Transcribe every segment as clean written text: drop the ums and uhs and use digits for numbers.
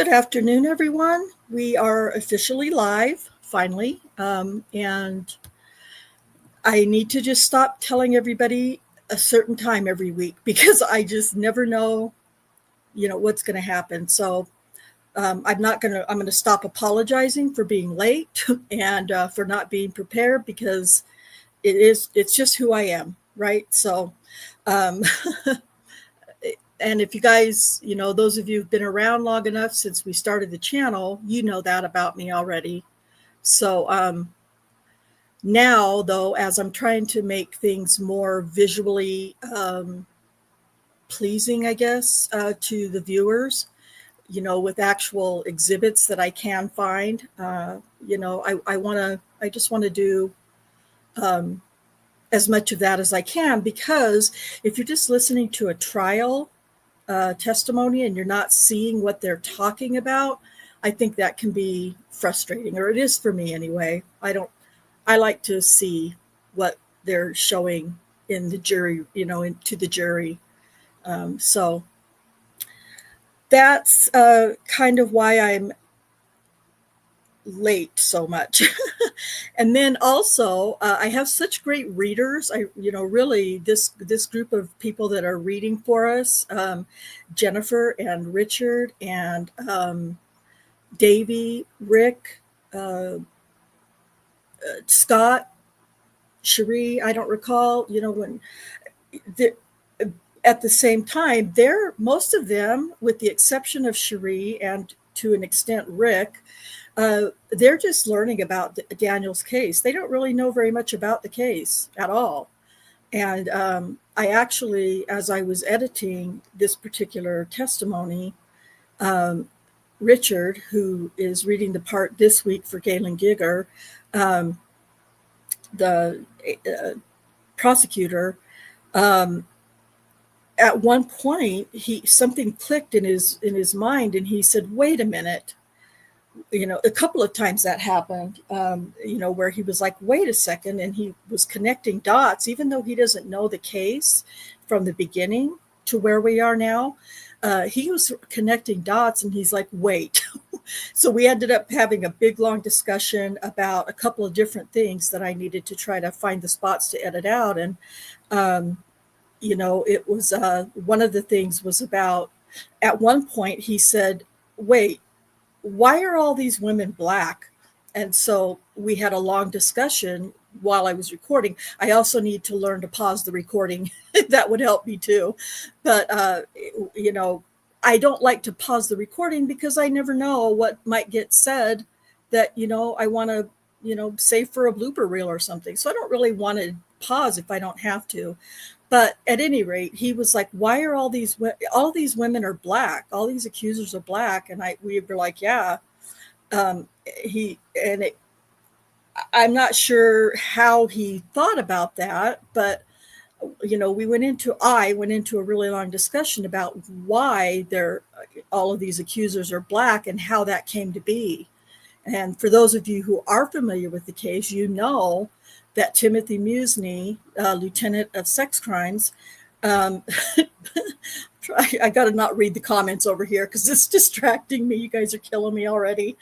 Good afternoon, everyone. We are officially live, finally. And I need to just stop telling everybody a certain time every week because I just never know, what's going to happen. So I'm going to stop apologizing for being late and for not being prepared because it's just who I am, right? So, um, and if you guys, those of you who've been around long enough since we started the channel, you know that about me already. So now, though, as I'm trying to make things more visually pleasing, I guess, to the viewers, with actual exhibits that I can find, I just want to do as much of that as I can, because if you're just listening to a trial testimony and you're not seeing what they're talking about, I think that can be frustrating, or it is for me anyway. I like to see what they're showing in the jury, to the jury. So that's kind of why I'm late so much. And then also, I have such great readers. Really this group of people that are reading for us, Jennifer and Richard and Davy, Rick, Scott, Cherie, I don't recall, when at the same time, most of them, with the exception of Cherie and to an extent Rick, they're just learning about Daniel's case. They don't really know very much about the case at all. And I actually, as I was editing this particular testimony, Richard, who is reading the part this week for Gayland Gieger, the prosecutor, at one point something clicked in his mind, and he said, "Wait a minute." A couple of times that happened, where he was like, "Wait a second," and he was connecting dots, even though he doesn't know the case from the beginning to where we are now. He was connecting dots, and he's like, "Wait." So we ended up having a big, long discussion about a couple of different things that I needed to try to find the spots to edit out. And, it was one of the things was about, at one point he said, "Wait, why are all these women black?" And so we had a long discussion while I was recording. I also need to learn to pause the recording. That would help me too. But, I don't like to pause the recording because I never know what might get said that, I want to, save for a blooper reel or something. So I don't really want to pause if I don't have to. But at any rate, he was like, "Why are all these women are black? All these accusers are black." And we were like, "Yeah." I'm not sure how he thought about that, but I went into a really long discussion about why all of these accusers are black and how that came to be. And for those of you who are familiar with the case, that Timothy Musney, lieutenant of sex crimes, I got to not read the comments over here because it's distracting me. You guys are killing me already.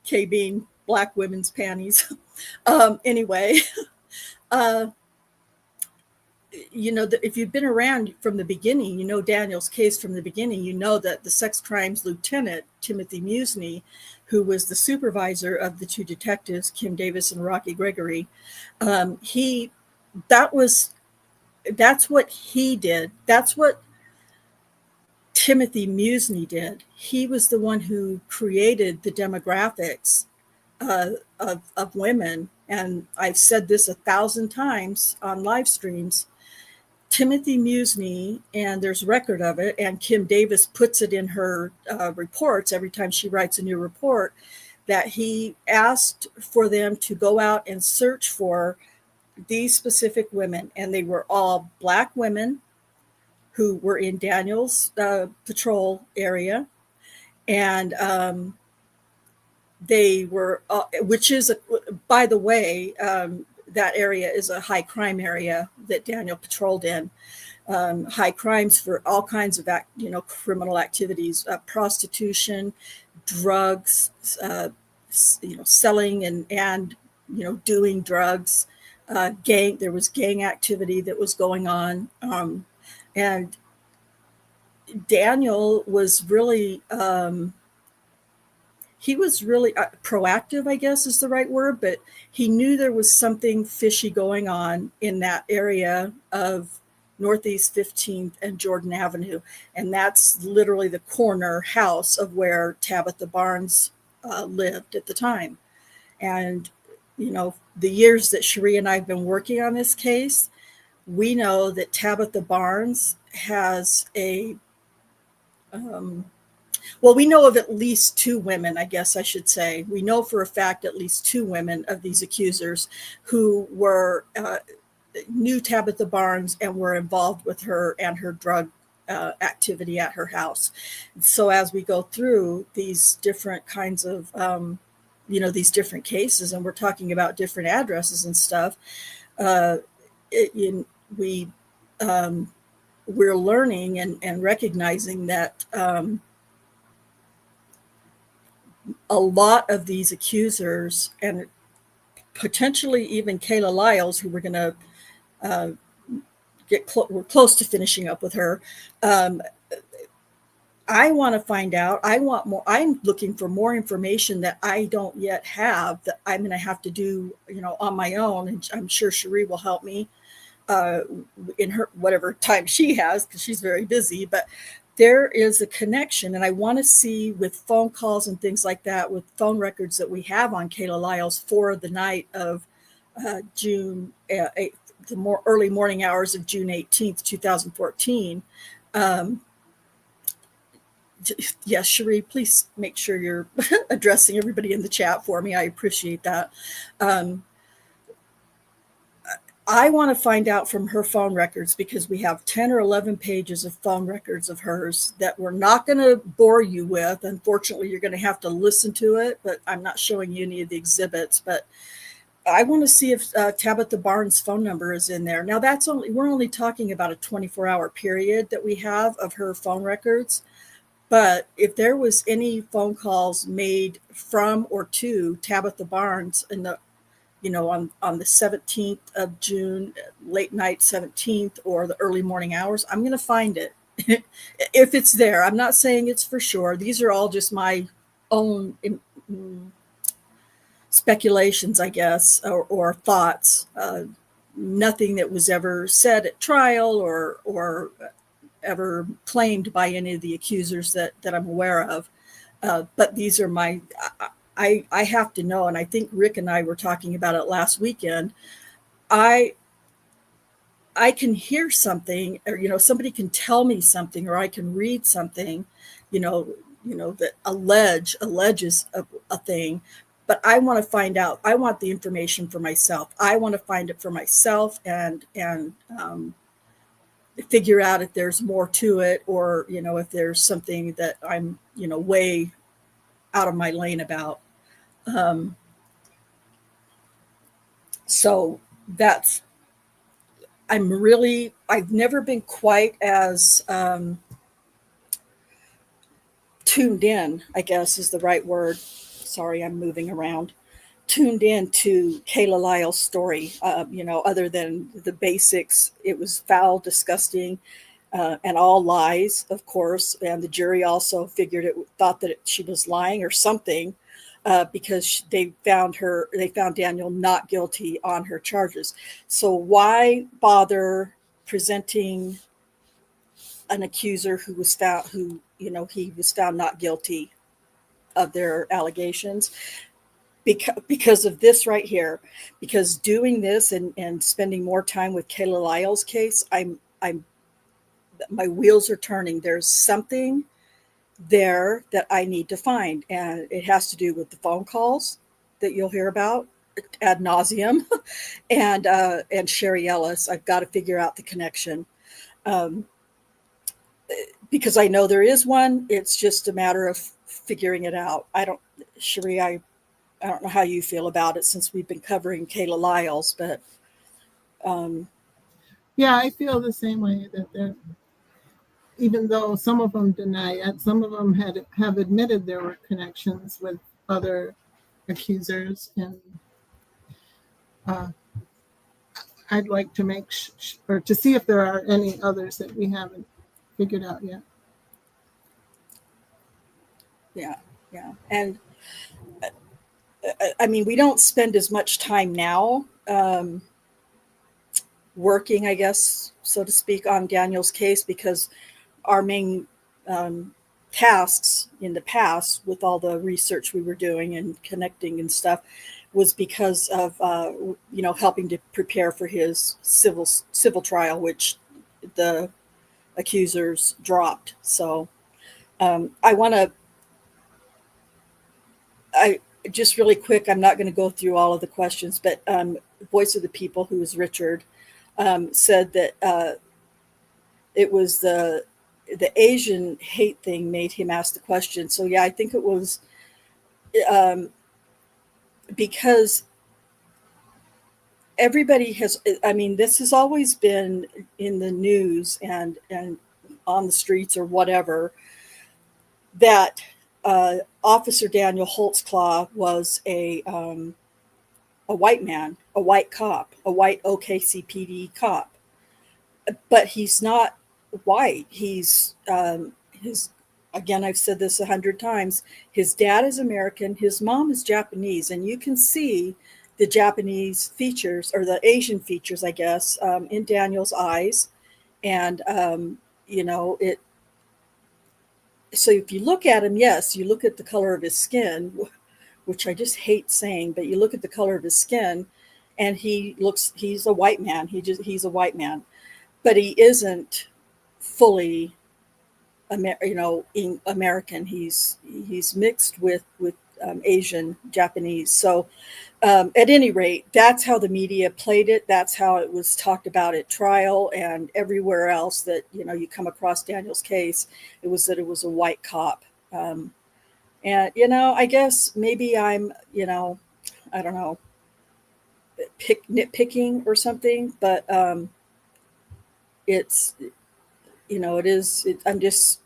K being black women's panties. Anyway, if you've been around from the beginning, Daniel's case from the beginning, that the sex crimes lieutenant, Timothy Musney, who was the supervisor of the two detectives, Kim Davis and Rocky Gregory, that's what he did. That's what Timothy Musney did. He was the one who created the demographics of women. And I've said this 1,000 times on live streams. Timothy Musney, and there's record of it, and Kim Davis puts it in her reports every time she writes a new report, that he asked for them to go out and search for these specific women. And they were all black women who were in Daniel's patrol area. And they were, which is, by the way, that area is a high crime area that Daniel patrolled in. high crimes for all kinds of criminal activities, prostitution, drugs, selling and doing drugs. There was gang activity that was going on, and Daniel was really he was really proactive, I guess is the right word, but he knew there was something fishy going on in that area of Northeast 15th and Jordan Avenue. And that's literally the corner house of where Tabitha Barnes lived at the time. And, the years that Cherie and I have been working on this case, we know that Tabitha Barnes has we know of at least two women, I guess I should say. We know for a fact at least two women of these accusers who knew Tabitha Barnes and were involved with her and her drug activity at her house. So as we go through these different kinds of, these different cases, and we're talking about different addresses and stuff, we're learning and recognizing that a lot of these accusers, and potentially even Kayla Lyles, who we're going to we're close to finishing up with her. I want to find out. I want more. I'm looking for more information that I don't yet have, that I'm going to have to do, on my own. And I'm sure Cherie will help me in her whatever time she has, because she's very busy. But there is a connection, and I want to see with phone calls and things like that, with phone records that we have on Kayla Lyles for the night of June 8th, the early morning hours of June 18th, 2014. Yes, Cherie, please make sure you're addressing everybody in the chat for me. I appreciate that. I want to find out from her phone records, because we have 10 or 11 pages of phone records of hers that we're not going to bore you with. Unfortunately, you're going to have to listen to it, but I'm not showing you any of the exhibits. But I want to see if Tabitha Barnes' phone number is in there. Now, we're only talking about a 24-hour period that we have of her phone records. But if there was any phone calls made from or to Tabitha Barnes in the on the 17th of June, late night 17th, or the early morning hours, I'm going to find it. If it's there. I'm not saying it's for sure. These are all just my own speculations, I guess, or thoughts. Nothing that was ever said at trial or ever claimed by any of the accusers that I'm aware of. But these are I have to know, and I think Rick and I were talking about it last weekend. I can hear something, or somebody can tell me something, or I can read something, that alleges a thing, but I want to find out. I want the information for myself. I want to find it for myself and figure out if there's more to it, or if there's something that I'm way out of my lane about. So I've never been quite as tuned in, I guess is the right word. Sorry, I'm moving around. Tuned in to Kayla Lyles' story, other than the basics. It was foul, disgusting, and all lies, of course. And the jury also thought that she was lying or something, because they found Daniel not guilty on her charges. So why bother presenting an accuser who was found, he was found not guilty of their allegations? Because of this right here, because doing this and spending more time with Kayla Lyles' case, my wheels are turning. There's something there that I need to find, and it has to do with the phone calls that you'll hear about ad nauseum, and Sherry Ellis. I've got to figure out the connection, because I know there is one. It's just a matter of figuring it out. Sherry, I don't know how you feel about it, since we've been covering Kayla Lyles, but Yeah, I feel the same way, that they're, even though some of them deny it, some of them have admitted there were connections with other accusers, and I'd like to make or to see if there are any others that we haven't figured out yet. Yeah, yeah, and I mean, we don't spend as much time now working, I guess, so to speak, on Daniel's case, because our main tasks in the past, with all the research we were doing and connecting and stuff, was because of helping to prepare for his civil trial, which the accusers dropped. So I want to I just really quick, I'm not going to go through all of the questions, but Voice of the People, who is Richard, said that it was the Asian hate thing made him ask the question. So yeah, I think it was um, because everybody has. I mean, this has always been in the news and on the streets or whatever, that Officer Daniel Holtzclaw was a white man, a white cop, a white OKCPD cop, but he's not white. He's his again. I've said this 100 times. His dad is American. His mom is Japanese, and you can see the Japanese features, or the Asian features, I guess, in Daniel's eyes, and it. So if you look at him, yes, you look at the color of his skin, which I just hate saying, but you look at the color of his skin, and he's a white man. He's a white man, but he isn't fully, American. He's mixed with Asian, Japanese. So at any rate, that's how the media played it. That's how it was talked about at trial and everywhere else that you come across Daniel's case. It was that it was a white cop. And I guess maybe I'm, I don't know, nitpicking or something, but it's, it is. I'm just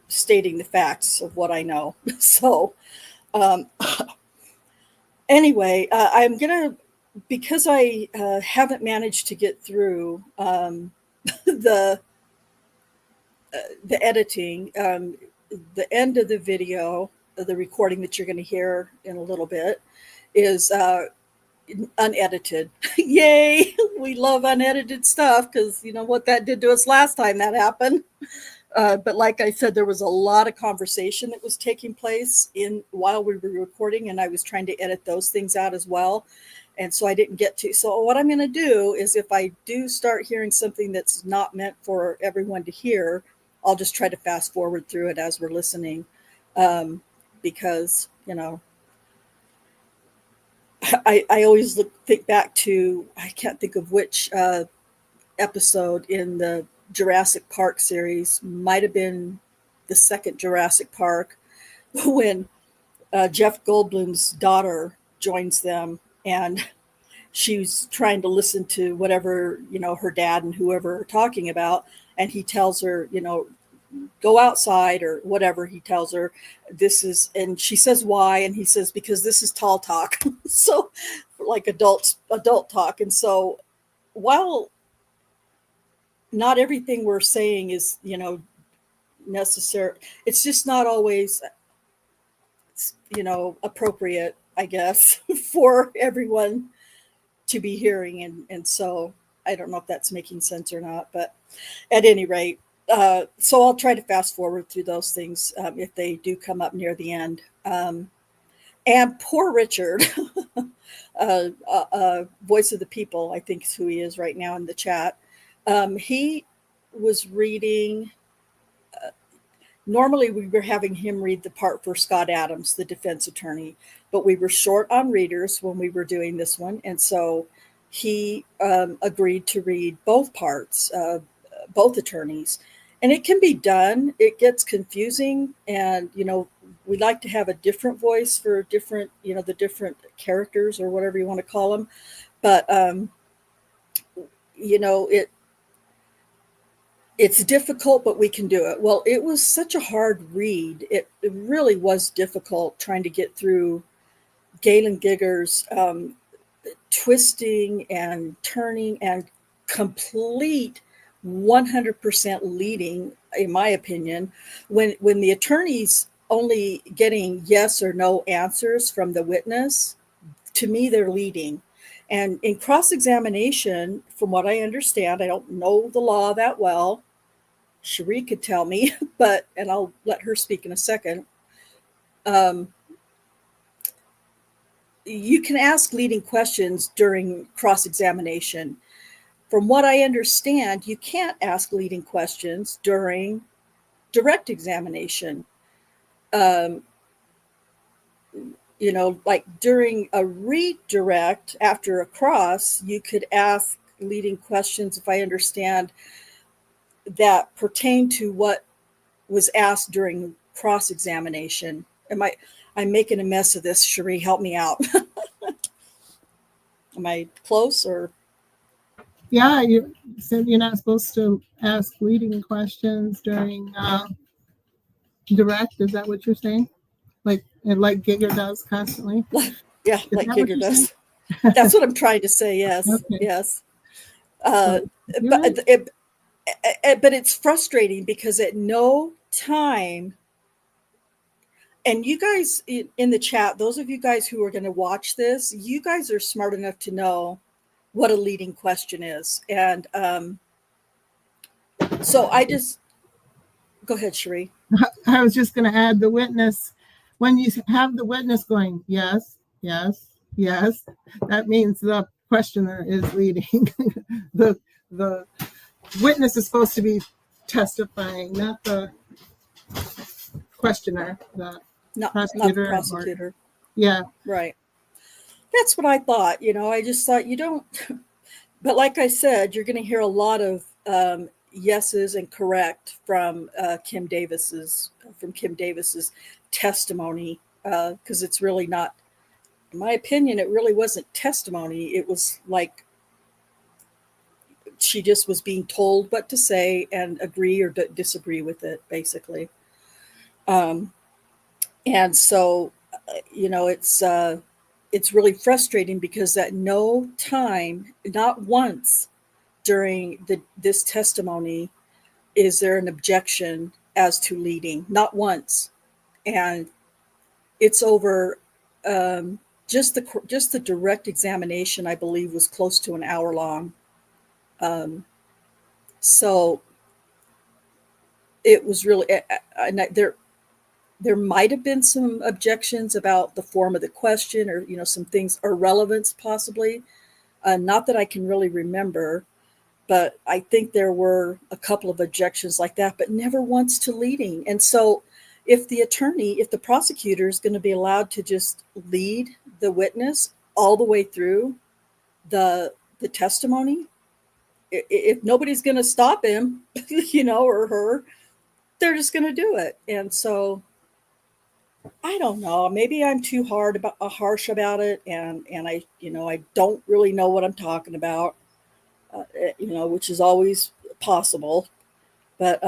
stating the facts of what I know. So um, anyway, I'm gonna, because I haven't managed to get through the the editing. The end of the video, the recording that you're going to hear in a little bit, is unedited. Yay! We love unedited stuff, because you know what that did to us last time that happened. But like I said, there was a lot of conversation that was taking place while we were recording, and I was trying to edit those things out as well. And so I didn't get to. So what I'm going to do is, if I do start hearing something that's not meant for everyone to hear, I'll just try to fast forward through it as we're listening, because I always think back to, I can't think of which episode in the Jurassic Park series, might have been the second Jurassic Park, when Jeff Goldblum's daughter joins them, and she's trying to listen to whatever her dad and whoever are talking about, and he tells her, go outside or whatever he tells her. This is, and she says why, and he says because this is tall talk. So like adult talk. And so while not everything we're saying is necessary, it's just not always appropriate, I guess, for everyone to be hearing. And so I don't know if that's making sense or not, but at any rate, so I'll try to fast forward through those things if they do come up near the end. And poor Richard, Voice of the People, I think is who he is right now in the chat. He was reading. Normally, we were having him read the part for Scott Adams, the defense attorney, but we were short on readers when we were doing this one, and so he agreed to read both parts, both attorneys. And it can be done. It gets confusing, and we like to have a different voice for different, the different characters or whatever you want to call them. But it It's difficult, but we can do it. Well, it was such a hard read. It really was difficult trying to get through Gayland Gieger's twisting and turning and complete 100% leading, in my opinion, when the attorney's only getting yes or no answers from the witness. To me, they're leading. And in cross-examination, from what I understand, I don't know the law that well. Cherie could tell me, and I'll let her speak in a second. You can ask leading questions during cross-examination. From what I understand, you can't ask leading questions during direct examination. Um, like during a redirect after a cross, you could ask leading questions, if I understand, that pertain to what was asked during cross-examination. I'm making a mess of this, Cherie, help me out. Am I close or? Yeah, you said you're not supposed to ask leading questions during direct. Is that what you're saying? Like Gieger does constantly? Yeah, Is like that what Gieger you're does. saying? That's what I'm trying to say. Yes, Okay. yes. So, you're right. But it's frustrating because at no time, and you guys in the chat, those of you guys who are going to watch this, you guys are smart enough to know what a leading question is. And so I just, go ahead, Cherie. I was just going to add the witness. When you have the witness going, yes, yes, yes, that means the questioner is leading. the the witness is supposed to be testifying, not the questioner, the Not the prosecutor. prosecutor. Yeah. Right. That's what I thought. I just thought you don't, but like I said, you're going to hear a lot of yeses and correct from Kim Davis's testimony, because it's really not, in my opinion, it really wasn't testimony. It was like she just was being told what to say and agree or disagree with it, basically. And so, it's really frustrating because at no time, not once during this testimony, is there an objection as to leading. Not once. And it's over, just the direct examination, I believe, was close to an hour long. So it was really, and there might have been some objections about the form of the question, or some things, or relevance possibly. Not that I can really remember, but I think there were a couple of objections like that, but never once to leading. And so if the prosecutor is going to be allowed to just lead the witness all the way through the testimony, if nobody's going to stop him, or her, they're just going to do it. And so I don't know, maybe I'm too harsh about it. And I don't really know what I'm talking about, which is always possible. But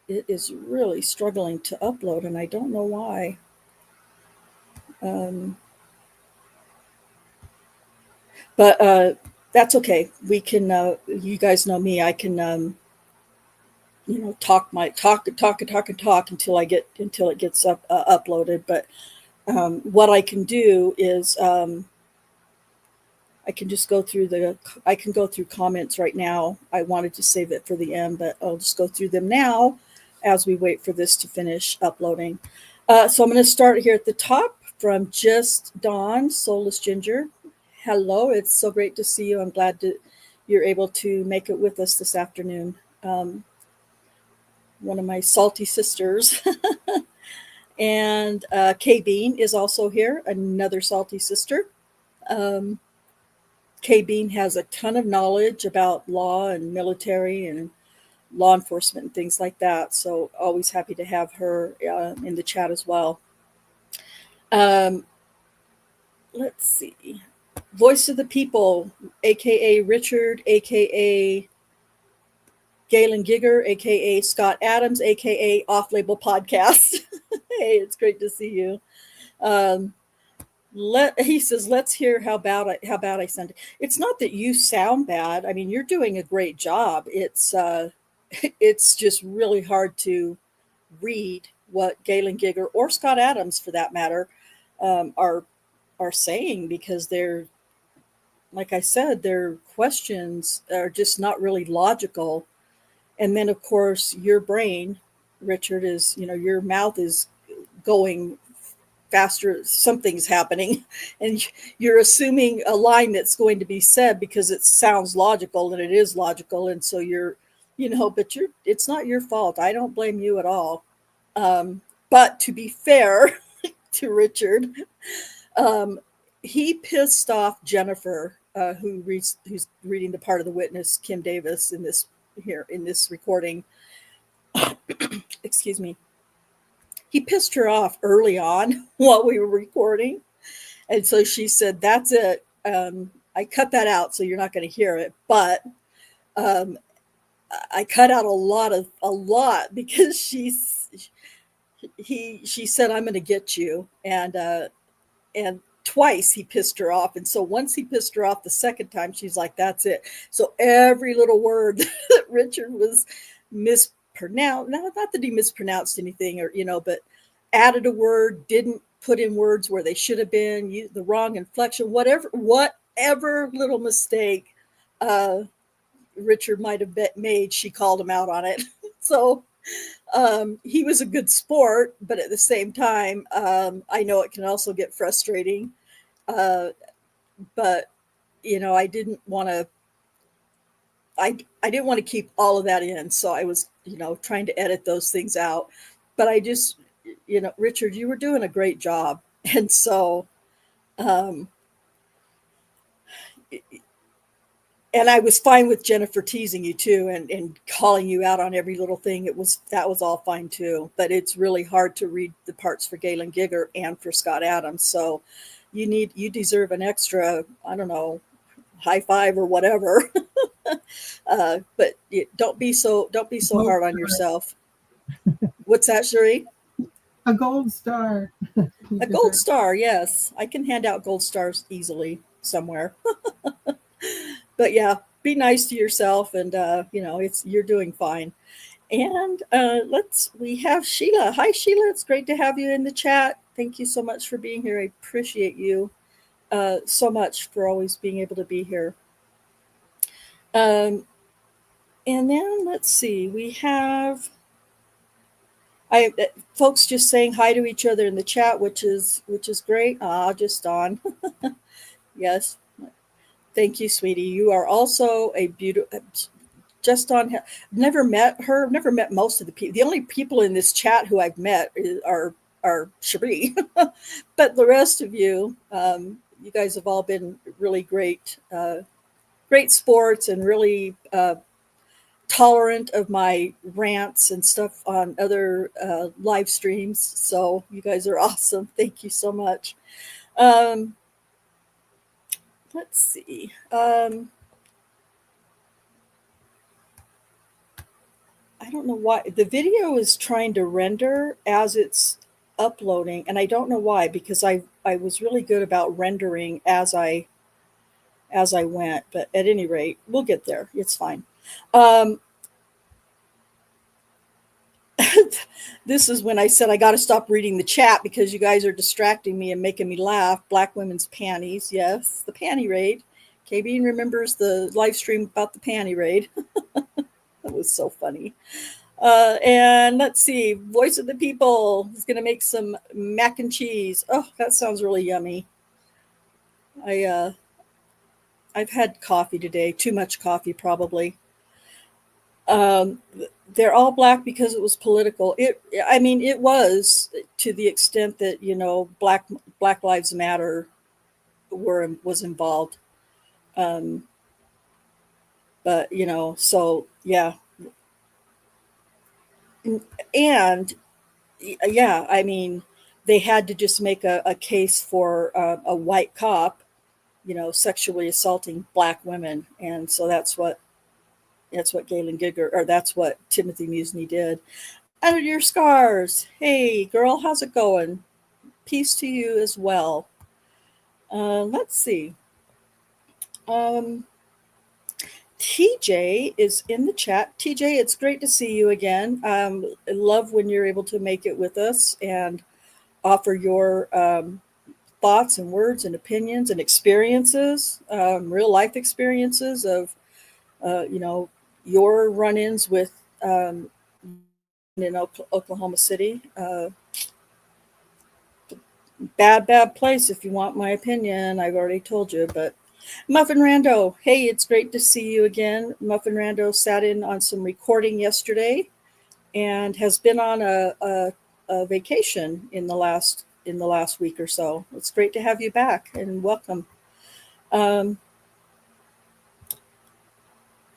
it is really struggling to upload, and I don't know why. But that's okay. We can. You guys know me. I can. Talk until it gets uploaded. But what I can do is I can just go through I can go through comments right now. I wanted to save it for the end, but I'll just go through them now as we wait for this to finish uploading. So I'm going to start here at the top from Just Dawn, Soulless Ginger. Hello, it's so great to see you. I'm glad that you're able to make it with us this afternoon. One of my salty sisters. And Kay Bean is also here, another salty sister. Kay Bean has a ton of knowledge about law and military and law enforcement and things like that. So always happy to have her in the chat as well. Let's see. Voice of the People, aka Richard, aka Gayland Gieger, aka Scott Adams, aka Off Label Podcast. Hey, it's great to see you. Um, he says, let's hear how bad I sound. It's not that you sound bad. I mean, you're doing a great job. It's just really hard to read what Gayland Gieger or Scott Adams, for that matter, um, are are saying, because they're, like I said, their questions are just not really logical. And then, of course, your brain, Richard, is, your mouth is going faster, something's happening, and you're assuming a line that's going to be said because it sounds logical, and it is logical, and so but it's not your fault. I don't blame you at all. But to be fair to Richard, um, he pissed off Jennifer, who's reading the part of the witness, Kim Davis, in this recording. Excuse me. He pissed her off early on while we were recording. And so she said, that's it. I cut that out, so you're not going to hear it. But um, I cut out a lot because she said, I'm going to get you. And twice he pissed her off. And so once he pissed her off the second time, she's like, that's it. So every little word that Richard was mispronounced, not that he mispronounced anything, or, but added a word, didn't put in words where they should have been, the wrong inflection, whatever little mistake Richard might have made, she called him out on it. So he was a good sport, but at the same time, I know it can also get frustrating. But I didn't want to. I didn't want to keep all of that in, so I was, trying to edit those things out. But I just, Richard, you were doing a great job, and so, and I was fine with Jennifer teasing you too, and calling you out on every little thing. That was all fine too. But it's really hard to read the parts for Gayland Gieger and for Scott Adams. So you deserve an extra, I don't know, high five or whatever. But don't be so hard on yourself. What's that, Cherie? A gold star. A gold star, yes. I can hand out gold stars easily somewhere. But yeah, be nice to yourself, and you're doing fine. And we have Sheila. Hi, Sheila. It's great to have you in the chat. Thank you so much for being here. I appreciate you so much for always being able to be here. And then let's see, we have folks just saying hi to each other in the chat, which is great. Just on. Yes. Thank you, sweetie. You are also a beautiful. Just on. Never met her. Never met most of the people. The only people in this chat who I've met are Cherie, but the rest of you, you guys have all been really great, great sports, and really tolerant of my rants and stuff on other live streams. So you guys are awesome. Thank you so much. Let's see. I don't know why the video is trying to render as it's uploading, and I don't know why, because I was really good about rendering as I went, but at any rate, we'll get there. It's fine. This is when I said I got to stop reading the chat because you guys are distracting me and making me laugh. Black women's panties. Yes, the panty raid. KB remembers the live stream about the panty raid. That was so funny. And let's see. Voice of the People is going to make some mac and cheese. Oh, that sounds really yummy. I've had coffee today. Too much coffee, probably. They're all black because it was political. It was, to the extent that, Black Lives Matter was involved. But, so yeah. And yeah, they had to just make a case for a white cop, sexually assaulting black women. And so that's what That's what Gayland Gieger, or that's what Timothy Musney did. Under your scars. Hey, girl, how's it going? Peace to you as well. Let's see. Um, TJ is in the chat. TJ, it's great to see you again. I love when you're able to make it with us and offer your thoughts and words and opinions and experiences, real life experiences of, you know, your run-ins with in Oklahoma City. Bad place if you want my opinion. I've already told you, but Muffin Rando, hey, it's great to see you again. Muffin Rando sat in on some recording yesterday and has been on a vacation in the last week or so. It's great to have you back and welcome.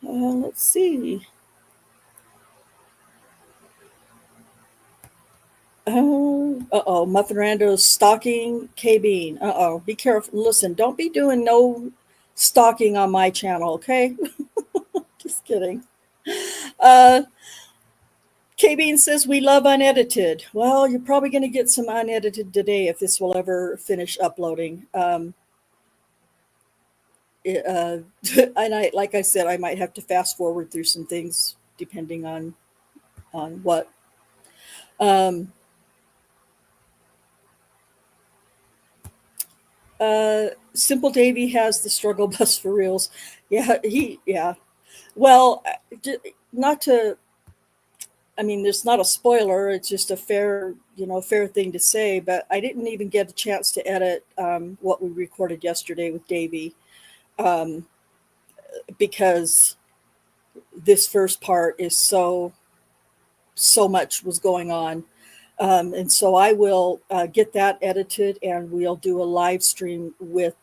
Let's see. Muffin Rando's stalking K Bean. Be careful. Listen, don't be doing no stalking on my channel, okay? Just kidding. K Bean says we love unedited. Well, you're probably going to get some unedited today if this will ever finish uploading. And like I said, I might have to fast forward through some things depending on what. Simple Davy has the struggle bus for reals. Yeah. Well, not to. I mean, there's not a spoiler. It's just a fair thing to say. But I didn't even get a chance to edit what we recorded yesterday with Davy, because this first part is so much was going on. And so I will get that edited, and we'll do a live stream with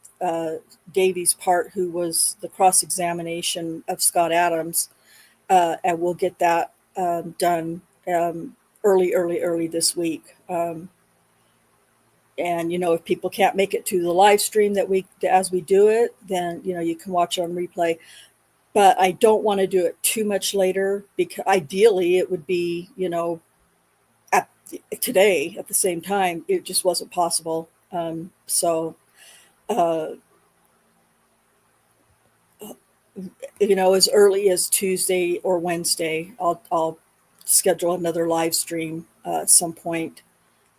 Davy's part, who was the cross-examination of Scott Adams, and we'll get that done early this week. And if people can't make it to the live stream as we do it, then you can watch on replay. But I don't want to do it too much later, because ideally it would be today at the same time. It just wasn't possible. So as early as Tuesday or Wednesday, I'll schedule another live stream at some point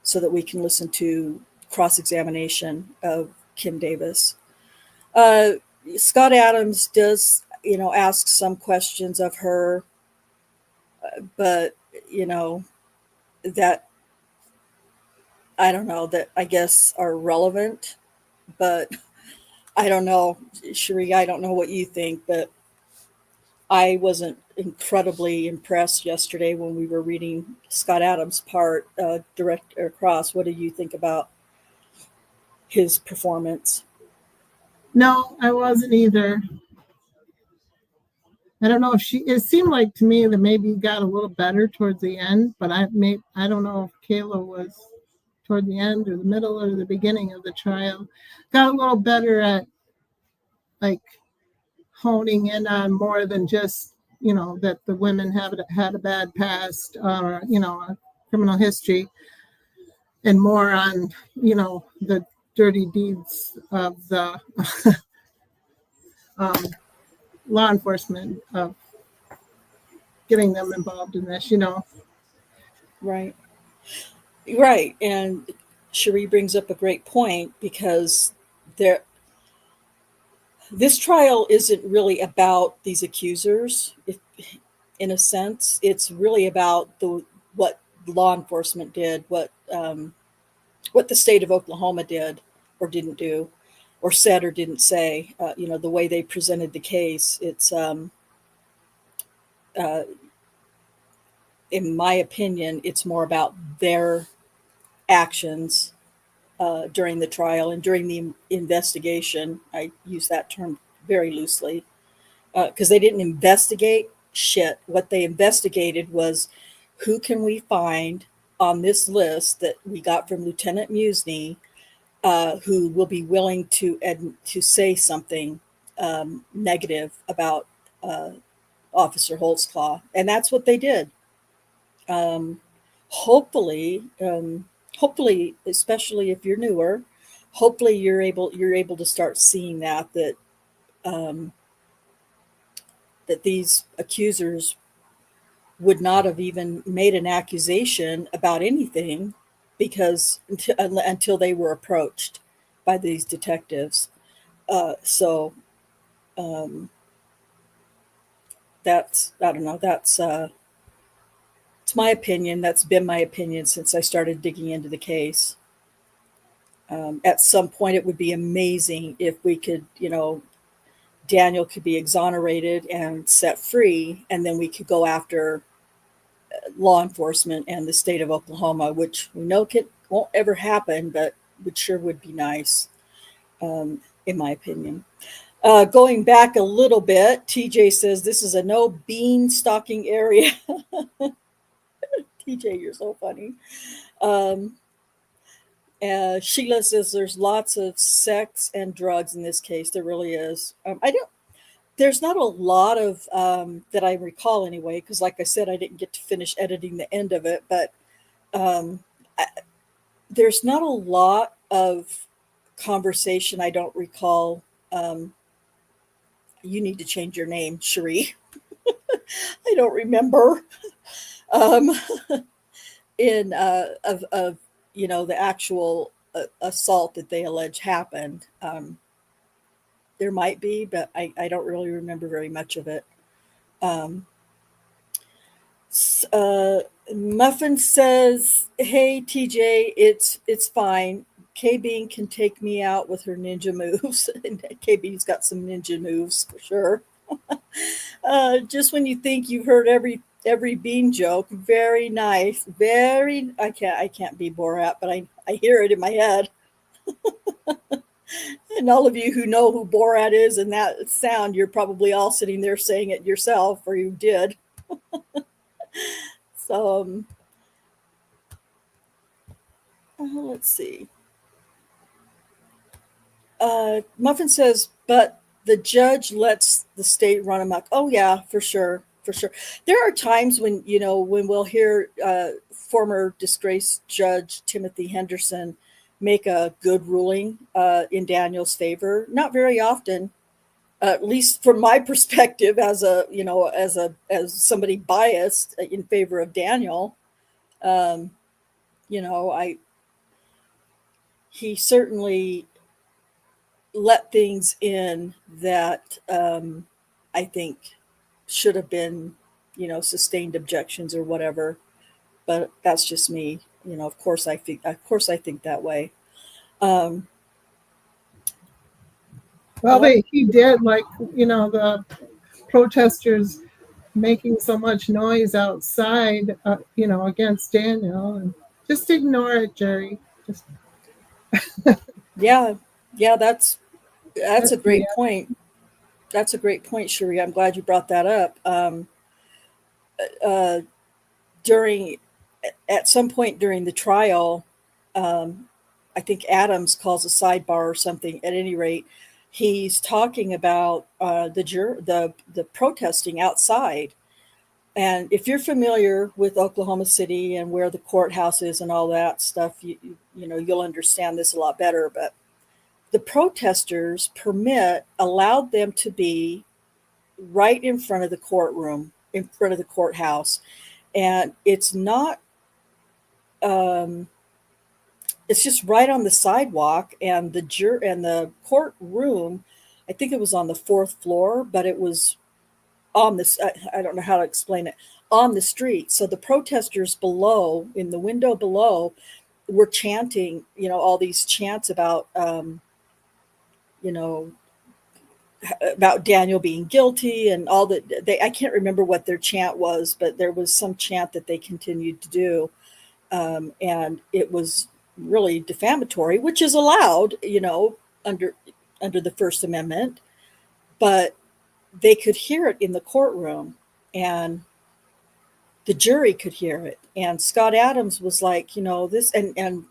so that we can listen to cross-examination of Kim Davis. Scott Adams does ask some questions of her, but that I don't know, that I guess are relevant, but I don't know, Cherie, I don't know what you think, but I wasn't incredibly impressed yesterday when we were reading Scott Adams' part, direct across. What do you think about his performance? No, I wasn't either. I don't know if it seemed like to me that maybe he got a little better towards the end, but I don't know if Kayla was toward the end or the middle or the beginning of the trial. Got a little better at like honing in on more than just, that the women had a bad past or, a criminal history, and more on, the dirty deeds of the law enforcement of getting them involved in this, Right. And Cherie brings up a great point, because this trial isn't really about these accusers. In a sense, it's really about what law enforcement did, what the state of Oklahoma did or didn't do, or said or didn't say. The way they presented the case. It's in my opinion, it's more about their actions during the trial and during the investigation. I use that term very loosely, because they didn't investigate shit. What they investigated was, who can we find on this list that we got from Lieutenant Musney, who will be willing to say something negative about Officer Holtzclaw, and that's what they did. Um, hopefully, hopefully, especially if you're newer, hopefully you're able to start seeing um, that these accusers would not have even made an accusation about anything because until they were approached by these detectives. So um, that's I don't know. That's it's my opinion. That's been my opinion since I started digging into the case. At some point, it would be amazing if we could, Daniel could be exonerated and set free, and then we could go after law enforcement and the state of Oklahoma, which we know won't ever happen, but which sure would be nice, in my opinion. Going back a little bit, TJ says this is a no bean stalking area. TJ, you're so funny. Um, Sheila says there's lots of sex and drugs in this case. There really is. I don't. There's not a lot of that I recall anyway, because like I said, I didn't get to finish editing the end of it. But um, I, there's not a lot of conversation. I don't recall. You need to change your name, Cherie. I don't remember. Um, in of the actual assault that they allege happened. There might be, but I don't really remember very much of it. Um, Muffin says, "Hey TJ, it's fine. K Bean can take me out with her ninja moves." And K Bean's got some ninja moves for sure. Just when you think you've heard every Bean joke, very nice. Very. I can't be Borat, but I hear it in my head. And all of you who know who Borat is and that sound, you're probably all sitting there saying it yourself, or you did. So let's see. Muffin says, but the judge lets the state run amok. Oh yeah, for sure, for sure. There are times when when we'll hear former disgraced Judge Timothy Henderson make a good ruling in Daniel's favor. Not very often, at least from my perspective, as as somebody biased in favor of Daniel. Um, I he certainly let things in that I think should have been, sustained objections or whatever. But that's just me. Of course I think that way. Um, Well, he did, like, the protesters making so much noise outside, against Daniel. And just ignore it, Jerry. Just yeah, yeah, that's a yeah. great point. That's a great point, Cherie. I'm glad you brought that up. Uh, during At some point during the trial, um, I think Adams calls a sidebar or something. At any rate, he's talking about the protesting outside. And if you're familiar with Oklahoma City and where the courthouse is and all that stuff, you'll understand this a lot better. But the protesters allowed them to be right in front of the courtroom, in front of the courthouse, and um, it's just right on the sidewalk, and the courtroom, I think it was on the fourth floor, but it was on this. I don't know how to explain it, on the street. So the protesters below, in the window below, were chanting, all these chants you know, about Daniel being guilty and all that. I can't remember what their chant was, but there was some chant that they continued to do. And it was really defamatory, which is allowed, under the First Amendment, but they could hear it in the courtroom, and the jury could hear it. And Scott Adams was like, this, and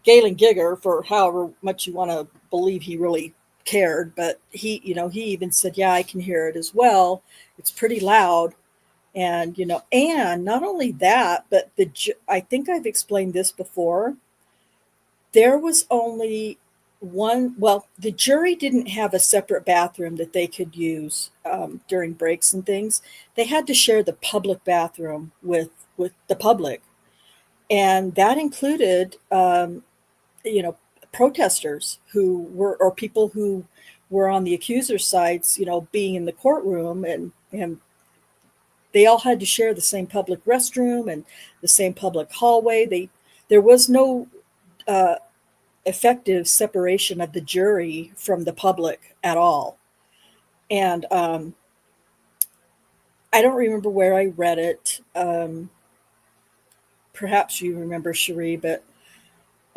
Gayland Gieger, for however much you want to believe he really cared, but he even said, yeah, I can hear it as well. It's pretty loud. And, and not only that, but I think I've explained this before. There was only one, well, the jury didn't have a separate bathroom that they could use during breaks and things. They had to share the public bathroom with the public. And that included, you know, protesters who were, or people who were on the accuser sides, being in the courtroom, and they all had to share the same public restroom and the same public hallway. There was no uh, effective separation of the jury from the public at all. And I don't remember where I read it. Perhaps you remember, Cherie, but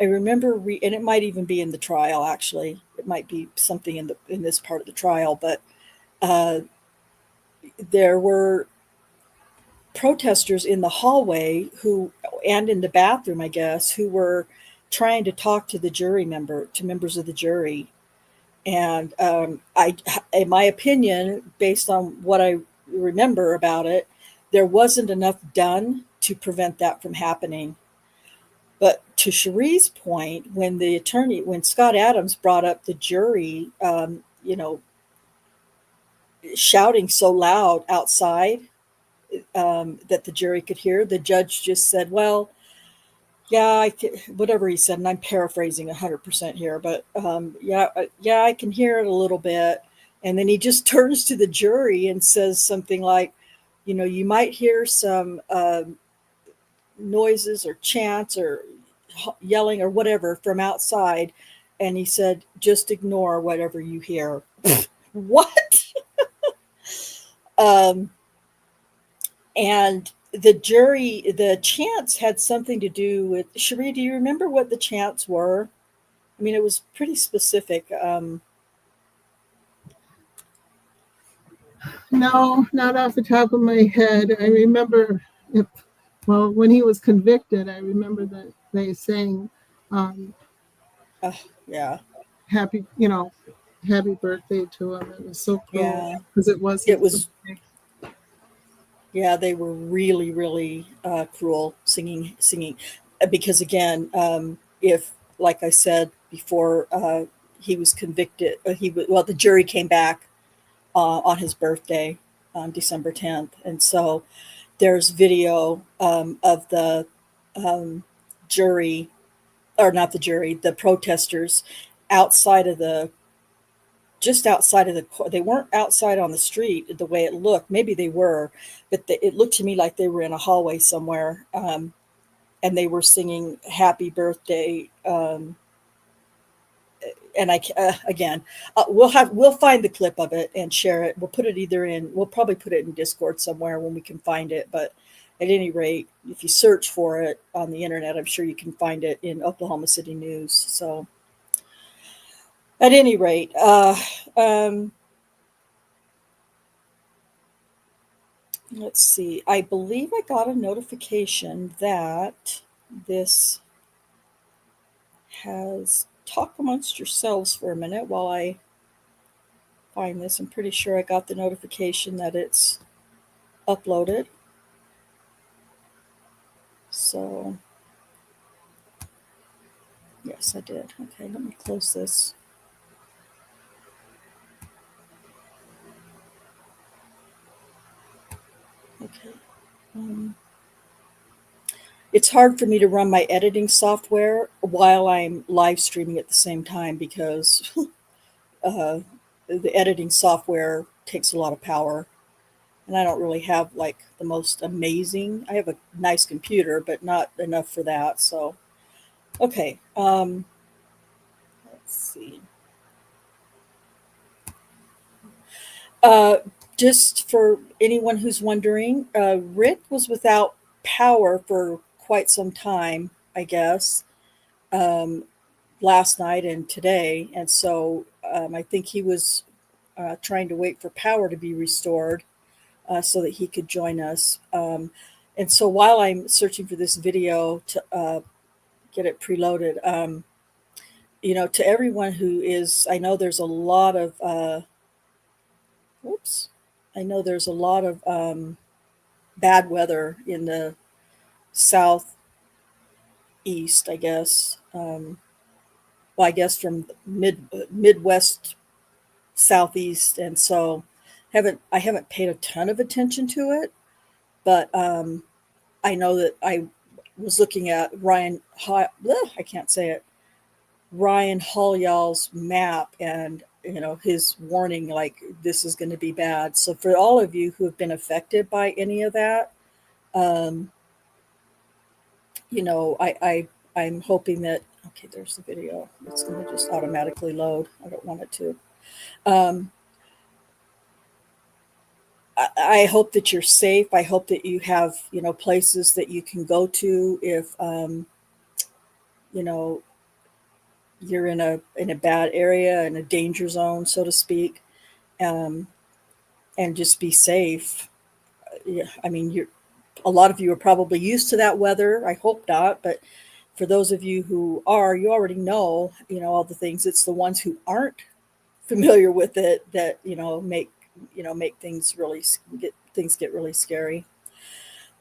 I remember, and it might even be in the trial. Actually, it might be something in this part of the trial. But uh, there were protesters in the hallway and in the bathroom, I guess, who were trying to talk to members of the jury. And in my opinion, based on what I remember about it, there wasn't enough done to prevent that from happening. But to Cherie's point, when Scott Adams brought up the jury, shouting so loud outside that the jury could hear, the judge just said, well, yeah, whatever he said, and I'm paraphrasing 100% here, but yeah, I can hear it a little bit. And then he just turns to the jury and says something like, you might hear some noises or chants or yelling or whatever from outside. And he said, just ignore whatever you hear. What? um, and the chants had something to do with, Cherie, do you remember what the chants were? I mean, it was pretty specific. No, not off the top of my head. I remember, when he was convicted, I remember that they sang, um, Yeah, happy, happy birthday to him. It was so cruel yeah, because it was it his was. birthday. Yeah, they were really, really cruel singing, because again, if, like I said before, he was convicted. The jury came back on his birthday on December 10th, and so there's video of the jury, or not the jury, the protesters outside of the just outside of they weren't outside on the street the way it looked. Maybe they were, but it looked to me like they were in a hallway somewhere, and they were singing happy birthday. And again, we'll find the clip of it and share it. We'll probably put it in Discord somewhere when we can find it. But at any rate, if you search for it on the internet, I'm sure you can find it in Oklahoma City News. So at any rate, let's see. I believe I got a notification that this has, talk amongst yourselves for a minute while I find this. I'm pretty sure I got the notification that it's uploaded. So, yes, I did. Okay, let me close this. Okay. It's hard for me to run my editing software while I'm live streaming at the same time because uh, the editing software takes a lot of power. And I don't really have like the most amazing. I have a nice computer, but not enough for that. So, okay. Let's see. Uh, just for anyone who's wondering, Rick was without power for quite some time, I guess, um, last night and today. And so I think he was trying to wait for power to be restored so that he could join us. And so while I'm searching for this video to get it preloaded, to everyone who is, I know there's a lot of, whoops, I know there's a lot of bad weather in the southeast, I guess. Well, I guess from Midwest, southeast, and so I haven't paid a ton of attention to it, but I know that I was looking at I can't say it, Ryan Holyall's map, and his warning, like, this is going to be bad. So for all of you who have been affected by any of that, um, I'm hoping that, okay, there's the video. It's going to just automatically load. I don't want it to. Um, I hope that you're safe. I hope that you have, places that you can go to if, you know, you're in a bad area, in a danger zone, so to speak, um, and just be safe. Yeah, I mean, a lot of you are probably used to that weather. I hope not, but for those of you who are, you already know, all the things. It's the ones who aren't familiar with it that make things get really scary.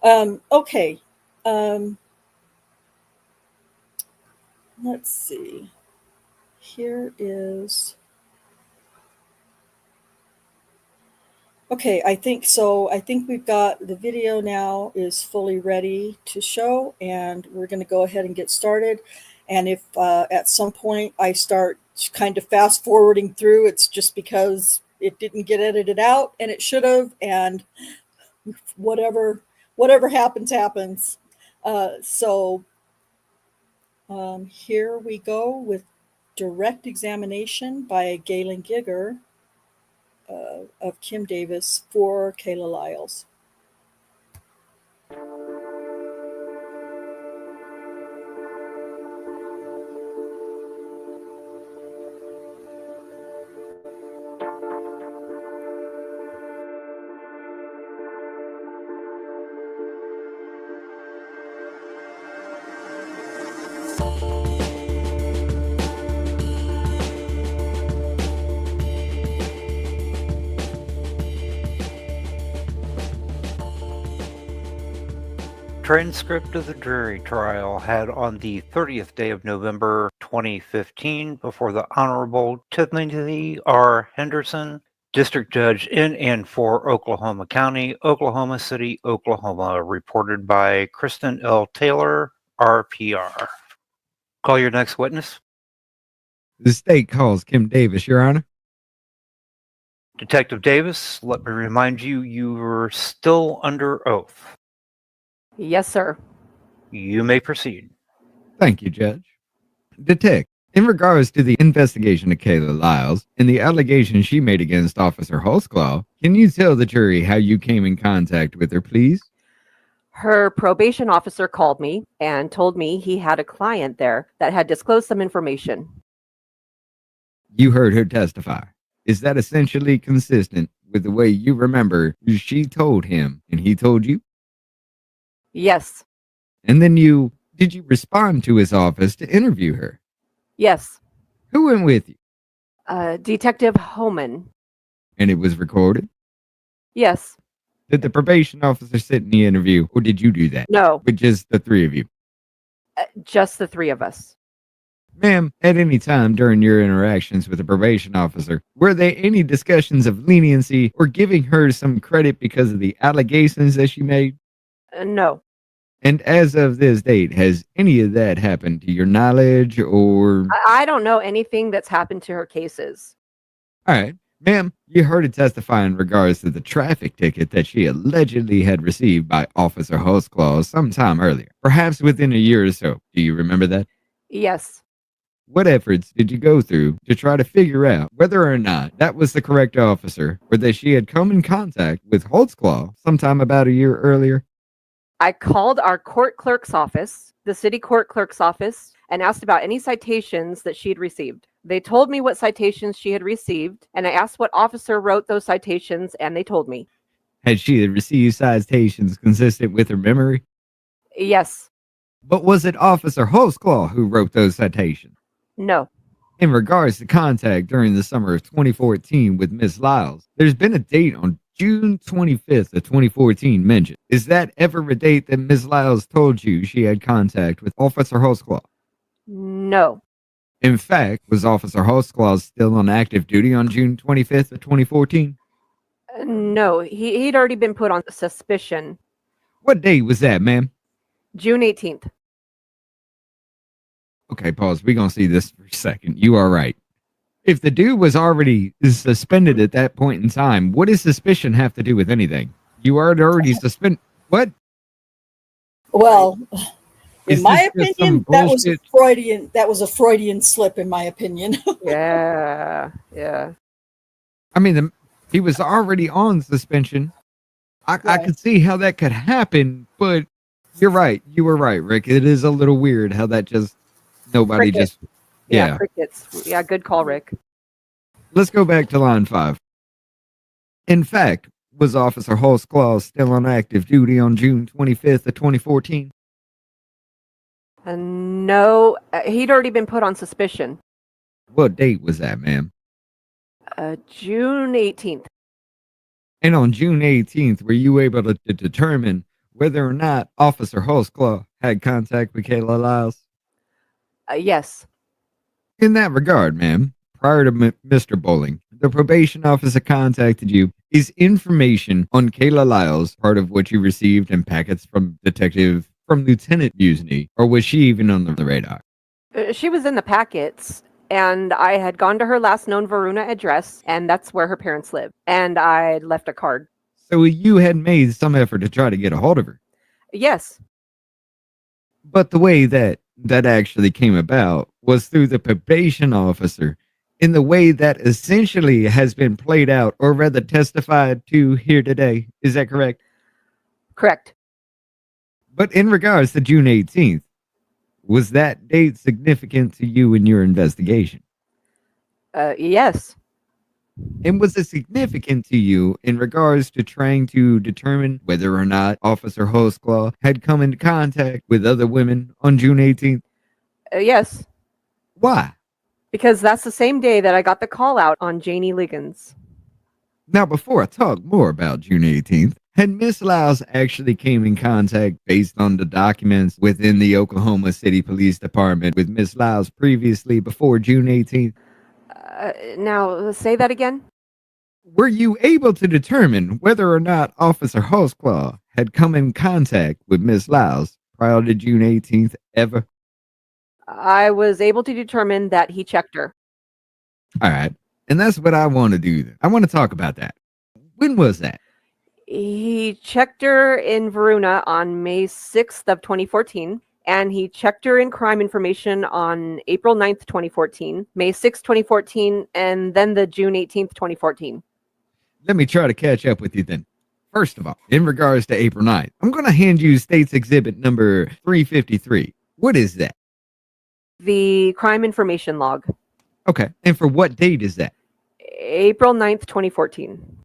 Okay, let's see. Here is. Okay, I think so. I think we've got the video now is fully ready to show, and we're going to go ahead and get started. And if at some point I start kind of fast forwarding through, it's just because it didn't get edited out, and it should have. And whatever happens. So here we go with direct examination by Gayland Gieger of Kim Davis for Kayla Lyles. Transcript of the jury trial had on the 30th day of November 2015 before the Honorable Timothy R. Henderson, District Judge in and for Oklahoma County, Oklahoma City, Oklahoma, reported by Kristen L. Taylor, RPR. Call your next witness. The state calls Kim Davis, Your Honor. Detective Davis, let me remind you, you were still under oath. Yes, sir. You may proceed. Thank you, Judge. Detective, in regards to the investigation of Kayla Lyles and the allegations she made against Officer Holtzclaw, can you tell the jury how you came in contact with her, please? Her probation officer called me and told me he had a client there that had disclosed some information. You heard her testify. Is that essentially consistent with the way you remember she told him and he told you? Yes. And then did you respond to his office to interview her? Yes. Who went with you? Detective Homan. And it was recorded? Yes. Did the probation officer sit in the interview, or did you do that? No. With just the three of you? Just the three of us. Ma'am, at any time during your interactions with the probation officer, were there any discussions of leniency or giving her some credit because of the allegations that she made? No. And as of this date, has any of that happened to your knowledge, or? I don't know anything that's happened to her cases. All right. Ma'am, you heard her testify in regards to the traffic ticket that she allegedly had received by Officer Holtzclaw sometime earlier, perhaps within a year or so. Do you remember that? Yes. What efforts did you go through to try to figure out whether or not that was the correct officer, or that she had come in contact with Holtzclaw sometime about a year earlier? I called our court clerk's office, the city court clerk's office, and asked about any citations that she'd received. They told me what citations she had received, and I asked what officer wrote those citations, and they told me. Had she received citations consistent with her memory? Yes. But was it Officer Holtzclaw who wrote those citations? No. In regards to contact during the summer of 2014 with Miss Lyles, there's been a date on June 25th of 2014 mentioned. Is that ever a date that Miss Lyles told you she had contact with Officer Holtzclaw? No. In fact, was Officer Holtzclaw still on active duty on June 25th of 2014? No, he'd already been put on suspicion. What date was that, ma'am? June 18th. Okay, pause. We're going to see this for a second. You are right. If the dude was already suspended at that point in time, what does suspicion have to do with anything? You are already suspended. What? Well, Is in my this just some opinion, bullshit? that was a Freudian slip, in my opinion. Yeah. I mean, he was already on suspension. I Right. could see how that could happen, but you're right. You were right, Rick. It is a little weird how that just nobody Cricket. just yeah. Crickets. Yeah, good call, Rick. Let's go back to line 5. In fact, was Officer Holtzclaw still on active duty on June 25th of 2014? No, he'd already been put on suspicion. What date was that, ma'am? June 18th. And on June 18th, were you able to determine whether or not Officer Holtzclaw had contact with Kayla Lyles? Yes. In that regard, ma'am, prior to Mr. Bowling, the probation officer contacted you. Is information on Kayla Lyles part of what you received in packets from Lieutenant Musney, or was she even on the radar? She was in the packets, and I had gone to her last known Varuna address, and that's where her parents live. And I left a card. So you had made some effort to try to get a hold of her. Yes. But the way that actually came about was through the probation officer in the way that essentially has been played out, or rather testified to here today. Is that correct? Correct. But in regards to June 18th, was that date significant to you in your investigation? Yes. And was it significant to you in regards to trying to determine whether or not Officer Holtzclaw had come into contact with other women on June 18th? Yes. Why? Because that's the same day that I got the call out on Janie Liggins. Now, before I talk more about June 18th, had Miss Lyles actually came in contact based on the documents within the Oklahoma City Police Department with Miss Lyles previously before June 18th? Now, say that again? Were you able to determine whether or not Officer Holtzclaw had come in contact with Miss Lyles prior to June 18th ever? I was able to determine that he checked her. All right. And that's what I want to do then. I want to talk about that. When was that? He checked her in Varuna on May 6th of 2014, and he checked her in crime information on April 9th, 2014, May 6th, 2014, and then the June 18th, 2014. Let me try to catch up with you then. First of all, in regards to April 9th, I'm going to hand you State's Exhibit number 353. What is that? The crime information log. Okay. And for what date is that? April 9th, 2014.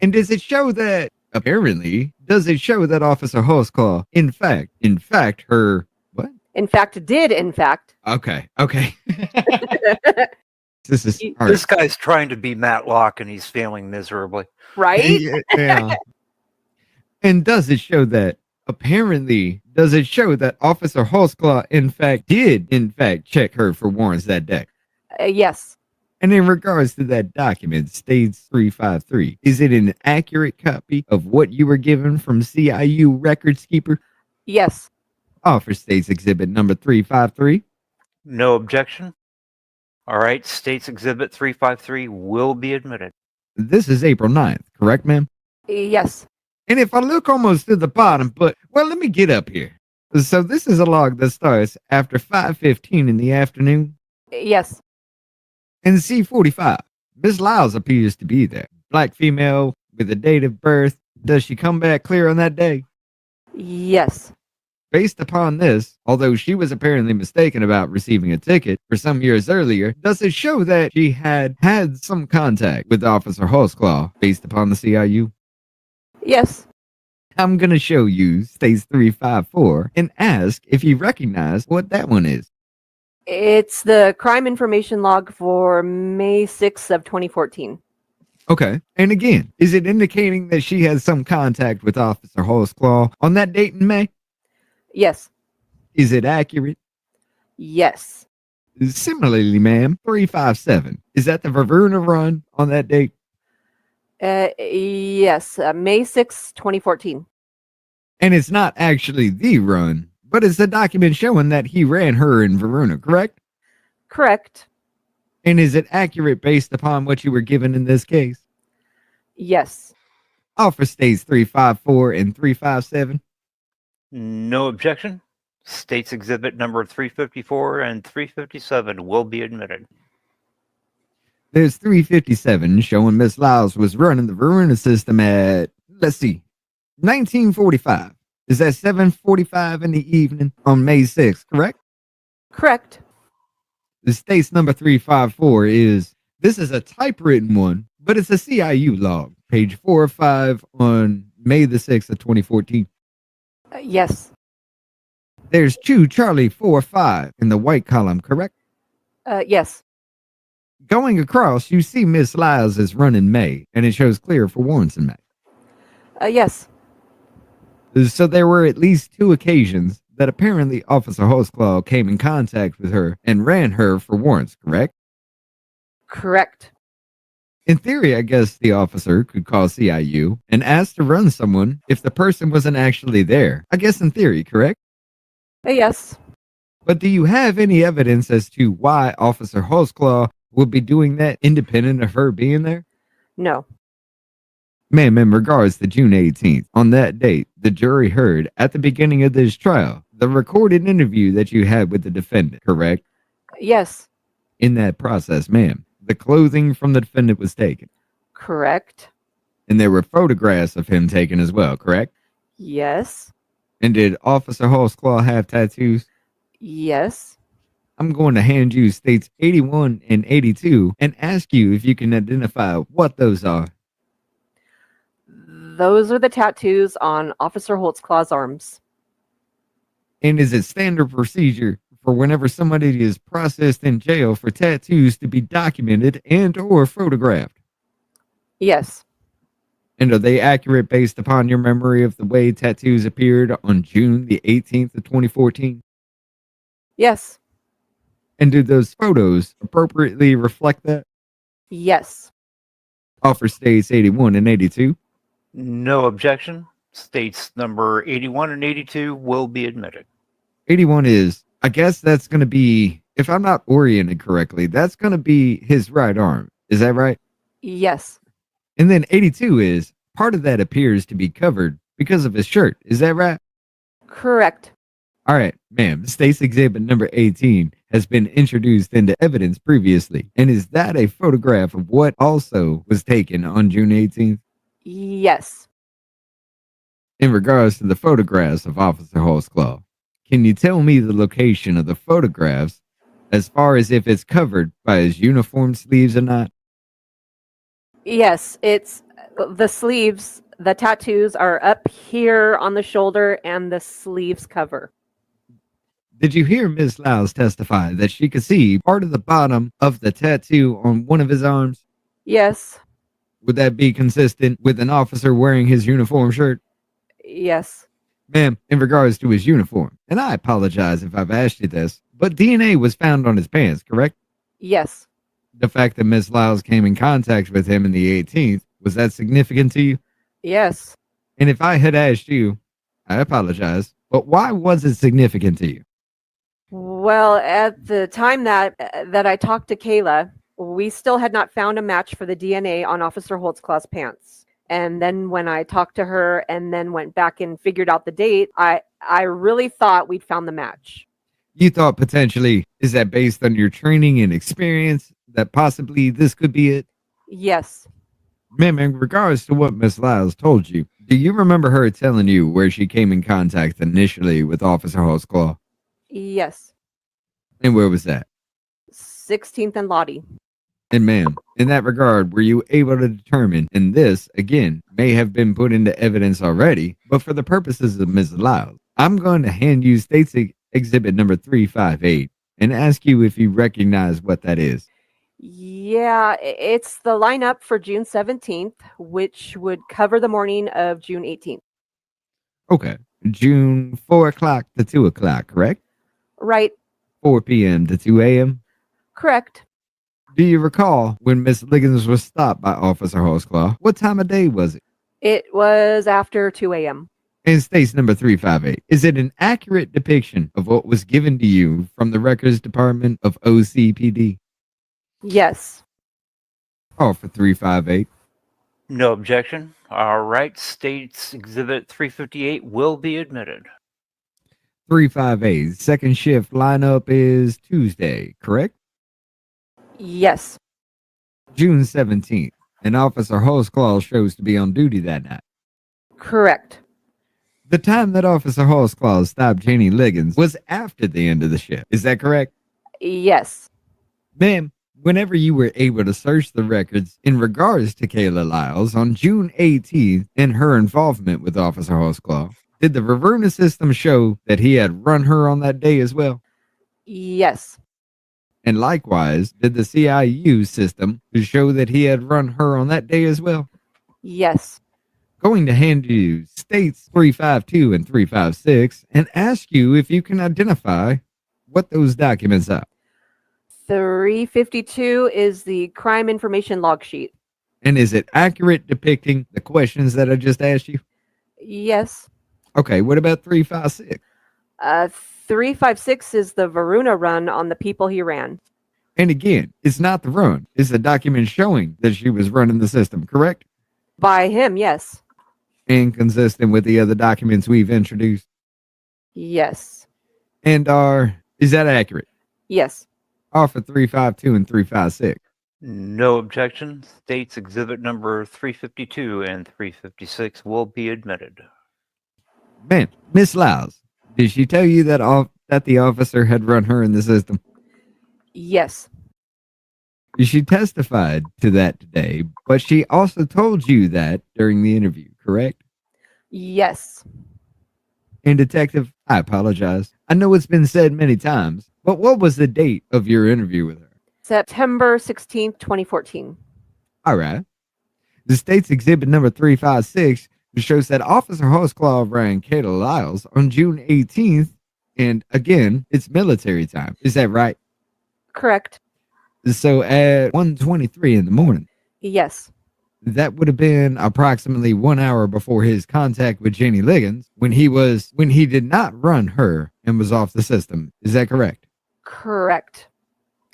And does it show that, apparently, Officer Holtzclaw, in fact, her, what? In fact, did, in fact. Okay. This guy's trying to be Matlock and he's failing miserably. Right? Yeah. And does it show that Officer Holtzclaw, did check her for warrants that day? Yes. And in regards to that document, States 353, is it an accurate copy of what you were given from CIU Records Keeper? Yes. Offer States Exhibit number 353. No objection. All right, States Exhibit 353 will be admitted. This is April 9th, correct, ma'am? Yes. And if I look almost to the bottom, let me get up here. So this is a log that starts after 5:15 in the afternoon. Yes. And C45, Miss Lyles appears to be there. Black female with a date of birth. Does she come back clear on that day? Yes. Based upon this, although she was apparently mistaken about receiving a ticket for some years earlier, does it show that she had some contact with Officer Holtzclaw based upon the CIU? Yes. I'm going to show you States 354 and ask if you recognize what that one is. It's the crime information log for May 6th of 2014. Okay. And again, is it indicating that she had some contact with Officer Holtzclaw on that date in May? Yes. Is it accurate? Yes. Similarly, ma'am, 357. Is that the Verona run on that date? Yes. May 6th, 2014. And it's not actually the run, but it's a document showing that he ran her in Verona, correct? Correct. And is it accurate based upon what you were given in this case? Yes. Offer states 354 and 357. No objection. States exhibit number 354 and 357 will be admitted. There's 357 showing Miss Lyles was running the Verona system at, let's see, 1945. Is that 7:45 in the evening on May 6th, correct? Correct. The state's number 354 this is a typewritten one, but it's a CIU log, page 4 or 5 on May the 6th of 2014. Yes. There's 2 Charlie 45 in the white column, correct? Yes. Going across, you see Miss Lyles is running May, and it shows clear for warrants in May. Yes. So there were at least 2 occasions that apparently Officer Holtzclaw came in contact with her and ran her for warrants, correct? Correct. In theory, I guess the officer could call CIU and ask to run someone if the person wasn't actually there. I guess in theory, correct? Yes. But do you have any evidence as to why Officer Holtzclaw would be doing that independent of her being there? No. Ma'am, in regards to June 18th, on that date, the jury heard at the beginning of this trial the recorded interview that you had with the defendant, correct? Yes. In that process, ma'am, the clothing from the defendant was taken. Correct. And there were photographs of him taken as well, correct? Yes. And did Officer Holtzclaw have tattoos? Yes. I'm going to hand you states 81 and 82 and ask you if you can identify what those are. Those are the tattoos on Officer Holtzclaw's arms. And is it standard procedure for whenever somebody is processed in jail for tattoos to be documented and or photographed? Yes. And are they accurate based upon your memory of the way tattoos appeared on June the 18th of 2014? Yes. And do those photos appropriately reflect that? Yes. Offer states 81 and 82. No objection. States number 81 and 82 will be admitted. 81 is, I guess that's going to be, if I'm not oriented correctly, that's going to be his right arm. Is that right? Yes. And then 82 is, part of that appears to be covered because of his shirt. Is that right? Correct. All right, ma'am. State's exhibit number 18 has been introduced into evidence previously. And is that a photograph of what also was taken on June 18th? Yes. In regards to the photographs of Officer Holtzclaw, can you tell me the location of the photographs as far as if it's covered by his uniform sleeves or not? Yes. It's the sleeves. The tattoos are up here on the shoulder and the sleeves cover. Did you hear Ms. Lyles testify that she could see part of the bottom of the tattoo on one of his arms? Yes. Would that be consistent with an officer wearing his uniform shirt? Yes. Ma'am, in regards to his uniform, and I apologize if I've asked you this, but DNA was found on his pants, correct? Yes. The fact that Ms. Lyles came in contact with him in the 18th, was that significant to you? Yes. And if I had asked you, I apologize, but why was it significant to you? Well, at the time that I talked to Kayla, we still had not found a match for the DNA on Officer Holtzclaw's pants. And then when I talked to her and then went back and figured out the date, I really thought we'd found the match. You thought potentially, is that based on your training and experience, that possibly this could be it? Yes. Ma'am, in regards to what Miss Lyles told you, do you remember her telling you where she came in contact initially with Officer Holtzclaw? Yes. And where was that? 16th and Lottie. And ma'am, in that regard, were you able to determine, and this, again, may have been put into evidence already, but for the purposes of Ms. Lyles, I'm going to hand you State's Exhibit number 358, and ask you if you recognize what that is. Yeah, it's the lineup for June 17th, which would cover the morning of June 18th. Okay. June 4 o'clock to 2 o'clock, correct? Right, 4 p.m. to 2 a.m. correct. Do you recall when Miss Liggins was stopped by Officer Holtzclaw? What time of day was it? It was after 2 a.m. In states number 358, is it an accurate depiction of what was given to you from the Records Department of OCPD? Yes. Offer 358. No objection. All right. States Exhibit 358 will be admitted. 358. Second shift lineup is Tuesday, correct? Yes. June 17th. And Officer Holtzclaw shows to be on duty that night. Correct. The time that Officer Holtzclaw stopped Janie Liggins was after the end of the shift. Is that correct? Yes. Ma'am, whenever you were able to search the records in regards to Kayla Lyles on June 18th and her involvement with Officer Holtzclaw, did the Verona system show that he had run her on that day as well? Yes. And likewise, did the CIU system show that he had run her on that day as well? Yes. Going to hand you states 352 and 356 and ask you if you can identify what those documents are. 352 is the crime information log sheet. And is it accurate depicting the questions that I just asked you? Yes. Okay, what about 356? 356 is the Varuna run on the people he ran. And again, it's not the run. It's a document showing that she was running the system, correct? By him, yes. And consistent with the other documents we've introduced. Yes. And is that accurate? Yes. Offer 352 and 356. No objection. States Exhibit number 352 and 356 will be admitted. Man, Miss Lyles, did she tell you that that the officer had run her in the system? Yes. She testified to that today, but she also told you that during the interview, correct? Yes. And Detective, I apologize. I know it's been said many times, but what was the date of your interview with her? September 16th, 2014. All right. The state's exhibit number 356 shows that Officer Holtzclaw ran Kayla Lyles on June 18th, and again, it's military time. Is that right? Correct. So at 1:23 in the morning. Yes. That would have been approximately 1 hour before his contact with Janie Liggins when he did not run her and was off the system. Is that correct? Correct.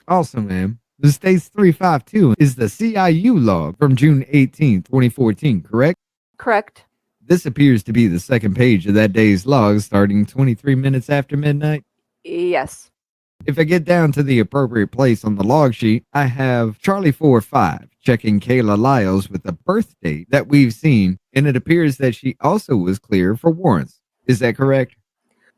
Also, ma'am, the state's 352 is the CIU log from June 18, 2014, correct? Correct. This appears to be the second page of that day's log starting 23 minutes after midnight. Yes. If I get down to the appropriate place on the log sheet, I have Charlie 45 checking Kayla Lyles with the birth date that we've seen, and it appears that she also was clear for warrants. Is that correct?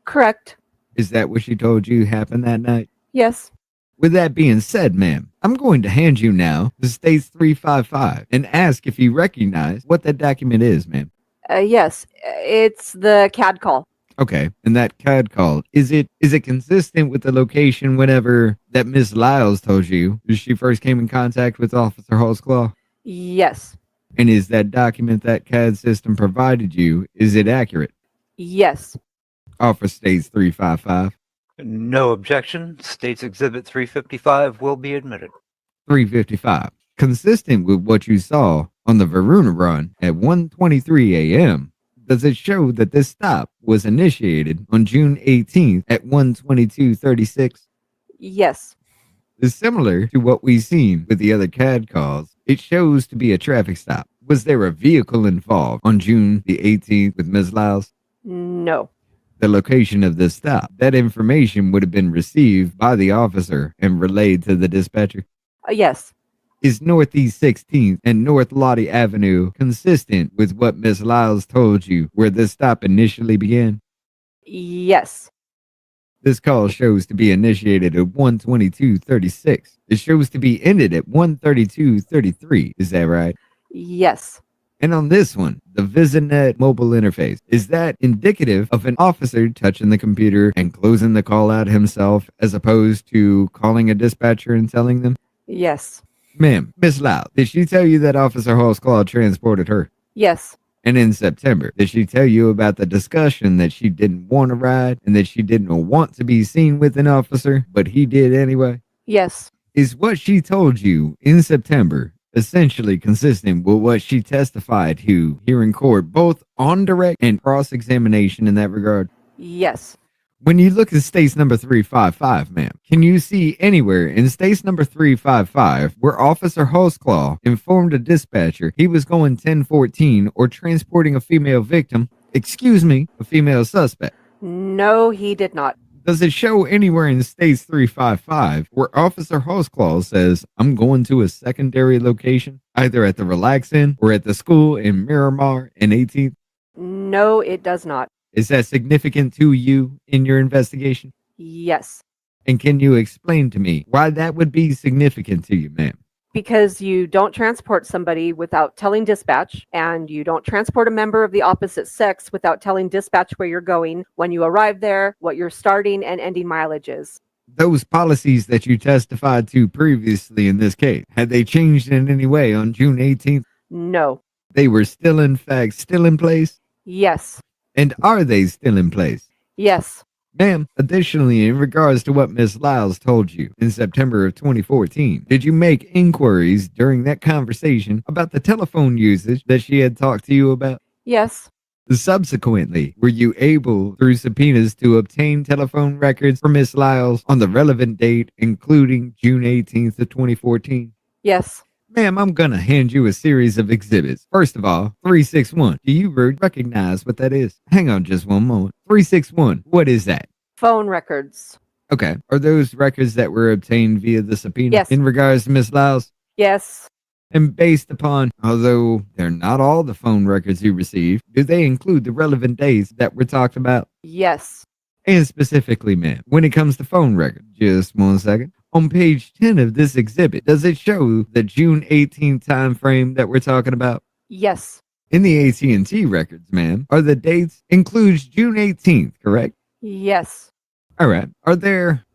Correct. Is that what she told you happened that night? Yes. With that being said, ma'am, I'm going to hand you now the state's 355 and ask if you recognize what that document is, ma'am. Yes. It's the CAD call. Okay, and that CAD call, is it consistent with the location whenever that Miss Lyles told you she first came in contact with Officer Holtzclaw? Yes. And is that document that CAD system provided you, is it accurate? Yes. Offer states 355. No objection. States Exhibit 355 will be admitted. 355. Consistent with what you saw on the Varuna run at 1:23 a.m., does it show that this stop was initiated on June 18th at 1:22:36? Yes. Similar to what we've seen with the other CAD calls, it shows to be a traffic stop. Was there a vehicle involved on June the 18th with Ms. Lyles? No. The location of this stop, that information would have been received by the officer and relayed to the dispatcher. Yes. Is Northeast 16th and North Lottie Avenue consistent with what Ms. Lyles told you where this stop initially began? Yes. This call shows to be initiated at 1:22:36. It shows to be ended at 1:32:33. Is that right? Yes. And on this one, the VisiNet mobile interface, is that indicative of an officer touching the computer and closing the call out himself as opposed to calling a dispatcher and telling them? Yes. Ma'am, Miss Lyles, did she tell you that Officer Holtzclaw transported her? Yes. And in September, did she tell you about the discussion that she didn't want to ride and that she didn't want to be seen with an officer, but he did anyway? Yes. Is what she told you in September essentially consistent with what she testified to here in court, both on direct and cross-examination in that regard? Yes. When you look at states number 355, ma'am, can you see anywhere in states number 355 where Officer Holtzclaw informed a dispatcher he was going 1014 or transporting a female victim, a female suspect? No, he did not. Does it show anywhere in states 355 where Officer Holtzclaw says, I'm going to a secondary location, either at the Relax Inn or at the school in Miramar and 18th? No, it does not. Is that significant to you in your investigation? Yes. And can you explain to me why that would be significant to you, ma'am? Because you don't transport somebody without telling dispatch, and you don't transport a member of the opposite sex without telling dispatch where you're going, when you arrive there, what your starting and ending mileage is. Those policies that you testified to previously in this case, had they changed in any way on June 18th? No. They were still in place? Yes. And are they still in place? Yes. Ma'am, additionally, in regards to what Miss Lyles told you in September of 2014, did you make inquiries during that conversation about the telephone usage that she had talked to you about? Yes. Subsequently, were you able, through subpoenas, to obtain telephone records from Miss Lyles on the relevant date, including June 18th of 2014? Yes. Ma'am, I'm gonna hand you a series of exhibits. First of all, 361. Do you recognize what that is? Hang on just one moment. 361. What is that? Phone records. Okay. Are those records that were obtained via the subpoena? Yes. In regards to Miss Lyles? Yes. And based upon, although they're not all the phone records you received, do they include the relevant days that we're talking about? Yes. And specifically, ma'am, when it comes to phone records, just one second. On page 10 of this exhibit, does it show the June 18th time frame that we're talking about? Yes. In the AT&T records, ma'am, are the dates includes June 18th, correct? Yes. All right.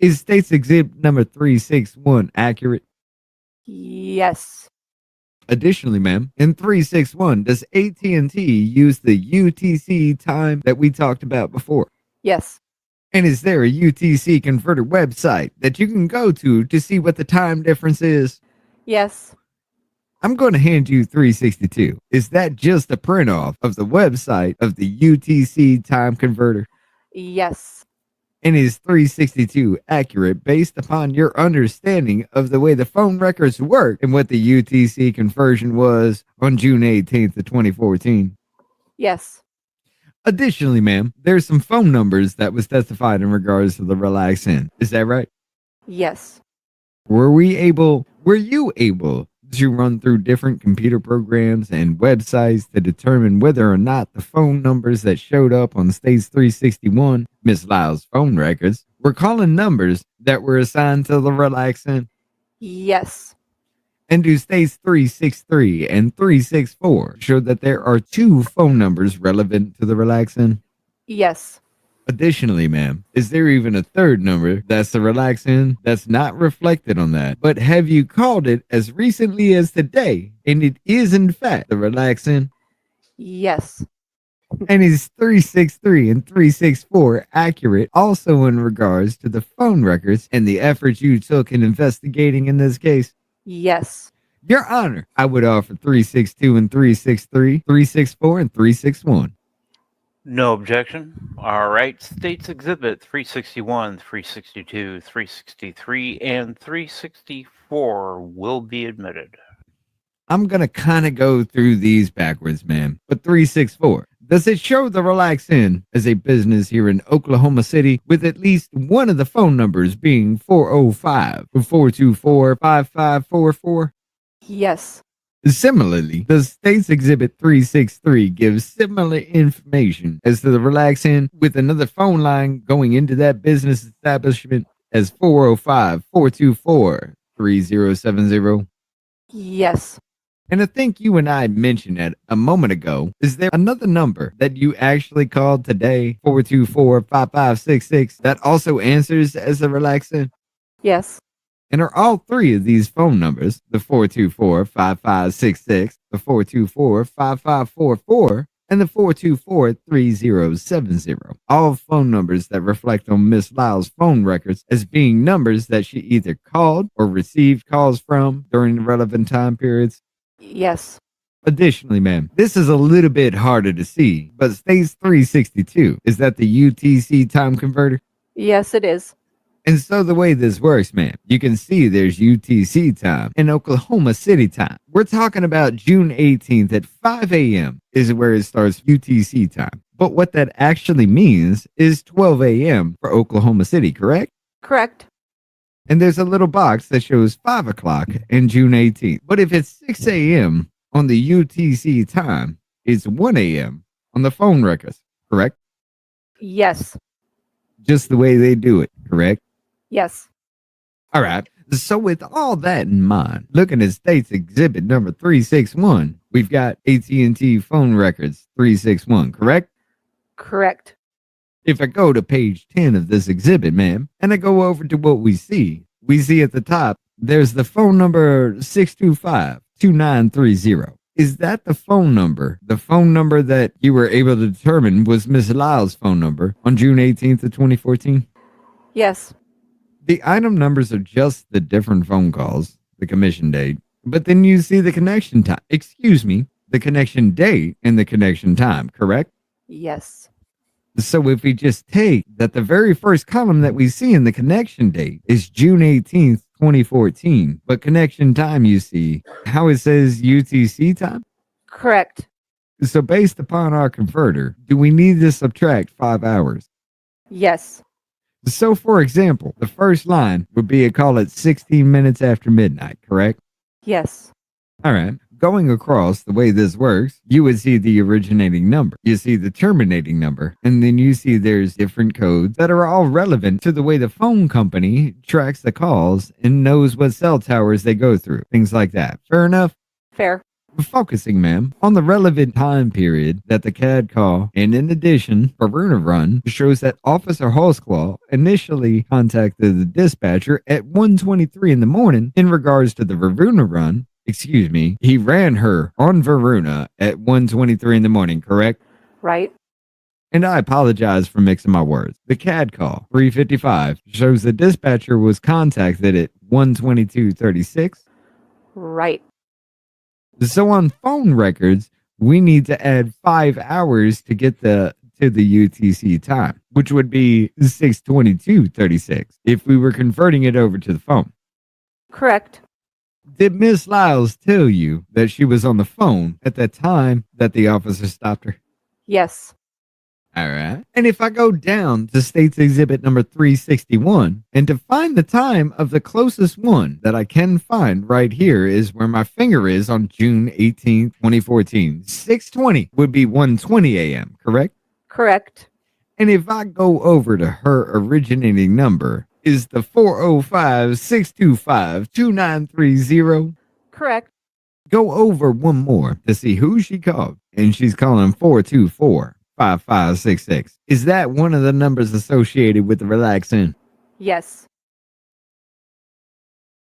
Is states exhibit number 361 accurate? Yes. Additionally, ma'am, in 361, does AT&T use the UTC time that we talked about before? Yes. And is there a UTC converter website that you can go to see what the time difference is? Yes. I'm going to hand you 362. Is that just a print off of the website of the UTC time converter? Yes. And is 362 accurate based upon your understanding of the way the phone records work and what the UTC conversion was on June 18th of 2014? Yes. Additionally, ma'am, there's some phone numbers that was testified in regards to the Relax Inn. Is that right? Yes. Were you able to run through different computer programs and websites to determine whether or not the phone numbers that showed up on States 361, Miss Lyles' phone records, were calling numbers that were assigned to the Relax Inn? Yes. And do States 363 and 364 show that there are two phone numbers relevant to the Relax Inn? Yes. Additionally, ma'am, is there even a third number that's the Relax Inn that's not reflected on that? But have you called it as recently as today, and it is in fact the Relax Inn? Yes. And is 363 and 364 accurate also in regards to the phone records and the efforts you took in investigating in this case? Yes. Your Honor, I would offer 362 and 363, 364 and 361. No objection. All right. States Exhibit 361, 362, 363, and 364 will be admitted. I'm going to kind of go through these backwards, ma'am. But 364, does it show the Relax Inn as a business here in Oklahoma City with at least one of the phone numbers being 405 424 5544? Yes. Similarly, the States Exhibit 363 gives similar information as to the Relax Inn with another phone line going into that business establishment as 405 424 3070. Yes. And I think you and I mentioned it a moment ago. Is there another number that you actually called today, 424-5566, that also answers as a relaxant? Yes. And are all three of these phone numbers, the 424-5566, the 424-5544, and the 424-3070, all phone numbers that reflect on Miss Lyles' phone records as being numbers that she either called or received calls from during the relevant time periods? Yes. Additionally, ma'am, this is a little bit harder to see, but states 362, is that the UTC time converter? Yes, it is. And so the way this works, ma'am, you can see there's UTC time and Oklahoma City time. We're talking about June 18th at 5 a.m. is where it starts UTC time. But what that actually means is 12 a.m. for Oklahoma City, correct? Correct. And there's a little box that shows 5 o'clock and June 18th. But if it's 6 a.m. on the UTC time, it's 1 a.m. on the phone records, correct? Yes. Just the way they do it, correct? Yes. All right. So with all that in mind, looking at States Exhibit number 361, we've got AT&T phone records 361, correct? Correct. If I go to page 10 of this exhibit, ma'am, and I go over to what we see at the top, there's the phone number 625-2930. Is that the phone number that you were able to determine was Miss Lyles' phone number on June 18th of 2014? Yes. The item numbers are just the different phone calls, the commission date, but then you see the connection time, the connection date and the connection time, correct? Yes. So if we just take that the very first column that we see in the connection date is June 18th, 2014, but connection time you see how it says UTC time? Correct. So based upon our converter, do we need to subtract 5 hours? Yes. So for example, the first line would be a call at 16 minutes after midnight, correct? Yes. All right. Going across the way this works, you would see the originating number, you see the terminating number, and then you see there's different codes that are all relevant to the way the phone company tracks the calls and knows what cell towers they go through, things like that. Fair enough? Fair. Focusing, ma'am, on the relevant time period that the CAD call, and in addition, Varuna run shows that Officer Holtzclaw initially contacted the dispatcher at 1:23 in the morning in regards to the Varuna run. He ran her on Varuna at 1:23 in the morning, correct? Right. And I apologize for mixing my words. The CAD call, 355, shows the dispatcher was contacted at 1:22:36. Right. So on phone records, we need to add 5 hours to get to the UTC time, which would be 6:22:36 if we were converting it over to the phone. Correct. Did Miss Lyles tell you that she was on the phone at the time that the officer stopped her? Yes. All right. And if I go down to States Exhibit number 361 and to find the time of the closest one that I can find right here is where my finger is on June 18th, 2014. 6:20 would be 1:20 a.m., correct? Correct. And if I go over to her originating number, is the 405-625-2930. Correct. Go over one more to see who she called, and she's calling 424-5566. Is that one of the numbers associated with the relaxin? Yes.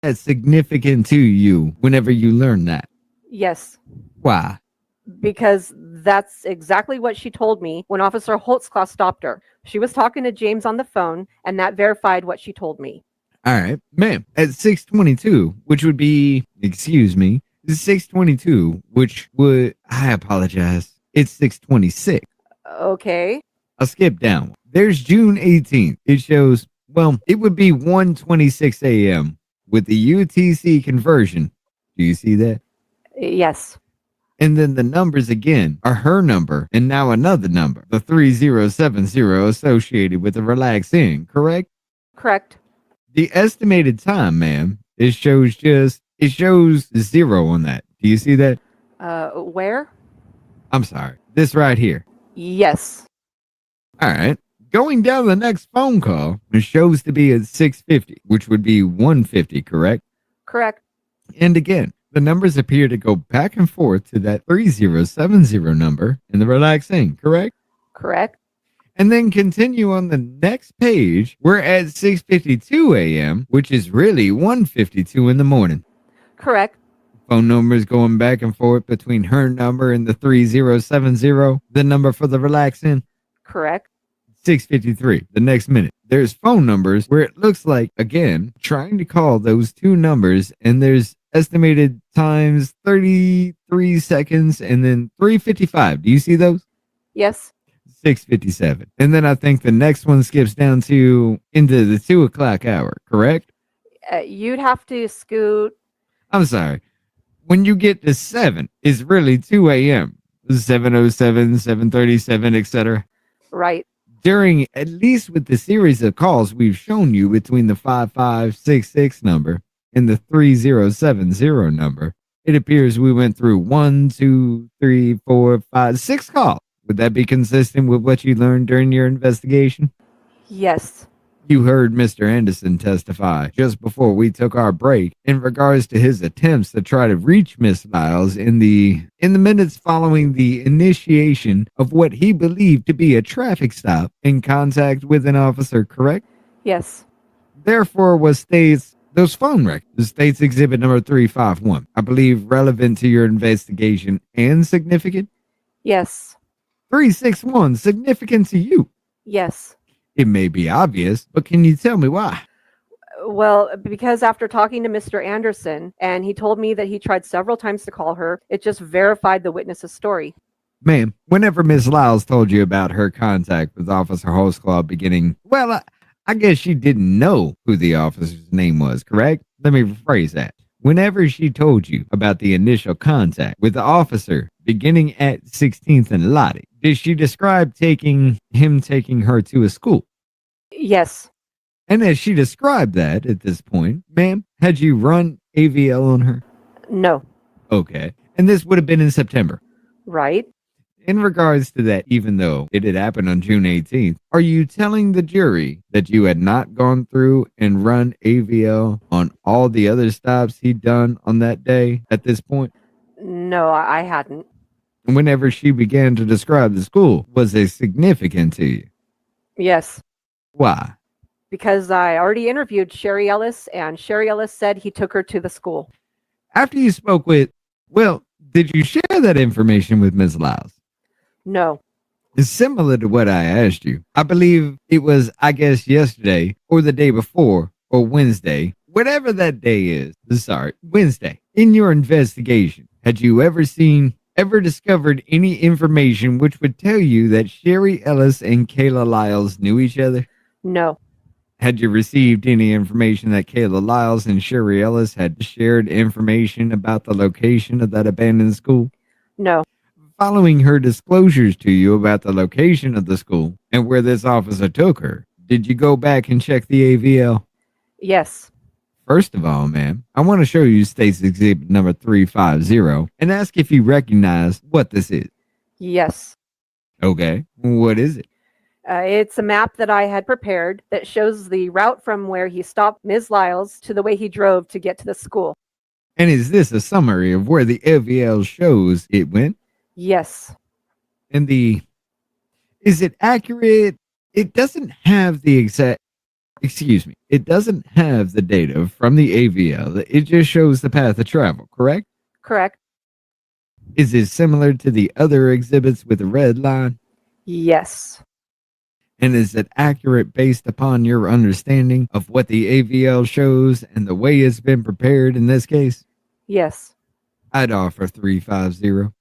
That's significant to you whenever you learn that. Yes. Why? Because that's exactly what she told me when Officer Holtzclaw stopped her. She was talking to James on the phone, and that verified what she told me. All right, ma'am, at 6:22, which would be, 6:22, which would, I apologize, it's 6:26. Okay. I'll skip down. There's June 18th. It shows, well, it would be 1:26 a.m. with the UTC conversion. Do you see that? Yes. And then the numbers again are her number and now another number, the 3070 associated with the relaxin, correct? Correct. The estimated time, ma'am, it shows 0 on that. Do you see that? Where? I'm sorry. This right here. Yes. All right. Going down the next phone call, it shows to be at 6:50, which would be 1:50, correct? Correct. And again, The numbers appear to go back and forth to that 3070 number in the relaxing, correct? Correct. And then continue on the next page. We're at 6:52 a.m., which is really 1:52 in the morning. Correct. Phone numbers going back and forth between her number and the 3070, the number for the relaxing. Correct. 6:53, the next minute. There's phone numbers where it looks like, again, trying to call those two numbers, and there's estimated times 33 seconds and then 3:55. Do you see those? Yes. 6:57. And then I think the next one skips down to into the 2 o'clock hour, correct? You'd have to scoot. I'm sorry. When you get to 7, it's really 2 a.m. 7:07, 7:37, etc. Right. During, at least with the series of calls we've shown you between the 5566 number and the 3070 number, it appears we went through 1, 2, 3, 4, 5, 6 calls. Would that be consistent with what you learned during your investigation? Yes. You heard Mr. Anderson testify just before we took our break in regards to his attempts to try to reach Miss Lyles in the minutes following the initiation of what he believed to be a traffic stop in contact with an officer, correct? Yes. Therefore, was states those phone records, states exhibit number 351, I believe relevant to your investigation and significant? Yes. 361, significant to you? Yes. It may be obvious, but can you tell me why? Well, because after talking to Mr. Anderson, and he told me that he tried several times to call her, it just verified the witness's story. Ma'am, whenever Miss Lyles told you about her contact with Officer Holtzclaw beginning, well, I guess she didn't know who the officer's name was, correct? Let me rephrase that. Whenever she told you about the initial contact with the officer beginning at 16th and Lottie, did she describe taking her to a school? Yes. And as she described that at this point, ma'am, had you run AVL on her? No. Okay. And this would have been in September. Right. In regards to that, even though it had happened on June 18th, are you telling the jury that you had not gone through and run AVL on all the other stops he'd done on that day at this point? No, I hadn't. And whenever she began to describe the school, was it significant to you? Yes. Why? Because I already interviewed Sherry Ellis, and Sherry Ellis said he took her to the school. After you spoke with, well, did you share that information with Ms. Lyles? No. It's similar to what I asked you. I believe it was, I guess, yesterday or the day before or Wednesday, whatever that day is. Sorry, Wednesday. In your investigation, had you ever discovered any information which would tell you that Sherry Ellis and Kayla Lyles knew each other? No. Had you received any information that Kayla Lyles and Sherry Ellis had shared information about the location of that abandoned school? No. Following her disclosures to you about the location of the school and where this officer took her, did you go back and check the AVL? Yes. First of all, ma'am, I want to show you State's Exhibit number 350 and ask if you recognize what this is. Yes. Okay, what is it? It's a map that I had prepared that shows the route from where he stopped Ms. Lyles to the way he drove to get to the school. And is this a summary of where the AVL shows it went? Yes. And is it accurate? It doesn't have the exact, it doesn't have the data from the AVL. It just shows the path of travel, correct? Correct. Is it similar to the other exhibits with the red line? Yes. And is it accurate based upon your understanding of what the AVL shows and the way it's been prepared in this case? Yes. I'd offer 350.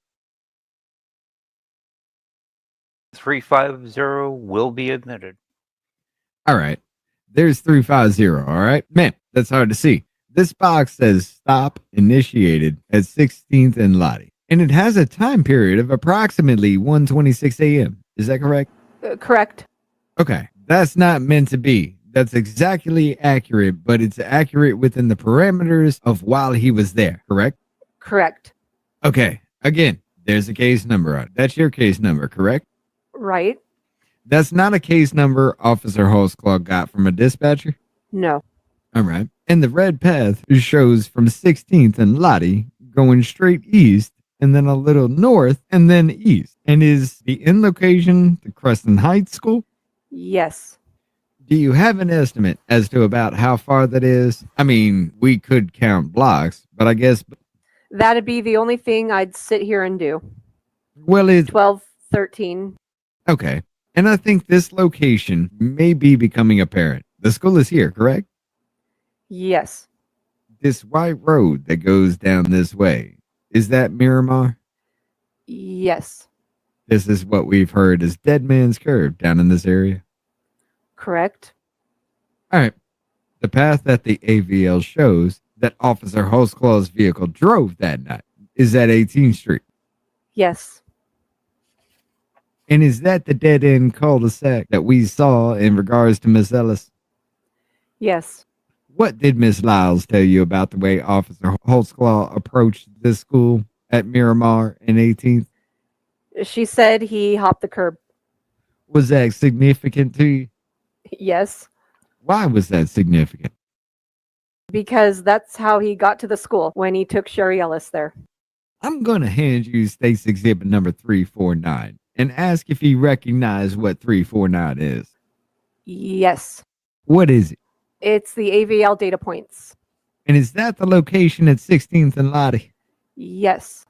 350 will be admitted. All right. There's 350. All right. Man, that's hard to see. This box says stop initiated at 16th and Lottie. And it has a time period of approximately 1:26 a.m. Is that correct? Correct. Okay. That's not meant to be. That's exactly accurate, but it's accurate within the parameters of while he was there, correct? Correct. Okay. Again, there's a case number on it. That's your case number, correct? Right. That's not a case number Officer Holtzclaw got from a dispatcher? No. All right. And the red path shows from 16th and Lottie going straight east, and then a little north, and then east. And is the end location the Crescent Heights School? Yes. Do you have an estimate as to about how far that is? I mean, we could count blocks, but I guess, That'd be the only thing I'd sit here and do. well, it's 12, 13. okay. And I think this location may be becoming apparent. The school is here, correct? Yes. This white road that goes down this way, is that Miramar? Yes. This is what we've heard as Dead Man's Curve down in this area. Correct. All right. The path that the AVL shows that Officer Holtzclaw's vehicle drove that night is at 18th Street. Yes. And is that the dead end cul-de-sac that we saw in regards to Miss Ellis? Yes. What did Miss Lyles tell you about the way Officer Holtzclaw approached this school at Miramar and 18th? She said he hopped the curb. Was that significant to you? Yes. Why was that significant? Because that's how he got to the school when he took Sherry Ellis there. I'm going to hand you State's Exhibit number 349 and ask if you recognize what 349 is. Yes. What is it? It's the AVL data points. And is that the location at 16th and Lottie? Yes.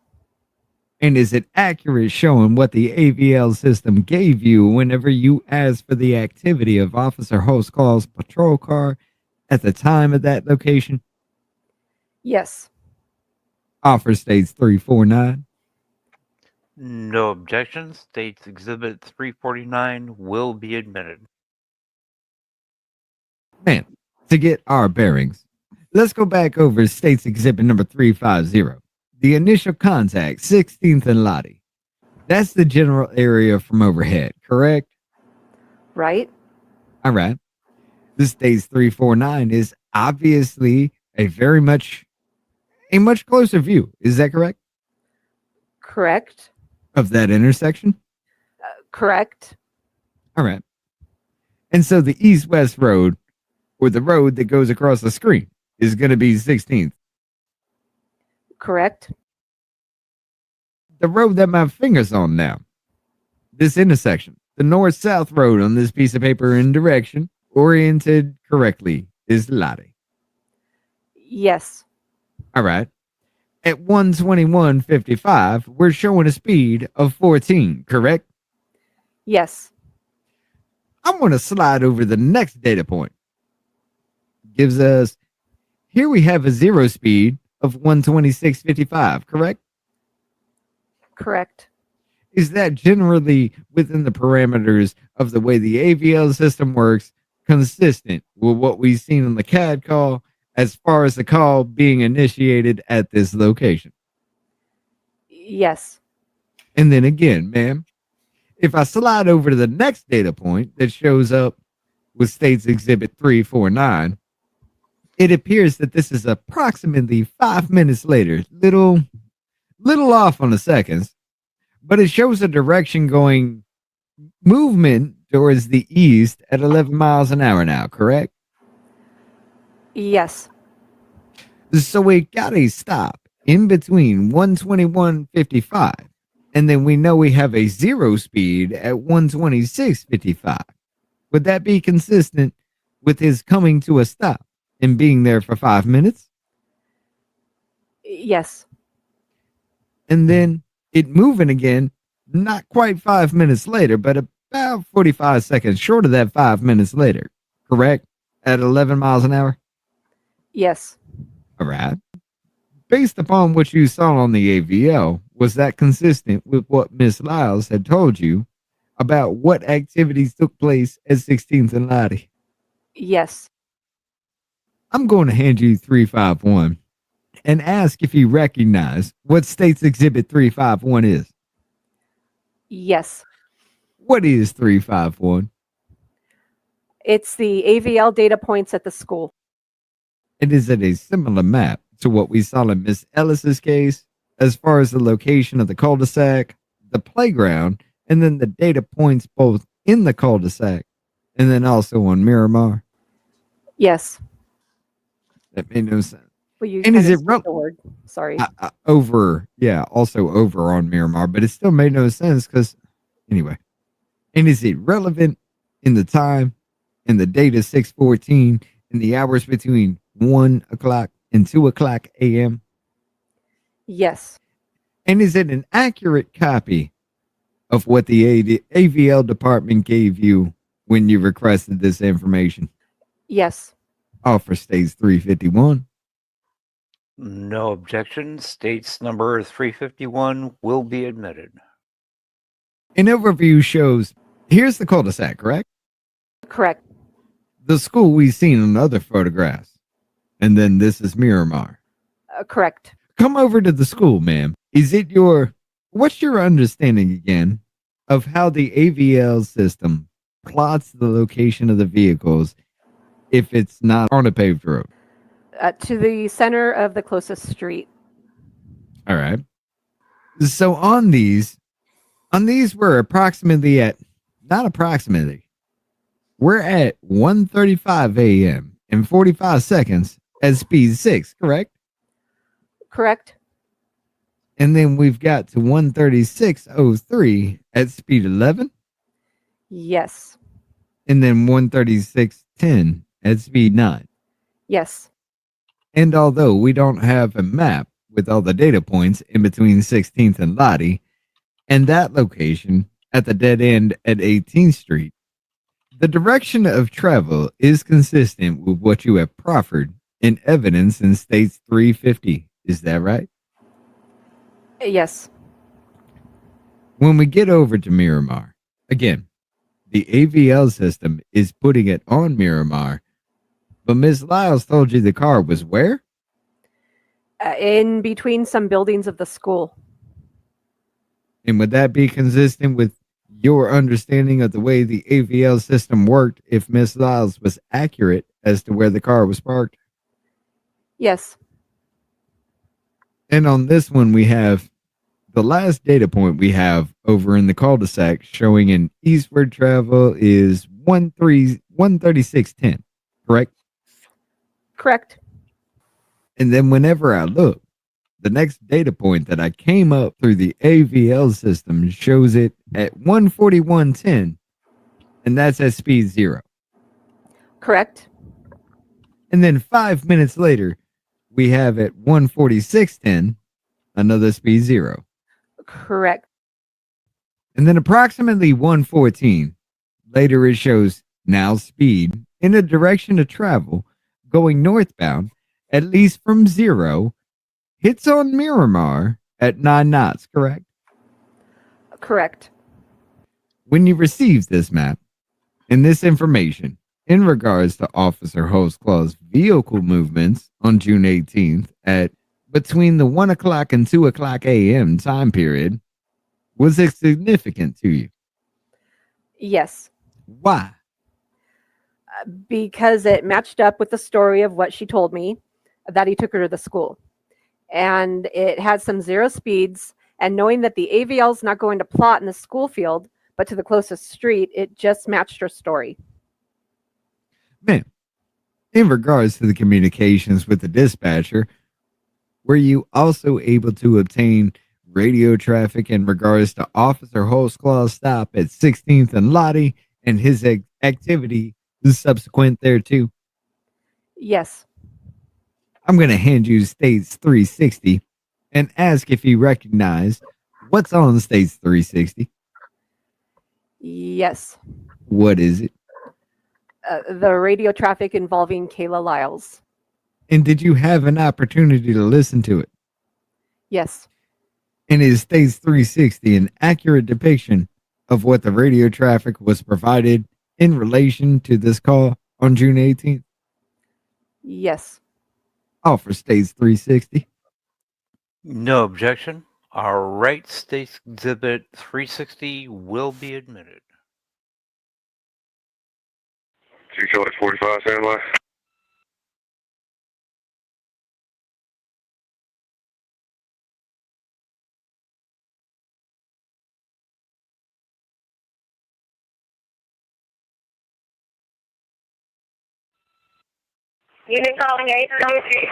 And is it accurate showing what the AVL system gave you whenever you asked for the activity of Officer Holtzclaw's patrol car at the time of that location? Yes. Offer states 349. No objections. States Exhibit 349 will be admitted. Man, to get our bearings, let's go back over State's Exhibit number 350. The initial contact, 16th and Lottie. That's the general area from overhead, correct? Right? All right. The State's 349 is obviously a much closer view. Is that correct? Correct. Of that intersection? Correct. All right. And so the east-west road, or the road that goes across the screen, is going to be 16th. Correct. The road that my finger's on now, this intersection, the north-south road on this piece of paper in direction, oriented correctly, is Lottie. Yes. All right. At 121.55, we're showing a speed of 14, correct? Yes. I'm going to slide over the next data point. Gives us, here we have a zero speed of 126.55, correct? Correct. Is that generally within the parameters of the way the AVL system works, consistent with what we've seen in the CAD call as far as the call being initiated at this location? Yes. And then again, ma'am, if I slide over to the next data point that shows up with State's Exhibit 349, it appears that this is approximately 5 minutes later, little off on the seconds, but it shows a direction going movement towards the east at 11 miles an hour now, correct? Yes. So we got a stop in between 121.55, and then we know we have a zero speed at 126.55. Would that be consistent with his coming to a stop and being there for 5 minutes? Yes. And then it moving again, not quite 5 minutes later, but about 45 seconds short of that 5 minutes later, correct? At 11 miles an hour? Yes. All right. Based upon what you saw on the AVL, was that consistent with what Miss Lyles had told you about what activities took place at 16th and Lottie? Yes. I'm going to hand you 351 and ask if you recognize what State's Exhibit 351 is. Yes. What is 351? It's the AVL data points at the school. And is it a similar map to what we saw in Miss Ellis's case, as far as the location of the cul-de-sac, the playground, and then the data points both in the cul-de-sac and then also on Miramar? Yes. That made no sense. Well, you And kind is of it skipped the word. Sorry. also over on Miramar, but it still made no sense because, anyway. And is it relevant in the time, in the date of 6:14, in the hours between 1 o'clock and 2 o'clock a.m.? Yes. And is it an accurate copy of what the AVL department gave you when you requested this information? Yes. Offer states 351. No objection. States number 351 will be admitted. An overview shows here's the cul-de-sac, correct? Correct. The school we've seen in other photographs. And then this is Miramar. Correct. Come over to the school, ma'am. What's your understanding again of how the AVL system plots the location of the vehicles if it's not on a paved road? To the center of the closest street. All right. So on these we're approximately we're at 1:35 a.m. and 45 seconds at speed 6, correct? Correct. And then we've got to 1:36:03 at speed 11. Yes. And then 1:36:10 at speed 9. Yes. And although we don't have a map with all the data points in between 16th and Lottie, and that location at the dead end at 18th Street, the direction of travel is consistent with what you have proffered in evidence in States 350. Is that right? Yes. When we get over to Miramar, again, the AVL system is putting it on Miramar, but Miss Lyles told you the car was where? In between some buildings of the school. And would that be consistent with your understanding of the way the AVL system worked if Miss Lyles was accurate as to where the car was parked? Yes. And on this one, we have the last data point we have over in the cul-de-sac showing an eastward travel is 13610, correct? Correct. And then whenever I look, the next data point that I came up through the AVL system shows it at 14110, and that's at speed 0. Correct. And then 5 minutes later, we have at 14610, another speed 0. Correct. And then approximately 114, later it shows now speed in a direction of travel going northbound, at least from 0, hits on Miramar at 9 knots, correct? Correct. When you receive this map and this information in regards to Officer Holtzclaw's vehicle movements on June 18th at between the 1 o'clock and 2 o'clock a.m. time period, was it significant to you? Yes. Why? Because it matched up with the story of what she told me that he took her to the school. And it had some 0 speeds. And knowing that the AVL is not going to plot in the school field, but to the closest street, it just matched her story. Ma'am, in regards to the communications with the dispatcher, were you also able to obtain radio traffic in regards to Officer Holtzclaw's stop at 16th and Lottie and his activity subsequent thereto? Yes. I'm going to hand you States 360 and ask if you recognize what's on States 360. Yes. What is it? The radio traffic involving Kayla Lyles. And did you have an opportunity to listen to it? Yes. And is States 360 an accurate depiction of what the radio traffic was provided in relation to this call on June 18th? Yes. Offer States 360. No objection. All right, States Exhibit 360 will be admitted. 245, standby. Unit calling 833.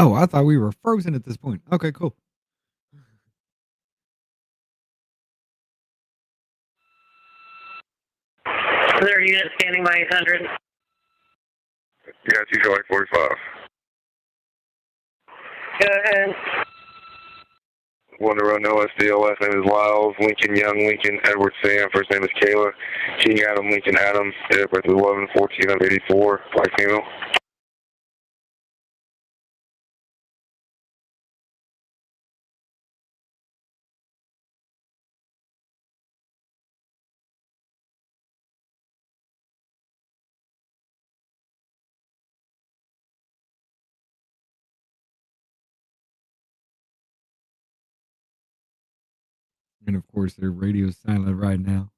Oh, I thought we were frozen at this point. Okay, cool. Other unit standing by 800. You got 2 Charlie 45. Go ahead. One to run OSD. Last name is Lyles, Lincoln Young, Lincoln Edward Sam. First name is Kayla. King Adam, Lincoln Adam. Date of birth is 11/14 of 84. Black female. And of course, their radio's silent right now.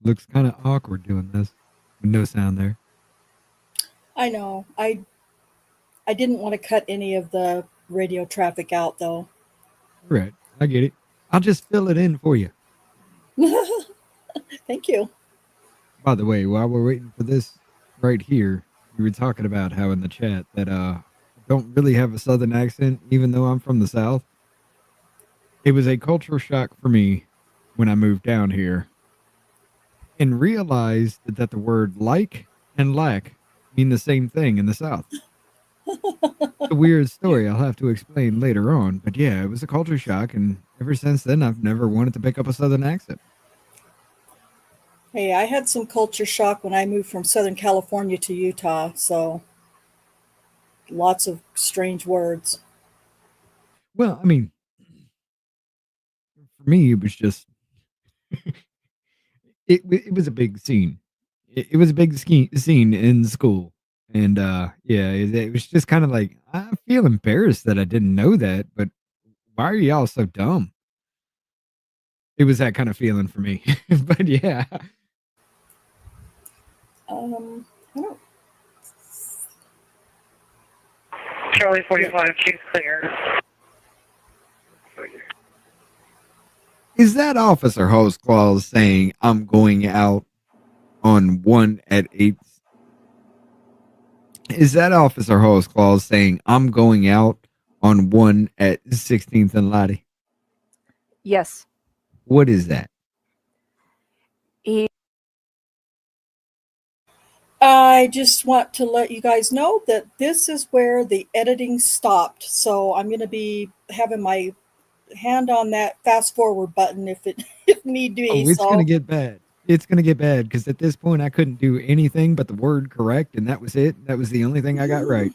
Looks kind of awkward doing this with no sound there. I know. I didn't want to cut any of the radio traffic out, though. All right, I get it. I'll just fill it in for you. Thank you. By the way, while we're waiting for this right here, you were talking about how in the chat that don't really have a southern accent, even though I'm from the South. It was a cultural shock for me when I moved down here and realized that the word like and lack mean the same thing in the South. It's a weird story I'll have to explain later on, but yeah, it was a culture shock, and ever since then, I've never wanted to pick up a southern accent. Hey, I had some culture shock when I moved from Southern California to Utah, so lots of strange words. Well, I mean, for me, it was just it was a big scene. It was a big scene in school, and yeah, it was just kind of like I feel embarrassed that I didn't know that, but why are y'all so dumb? It was that kind of feeling for me, but yeah. I don't, Charlie 45, choose clear. Thank you. Is that Officer Holtzclaw saying I'm going out on 1 at 8? Is that Officer Holtzclaw saying I'm going out on 1 at 16th and Lottie? Yes. What is that? I just want to let you guys know that this is where the editing stopped. So I'm going to be having my hand on that fast forward button if need be. Oh, it's So going to get bad. It's going to get bad because at this point I couldn't do anything but the word correct, and that was it. That was the only thing I got right.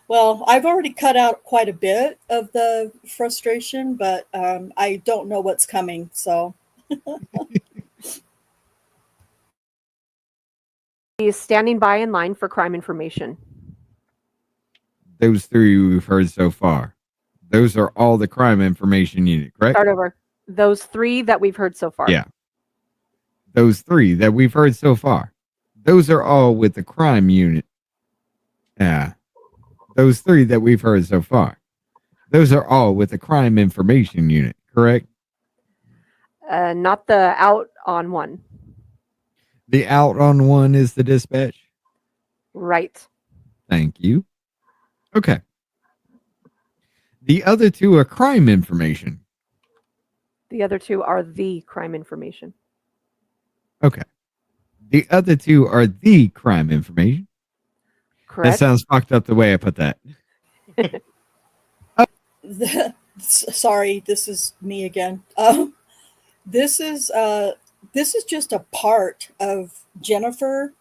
well, I've already cut out quite a bit of the frustration, but I don't know what's coming. So He's standing by in line for crime information. Those 3 we've heard so far. Those are all the crime information unit, correct? Start over. Those 3 that we've heard so far. Yeah. Those 3 that we've heard so far. Those are all with the crime unit. Yeah. Those 3 that we've heard so far. Those are all with the crime information unit, correct? Not the out on 1. The out on 1 is the dispatch. Right. Thank you. Okay. The other 2 are crime information. The other 2 are the crime information. Okay. The other 2 are the crime information. Correct. That sounds fucked up the way I put that. sorry, this is me again. This is just a part of Jennifer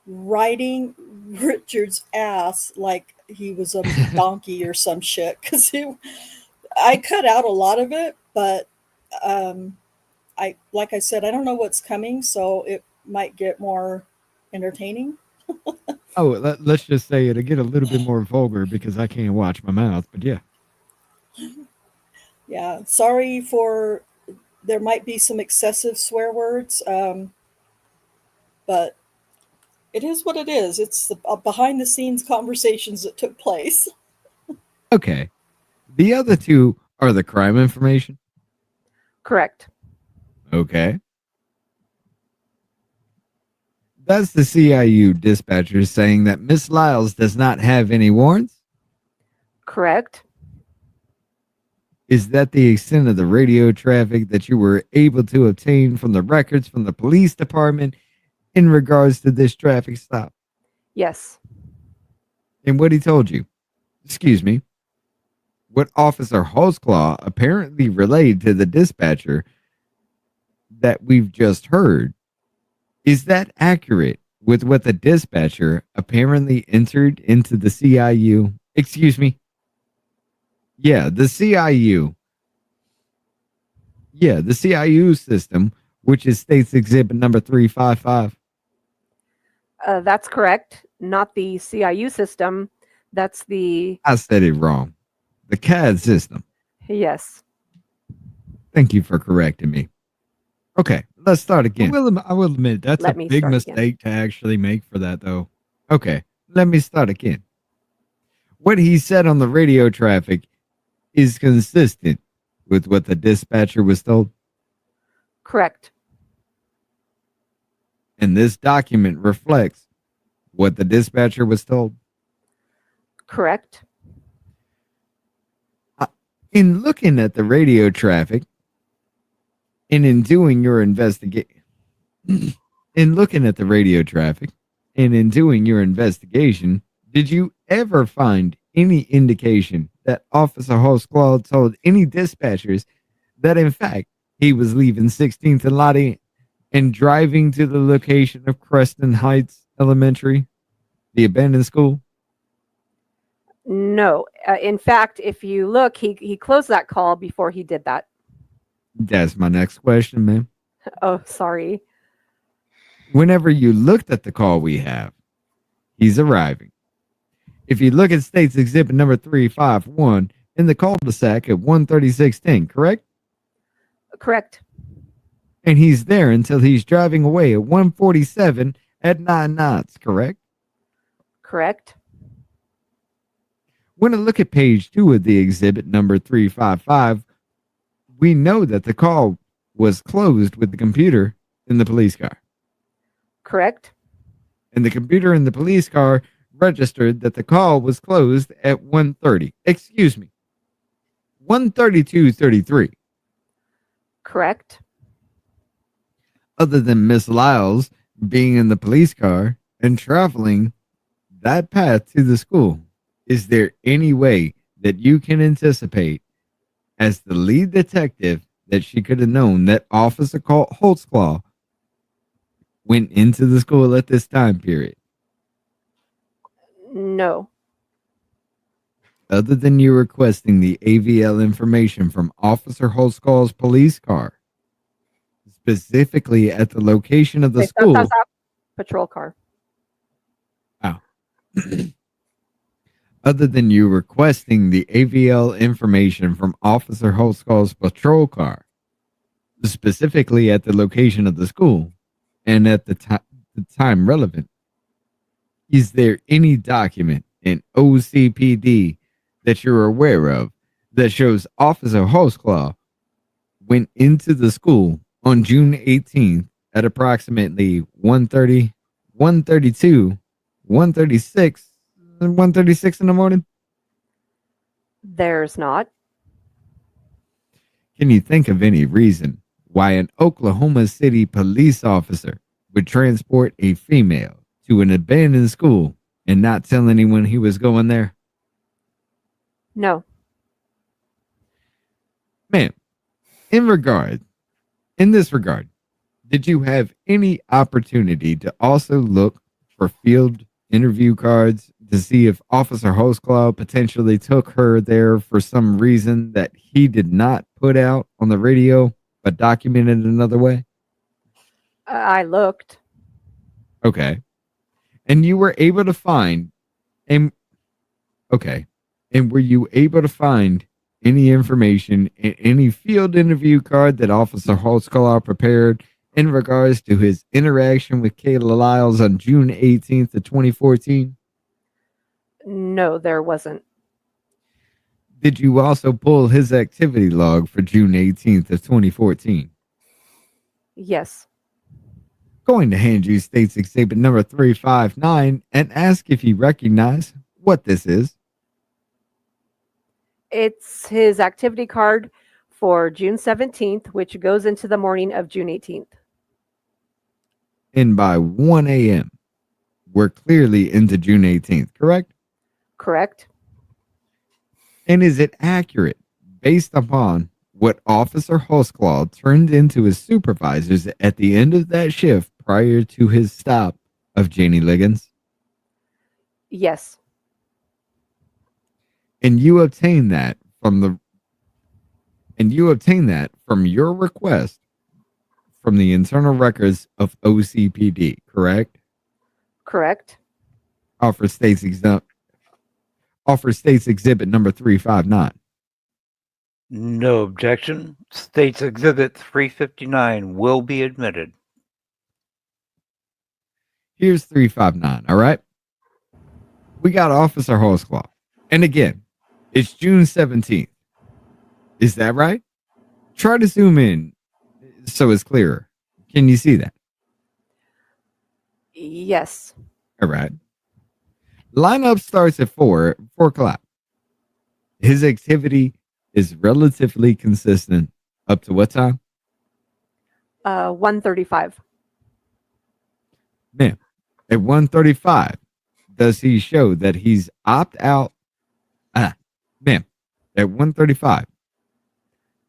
riding Richard's ass like he was a donkey or some shit. Because I cut out a lot of it, but like I said, I don't know what's coming, so it might get more entertaining. Oh, let's just say it'll get a little bit more vulgar because I can't watch my mouth. But yeah. Yeah, sorry for there might be some excessive swear words, but it is what it is. It's the behind the scenes conversations that took place. Okay. The other 2 are the crime information. Correct. Okay. That's the CIU dispatcher saying that Miss Lyles does not have any warrants? Correct. Is that the extent of the radio traffic that you were able to obtain from the records from the police department in regards to this traffic stop? Yes. And what he told you? Excuse me. What Officer Holtzclaw apparently relayed to the dispatcher that we've just heard, is that accurate with what the dispatcher apparently entered into the CIU? Excuse me. Yeah, the CIU. Yeah, the CIU system, which is State's Exhibit number 355. That's correct. Not the CIU system. That's the... I said it wrong. The CAD system. Yes. Thank you for correcting me. Okay, let's start again. I will admit, that's Let a me big start mistake to actually make for that, though. Okay, let me start again. What he said on the radio traffic is consistent with what the dispatcher was told. Correct. And this document reflects what the dispatcher was told. Correct. In looking at the radio traffic and in doing your investigation, did you ever find any indication that Officer Holtzclaw told any dispatchers that in fact he was leaving 16th and Lottie and driving to the location of Creston Heights Elementary, the abandoned school? No. In fact, if you look, he closed that call before he did that. That's my next question, ma'am. Oh, sorry. Whenever you looked at the call we have, he's arriving. If you look at State's Exhibit number 351 in the cul-de-sac at 13610, correct? Correct. And he's there until he's driving away at 147 at 9 knots, correct? Correct. When I look at page 2 of the exhibit number 355, we know that the call was closed with the computer in the police car. Correct. And the computer in the police car registered that the call was closed at 132:33. Correct. Other than Miss Lyles being in the police car and traveling that path to the school, is there any way that you can anticipate as the lead detective that she could have known that Officer Holtzclaw went into the school at this time period? No. Other than you requesting the AVL information from Officer Holtzclaw's police car, specifically at the location of the Okay, school. that's patrol car. Wow. Other than you requesting the AVL information from Officer Holtzclaw's patrol car, specifically at the location of the school and at the time relevant, is there any document in OCPD that you're aware of that shows Officer Holtzclaw went into the school on June 18th at approximately 1:30, 1:32, 1:36, and 1:36 in the morning? There's not. Can you think of any reason why an Oklahoma City police officer would transport a female to an abandoned school and not tell anyone he was going there? No. Ma'am, in this regard, did you have any opportunity to also look for field interview cards to see if Officer Holtzclaw potentially took her there for some reason that he did not put out on the radio, but documented another way? I looked. Okay. And you were able to find, and were you able to find any information in any field interview card that Officer Holtzclaw prepared in regards to his interaction with Kayla Lyles on June 18th of 2014? No, there wasn't. Did you also pull his activity log for June 18th of 2014? Yes. going to hand you State's Exhibit number 359 and ask if you recognize what this is. It's his activity card for June 17th, which goes into the morning of June 18th. And by 1 a.m., we're clearly into June 18th, correct? Correct? And is it accurate based upon what Officer Holtzclaw turned into his supervisors at the end of that shift prior to his stop of Janie Liggins? Yes. And you obtained that from your request from the internal records of OCPD, correct? Correct? Offer State's Exhibit number 359. No objection. State's Exhibit 359 will be admitted. Here's 359, all right? We got Officer Holtzclaw. And again, it's June 17th. Is that right? Try to zoom in so it's clearer. Can you see that? Yes. All right. Lineup starts at 4 o'clock. His activity is relatively consistent up to what time? 1:35. Ma'am, at 1:35, does he show that he's opt out? Ma'am, at 1:35,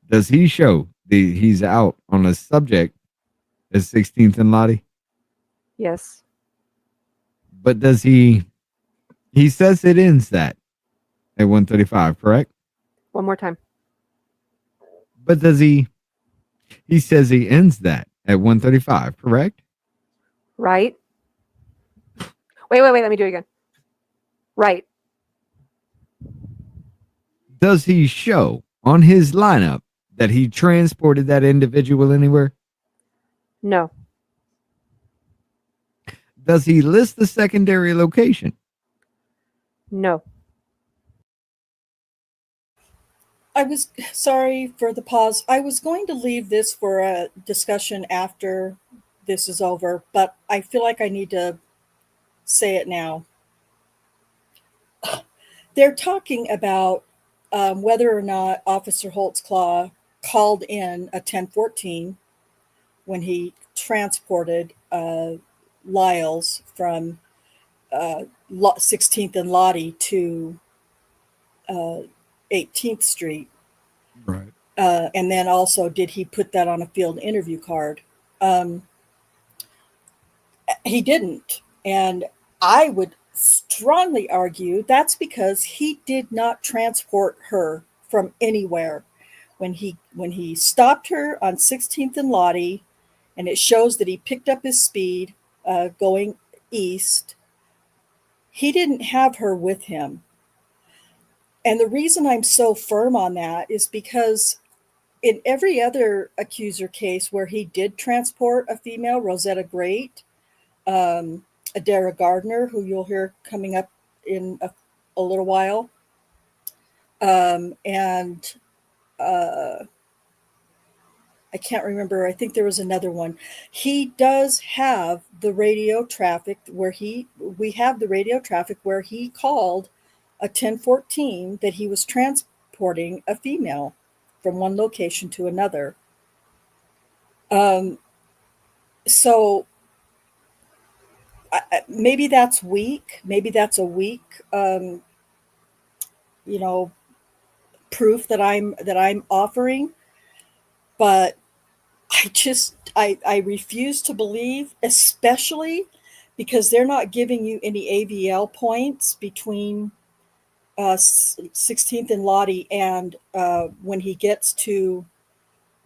does he show that he's out on a subject at 16th and Lottie? Yes. But does he says it ends that at 1:35, correct? One more time. But does he says he ends that at 1:35, correct? Right? Wait, let me do it again. Right. Does he show on his lineup that he transported that individual anywhere? No. Does he list the secondary location? No. I was sorry for the pause. I was going to leave this for a discussion after this is over, but I feel like I need to say it now. They're talking about whether or not Officer Holtzclaw called in a 1014 when he transported Lyles from 16th and Lottie to 18th Street. Right. And then also, did he put that on a field interview card? He didn't. And I would strongly argue that's because he did not transport her from anywhere. When he stopped her on 16th and Lottie, and it shows that he picked up his speed going east, he didn't have her with him. And the reason I'm so firm on that is because in every other accuser case where he did transport a female, Rosetta Great, Adara Gardner, who you'll hear coming up in a little while, and I can't remember. I think there was another one. He does have the radio traffic where we have the radio traffic where he called a 1014 that he was transporting a female from one location to another. So maybe that's weak. Maybe that's a weak, proof that I'm offering. But I refuse to believe, especially because they're not giving you any AVL points between 16th and Lottie and when he gets to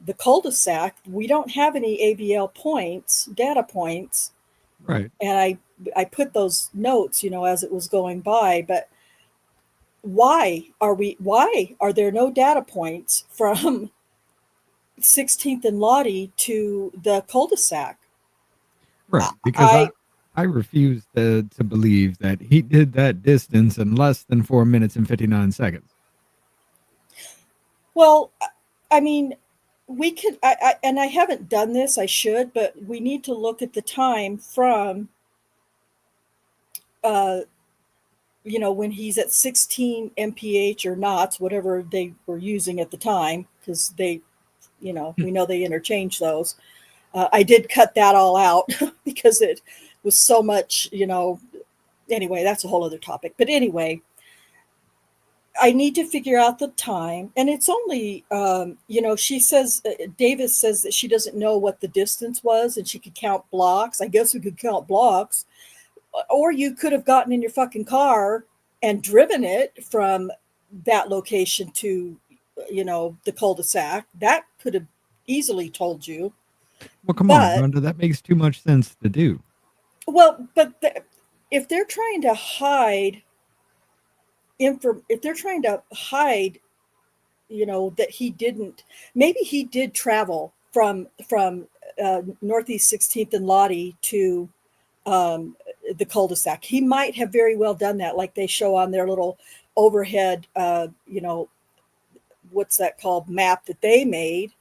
the cul-de-sac. We don't have any AVL points, data points. Right. And I put those notes, as it was going by, but why are there no data points from 16th and Lottie to the cul-de-sac? Right. Because I refuse to believe that he did that distance in less than 4 minutes and 59 seconds. Well, I mean, we could, and I haven't done this, I should, but we need to look at the time from, when he's at 16 mph or knots, whatever they were using at the time, because they, we know they interchange those. I did cut that all out because it was so much, anyway, that's a whole other topic. But anyway, I need to figure out the time. And it's only, she says, Davis says that she doesn't know what the distance was and she could count blocks. I guess we could count blocks. Or you could have gotten in your fucking car and driven it from that location to, the cul-de-sac. That could have easily told you. Well, come on, Rhonda, that makes too much sense to do. Well, but if they're trying to hide, that he didn't, maybe he did travel from Northeast 16th and Lottie to the cul-de-sac. He might have very well done that, like they show on their little overhead, what's that called, map that they made.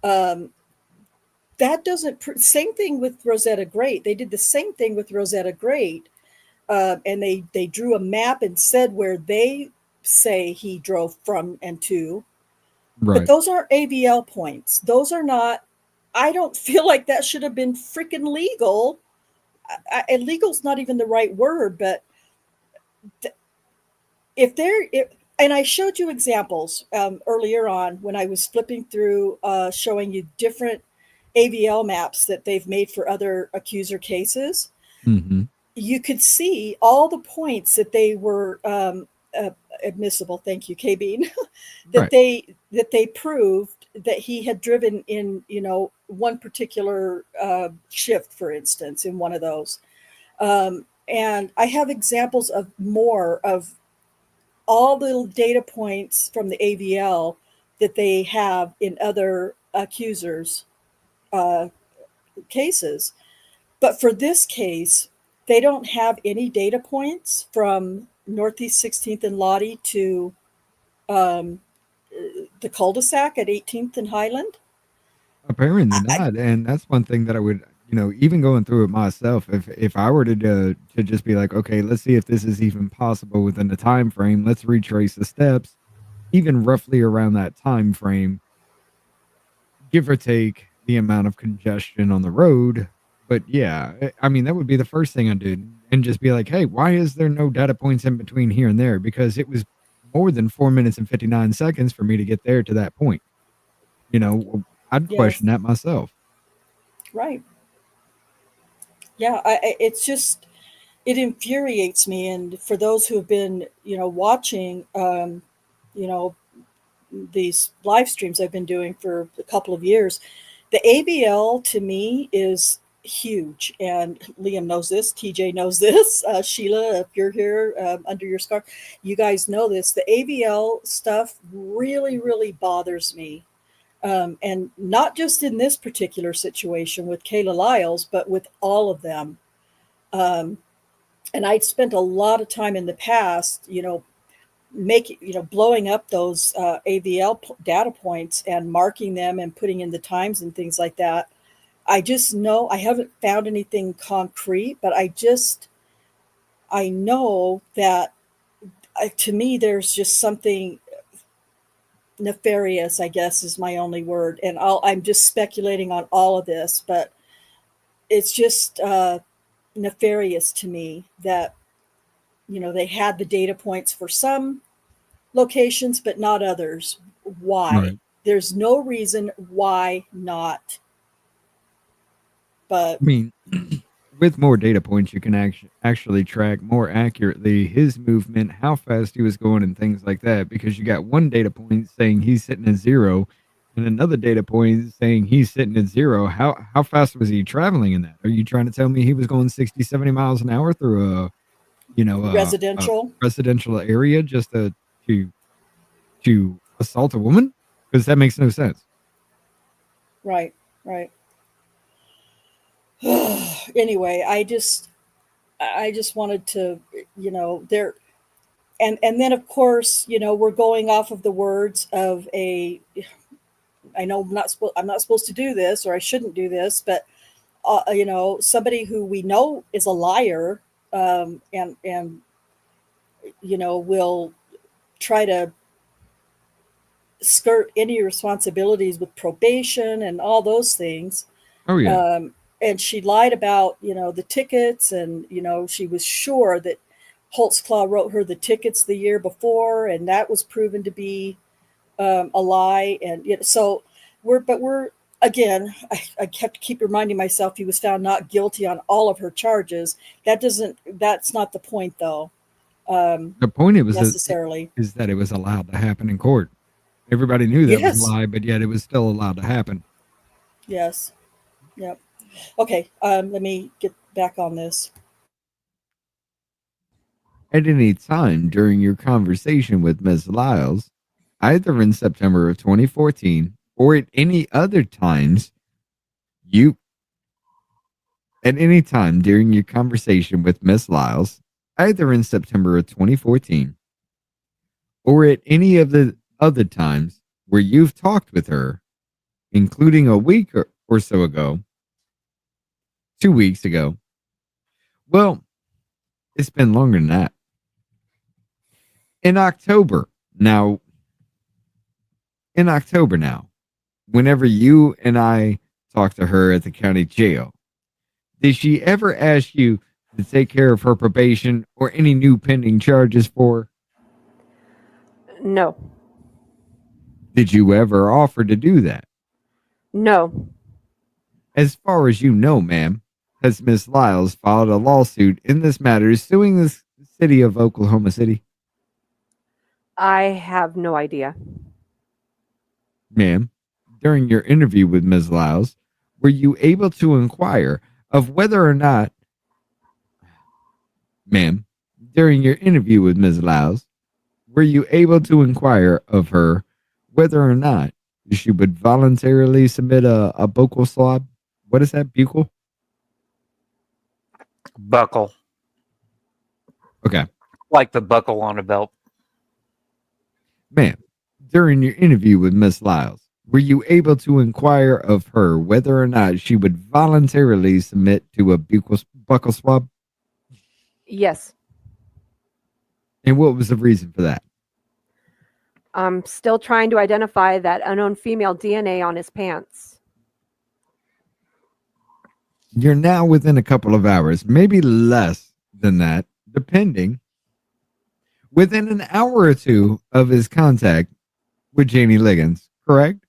That doesn't, same thing with Rosetta Great. They did the same thing with Rosetta Great. And they drew a map and said where they say he drove from and to. Right. But those aren't AVL points. Those are not, I don't feel like that should have been freaking legal. Legal's not even the right word, but and I showed you examples earlier on when I was flipping through, showing you different AVL maps that they've made for other accuser cases. Mm-hmm. You could see all the points that they were admissible. Thank you, K-Bean. that they proved that he had driven in, one particular shift, for instance, in one of those. And I have examples of more of all the data points from the AVL that they have in other accusers' cases. But for this case, they don't have any data points from Northeast 16th and Lottie to the cul-de-sac at 18th and Highland. Apparently not. And that's one thing that I would, even going through it myself, if I were to just be like, okay, let's see if this is even possible within the time frame. Let's retrace the steps, even roughly around that time frame, give or take the amount of congestion on the road. But yeah, I mean, that would be the first thing I did, and just be like, hey, why is there no data points in between here and there? Because it was more than 4 minutes and 59 seconds for me to get there to that point. I'd question that myself. Right. Yeah, it's just, it infuriates me. And for those who have been, watching, these live streams I've been doing for a couple of years, the AVL to me is huge. And Liam knows this, TJ knows this, Sheila, if you're here under your scarf, you guys know this. The AVL stuff really, really bothers me. And not just in this particular situation with Kayla Lyles, but with all of them. And I'd spent a lot of time in the past, blowing up those AVL data points and marking them and putting in the times and things like that. I just know I haven't found anything concrete, but I know that to me, there's just something nefarious, I guess, is my only word. And I'm just speculating on all of this, but it's just nefarious to me that, they had the data points for some locations, but not others. Why? Right. There's no reason why not. But I mean, with more data points, you can actually track more accurately his movement, how fast he was going, and things like that. Because you got one data point saying he's sitting at 0, and another data point saying he's sitting at 0. How fast was he traveling in that? Are you trying to tell me he was going 60, 70 miles an hour through a residential area just to assault a woman? Because that makes no sense. Right. Anyway, I just wanted to, there, and then of course, we're going off of the words of a I know I'm not supposed to do this, or I shouldn't do this, but somebody who we know is a liar, and will try to skirt any responsibilities with probation and all those things. Oh yeah. And she lied about, the tickets, and, she was sure that Holtzclaw wrote her the tickets the year before, and that was proven to be a lie. And so we're again, I kept to keep reminding myself he was found not guilty on all of her charges. That's not the point, though. The point Necessarily. is that it was allowed to happen in court. Everybody knew that was a lie, but yet it was still allowed to happen. Yes. Yep. Okay. Let me get back on this. At any time during your conversation with Ms. Lyles, either in September of 2014 or at any other times, at any time during your conversation with Ms. Lyles, either in September of 2014 or at any of the other times where you've talked with her, including a week or so ago, 2 weeks ago. Well, it's been longer than that. In October now, whenever you and I talked to her at the county jail, did she ever ask you to take care of her probation or any new pending charges for her? No. Did you ever offer to do that? No. As far as you know, ma'am, has Miss Lyles filed a lawsuit in this matter suing the city of Oklahoma City? I have no idea. Ma'am, during your interview with Ms. Lyles, were you able to inquire of whether or not, ma'am, during your interview with Ms. Lyles, were you able to inquire of her whether or not she would voluntarily submit a buccal swab? What is that, buccal? Buckle. Okay. Like the buckle on a belt. Ma'am, during your interview with Miss Lyles, were you able to inquire of her whether or not she would voluntarily submit to a buccal swab? Yes. And what was the reason for that? I'm still trying to identify that unknown female DNA on his pants. You're now within a couple of hours, maybe less than that, depending, within an hour or two of his contact with Janie Liggins, correct?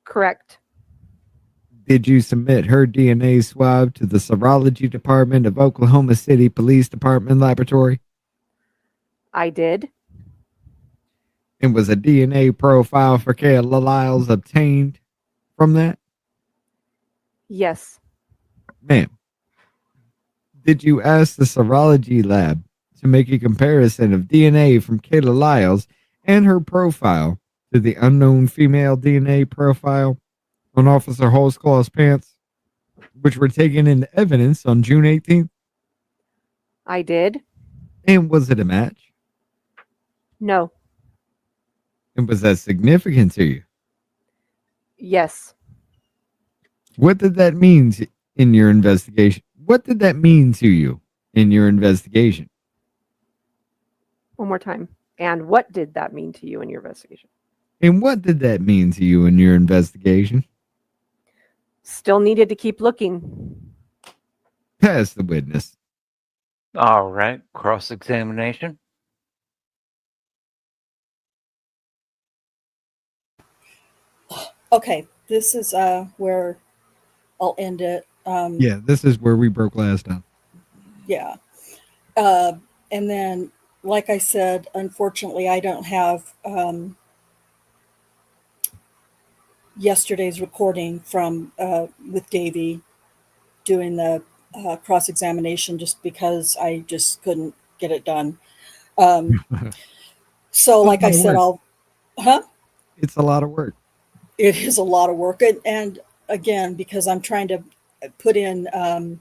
Correct. Did you submit her DNA swab to the serology department of Oklahoma City Police Department laboratory? I did. And was a DNA profile for Kayla Lyles obtained from that? Yes. Ma'am, did you ask the serology lab to make a comparison of DNA from Kayla Lyles and her profile to the unknown female DNA profile on Officer Holtzclaw's pants, which were taken into evidence on June 18th? I did. And was it a match? No. And was that significant to you? Yes. What did that mean in your investigation? What did that mean to you in your investigation? One more time. And what did that mean to you in your investigation? And what did that mean to you in your investigation? Still needed to keep looking. Pass the witness. All right. Cross-examination. Okay, this is where I'll end it. Yeah, this is where we broke last time. Yeah. And then, like I said, unfortunately, I don't have yesterday's recording from with Davey doing the cross-examination, just because I just couldn't get it done. So, like I said, It's a lot of work. It is a lot of work. And again, because I'm trying to put in, the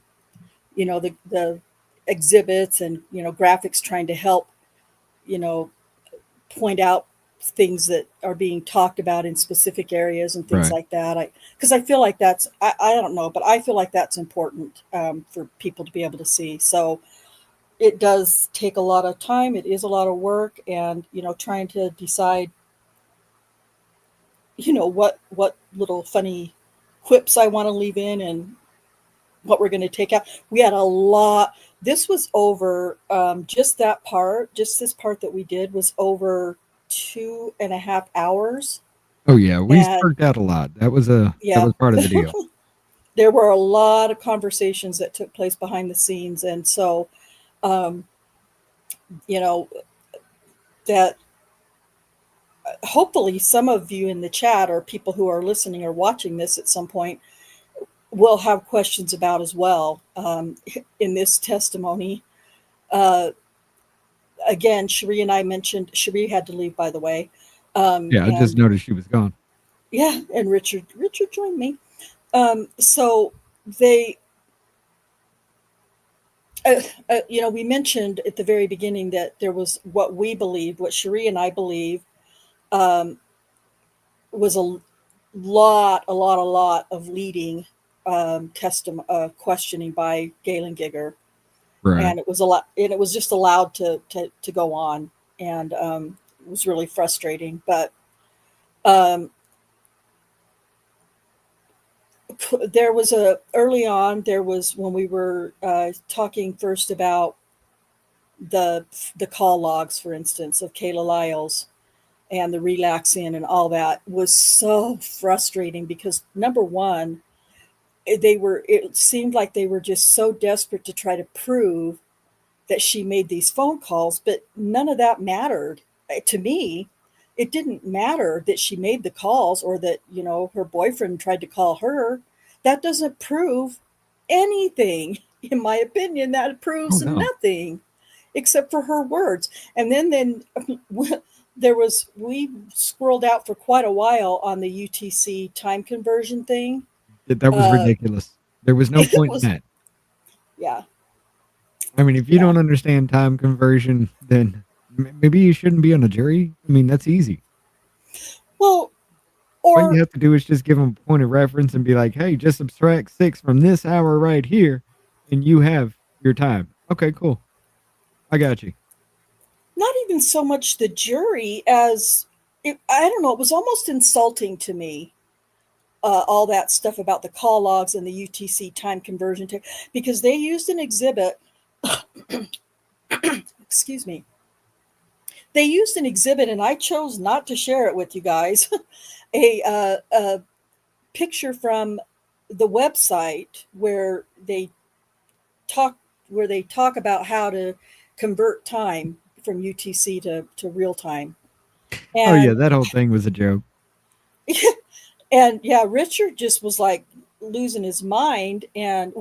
exhibits and, graphics, trying to help, point out things that are being talked about in specific areas and things Right. like that. Because I feel like that's, I don't know, but I feel like that's important for people to be able to see. So it does take a lot of time. It is a lot of work, and trying to decide, what little funny quips I want to leave in and what we're going to take out. We had a lot. This was over just this part that we did was over 2.5 hours. Oh yeah, we And sparked out a lot. That was yeah, part of the deal. there were a lot of conversations that took place behind the scenes. And so, you know, that hopefully some of you in the chat or people who are listening or watching this at some point will have questions about as well in this testimony. Again, Cherie and I mentioned, Cherie had to leave, by the way. Yeah, I just And noticed she was gone. yeah, and Richard joined me. So they, we mentioned at the very beginning that there was what we believe, what Cherie and I believe, was a lot of leading questioning by Gayland Gieger. Right. And it was a lot, and it was just allowed to go on, and it was really frustrating. But there was early on, there was when we were talking first about the call logs, for instance, of Kayla Lyles and the relaxing and all that was so frustrating because number one, it seemed like they were just so desperate to try to prove that she made these phone calls, but none of that mattered. To me, it didn't matter that she made the calls or that, her boyfriend tried to call her. That doesn't prove anything. In my opinion, that proves nothing except for her words. And then we squirreled out for quite a while on the UTC time conversion thing. That was ridiculous. There was no point in that. Yeah. I mean, if you don't understand time conversion, then maybe you shouldn't be on a jury. I mean, that's easy. Well, all you have to do is just give them a point of reference and be like, hey, just subtract 6 from this hour right here, and you have your time. Okay, cool. I got you. Not even so much the jury as, I don't know, it was almost insulting to me. All that stuff about the call logs and the UTC time conversion, because they used an exhibit. Excuse me. They used an exhibit, and I chose not to share it with you guys. a picture from the website where they talk about how to convert time from UTC to real time. And, oh yeah, that whole thing was a joke. And yeah, Richard just was like losing his mind, and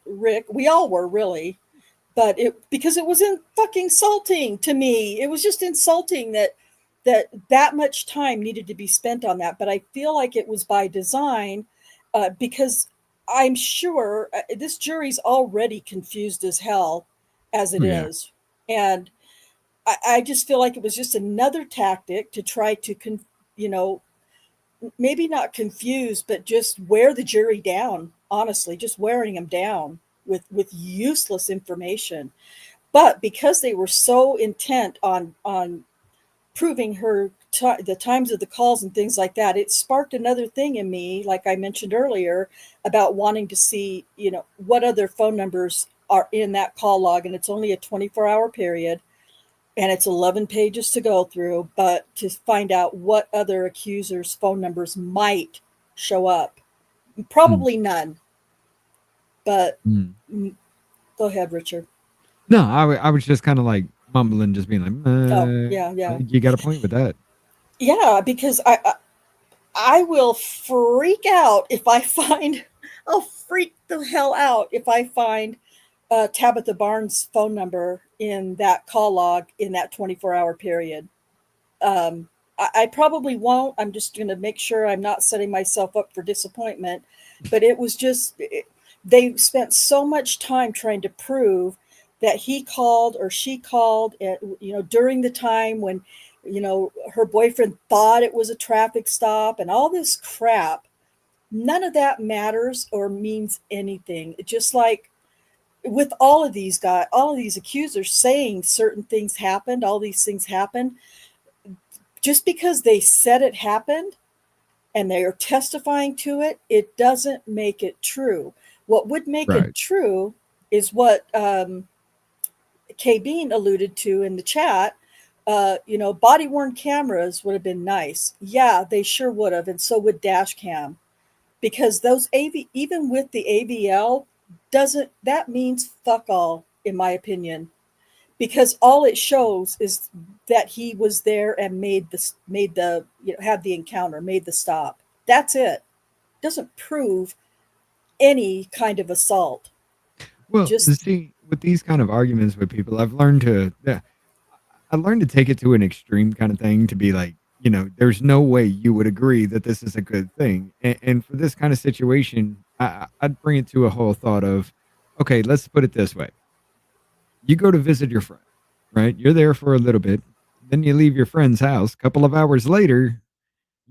Rick, we all were really, but because it was fucking insulting to me. It was just insulting that much time needed to be spent on that. But I feel like it was by design, because I'm sure this jury's already confused as hell as it is. And I just feel like it was just another tactic to try to, maybe not confuse, but just wear the jury down, honestly, just wearing them down with useless information. But because they were so intent on proving her the times of the calls and things like that, it sparked another thing in me, like I mentioned earlier, about wanting to see, what other phone numbers are in that call log. And it's only a 24-hour period, and it's 11 pages to go through, but to find out what other accusers' phone numbers might show up. Probably none. But go ahead, Richard. No, I was just kind of like mumbling, just being like, yeah. You got a point with that. Yeah, because I will freak out if I find, I'll freak the hell out if I find Tabitha Barnes' phone number in that call log in that 24-hour period. I probably won't. I'm just going to make sure I'm not setting myself up for disappointment. But it was just, they spent so much time trying to prove that he called or she called, during the time when her boyfriend thought it was a traffic stop and all this crap. None of that matters or means anything. Just like with all of these accusers saying certain things happened, all these things happened, just because they said it happened and they are testifying to it, it doesn't make it true. What would make Right. it true is what Kay Bean alluded to in the chat. Body worn cameras would have been nice. Yeah, they sure would have, and so would dash cam, because those even with the AVL, that means fuck all, in my opinion, because all it shows is that he was there and had the encounter, made the stop. That's it. Doesn't prove any kind of assault. Well, Just see, with these kind of arguments with people, I've learned to take it to an extreme kind of thing, to be like, there's no way you would agree that this is a good thing. And for this kind of situation, I'd bring it to a whole thought of, okay, let's put it this way. You go to visit your friend, right? You're there for a little bit. Then you leave your friend's house. A couple of hours later,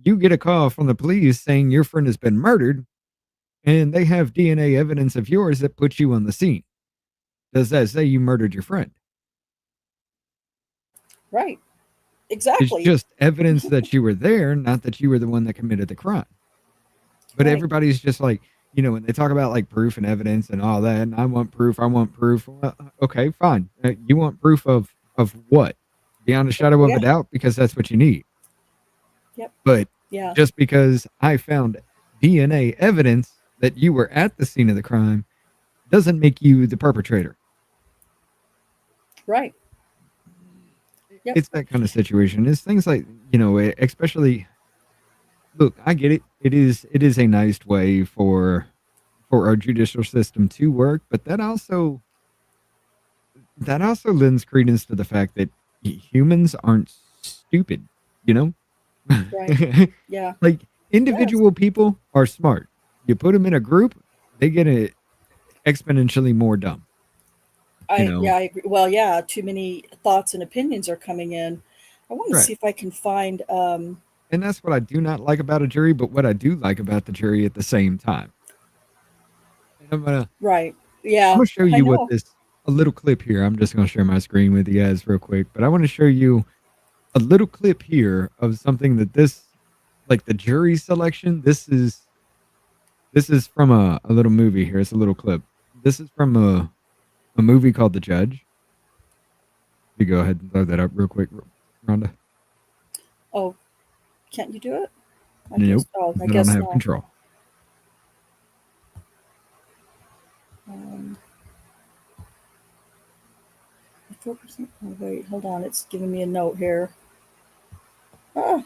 you get a call from the police saying your friend has been murdered, and they have DNA evidence of yours that puts you on the scene. Does that say you murdered your friend? right. Exactly. It's just evidence that you were there, not that you were the one that committed the crime. But Right. everybody's just like, when they talk about like proof and evidence and all that, and I want proof. Well, okay, fine. You want proof of what? Beyond a shadow of Yeah. a doubt, because that's what you need. Yep. But Yeah. just because I found DNA evidence that you were at the scene of the crime doesn't make you the perpetrator. Right. Yep. It's that kind of situation. It's things like, especially, look, I get it. It is a nice way for our judicial system to work, but that also lends credence to the fact that humans aren't stupid, Right. Yeah. Like, individual people are smart. You put them in a group, they get exponentially more dumb. I agree. Well, yeah, too many thoughts and opinions are coming in. I want to Right. see if I can find And that's what I do not like about a jury, but what I do like about the jury at the same time. And I'm gonna right. Yeah. show I you what know. a little clip here. I'm just gonna share my screen with you guys real quick, but I want to show you a little clip here of something that like the jury selection. This is from a little movie here. It's a little clip. This is from a movie called The Judge. You go ahead and load that up real quick, Rhonda. Oh, can't you do it? I Nope. I I guess don't have not. control. Um, 4%. Oh, wait, hold on. It's giving me a note here. From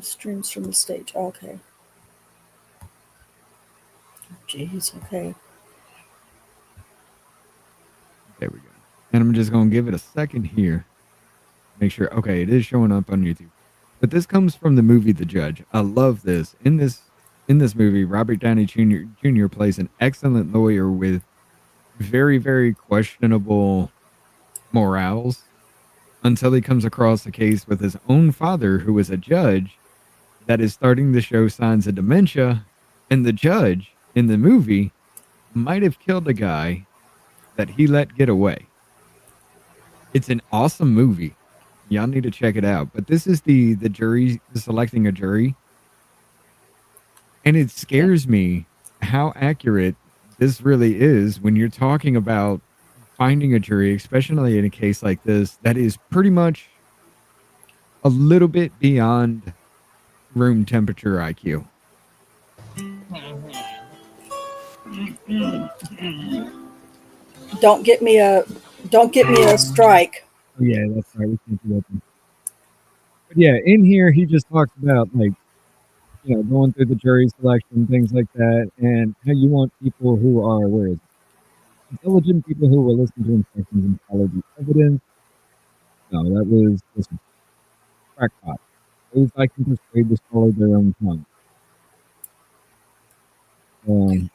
streams from the stage. Okay. Jeez. Okay. There we go. And I'm just going to give it a second here. Make sure. Okay, it is showing up on YouTube. But this comes from the movie The Judge. I love this. In this movie, Robert Downey Jr. plays an excellent lawyer with very, very questionable morals, until he comes across a case with his own father, who is a judge, that is starting to show signs of dementia. And the judge in the movie might have killed a guy that he let get away. It's an awesome movie. Y'all need to check it out. But this is the jury selecting a jury. And it scares me how accurate this really is when you're talking about finding a jury, especially in a case like this, that is pretty much a little bit beyond room temperature IQ. Don't get me a strike. Yeah, that's right. We can't do that. But yeah, in here he just talks about, like, going through the jury selection, things like that, and how you want people who are intelligent people who will listen to instructions and follow the evidence. No, that was just a crackpot. Those I can persuade to swallow their own tongue.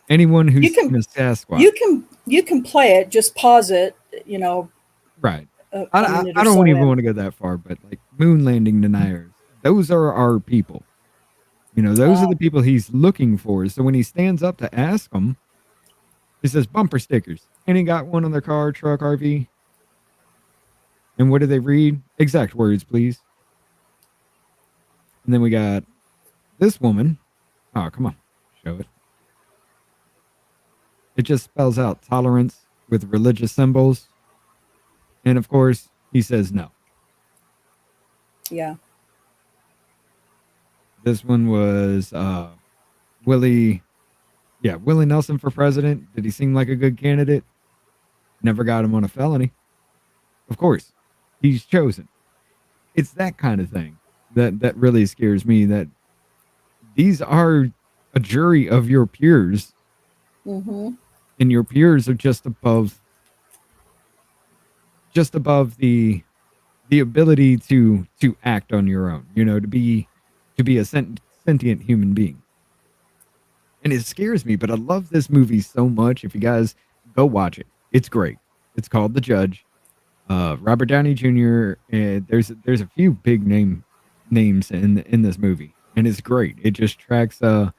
Anyone who's You can- seen a Sasquatch. You can play it. Just pause it. Right. minute or I so don't even in. want to go that far, but like moon landing deniers, those are our people. You know, those are the people he's looking for. So when he stands up to ask them, he says bumper stickers. And he got one on their car, truck, RV. And what do they read? Exact words, please. And then we got this woman. Oh, come on. Show it. It just spells out tolerance with religious symbols. And of course, he says no. Yeah. This one was Willie Nelson for president. Did he seem like a good candidate? Never got him on a felony. Of course, he's chosen. It's that kind of thing that really scares me, that these are a jury of your peers, Mm-hmm. and your peers are just above the ability to act on your own, you know, to be a sentient human being. And it scares me, but I love this movie so much. If you guys go watch it, it's great. It's called The Judge. Robert Downey Jr. And there's a few big names in this movie, and it's great. It just tracks a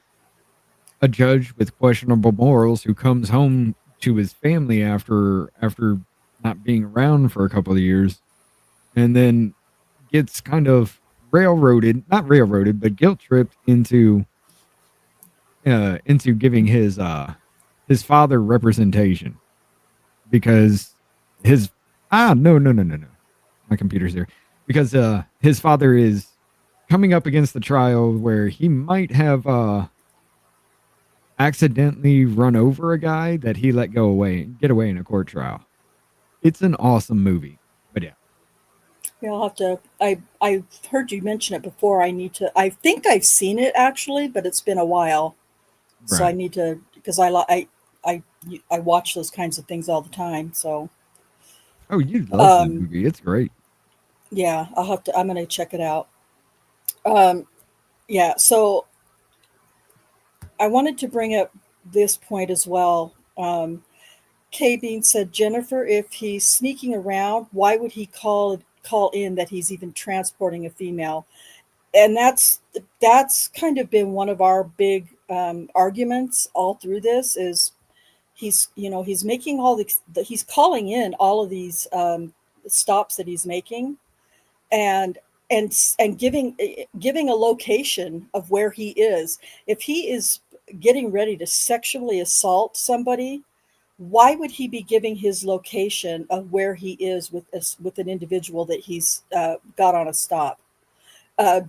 judge with questionable morals who comes home to his family after not being around for a couple of years, and then gets kind of not railroaded, but guilt tripped into giving his father representation, because his no, my computer's there, because his father is coming up against the trial where he might have accidentally run over a guy that he let get away in a court trial. It's an awesome movie. But yeah. Yeah, I'll have to. I've heard you mention it before. I think I've seen it actually, but it's been a while. So I Right. need to, because I watch those kinds of things all the time. So Oh, you love that um, movie. It's great. yeah, I'm gonna check it out. Um, yeah, so I wanted to bring up this point as well. K Bean said, Jennifer, if he's sneaking around, why would he call in that he's even transporting a female? And that's kind of been one of our big arguments all through this. Is he's making he's calling in all of these stops that he's making, and and giving a location of where he is. If he is getting ready to sexually assault somebody, why would he be giving his location of where he is with an individual that he's got on a stop?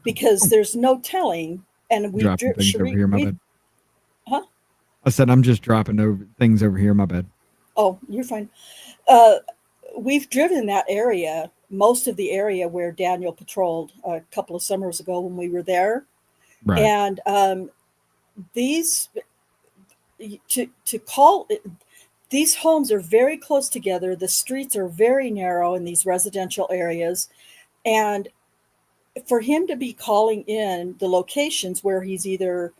Because there's no telling. And Dropping things over here, my bad. huh? I said I'm just dropping over things over here, my bad. Oh, you're fine. Uh, we've driven that area, most of the area where Daniel patrolled a couple of summers ago when we were there, Right. and these to call it, these homes are very close together. The streets are very narrow in these residential areas, and for him to be calling in the locations where he's either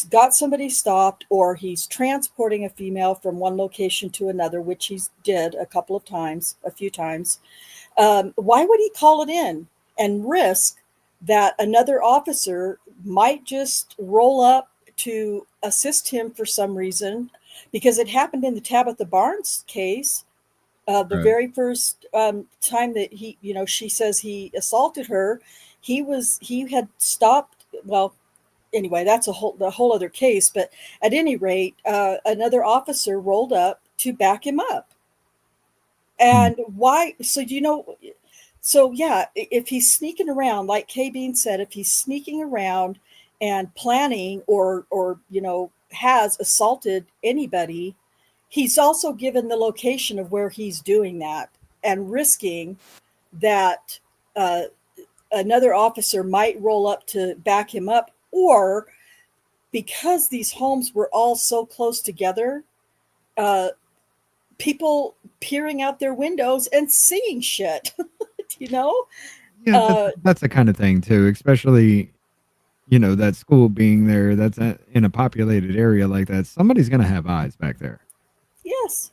got somebody stopped or he's transporting a female from one location to another, which he's did a few times, why would he call it in and risk that another officer might just roll up to assist him for some reason? Because it happened in the Tabitha Barnes case. The Right. very first time that she says he assaulted her, he had stopped. Well, anyway, that's the whole other case. But at any rate, another officer rolled up to back him up. And why? So yeah, if he's sneaking around, like K Bean said, if he's sneaking around and planning or has assaulted anybody, he's also given the location of where he's doing that and risking that another officer might roll up to back him up, or because these homes were all so close together, uh, people peering out their windows and seeing shit, you know? Yeah, that's the kind of thing too, especially, that school being there, that's in a populated area like that. Somebody's going to have eyes back there. Yes.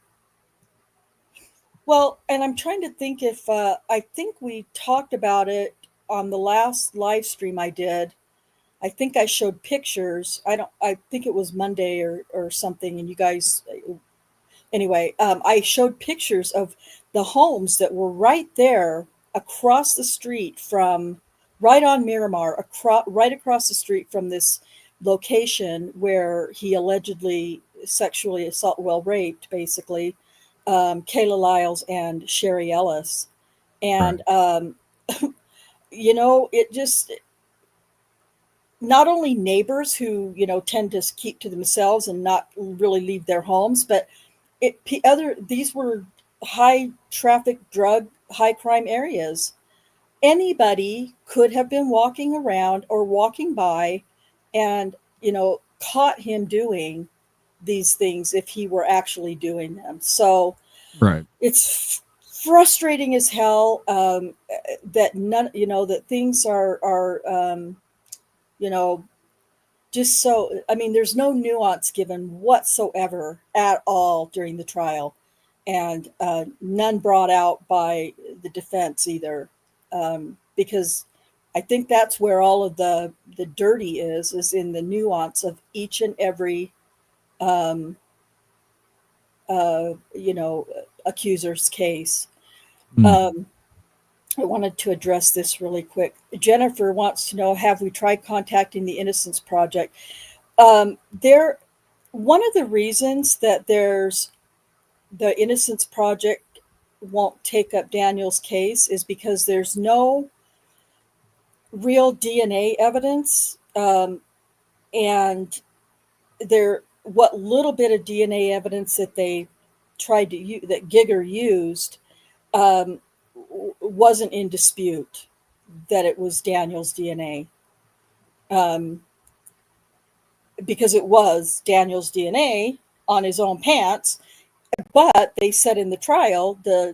Well, and I'm trying to think if I think we talked about it on the last live stream I did. I think I showed pictures. I think it was Monday or something, and you guys, anyway, I showed pictures of the homes that were right there across the street from, right on Miramar, right across the street from this location where he allegedly sexually raped, basically, Kayla Lyles and Sherry Ellis. And, it just, not only neighbors who, tend to keep to themselves and not really leave their homes, but these were high traffic, high crime areas. Anybody could have been walking around or walking by and, caught him doing these things if he were actually doing them. So Right. it's frustrating as hell, that that things are just so, I mean, there's no nuance given whatsoever at all during the trial, and none brought out by the defense either, because I think that's where all of the dirty is in the nuance of each and every accuser's case. I wanted to address this really quick. Jennifer wants to know, have we tried contacting the Innocence Project? One of the reasons that there's the Innocence Project won't take up Daniel's case is because there's no real DNA evidence, and what little bit of DNA evidence that they tried to use, that Gieger used, wasn't in dispute that it was Daniel's DNA, because it was Daniel's DNA on his own pants. But they said in the trial, there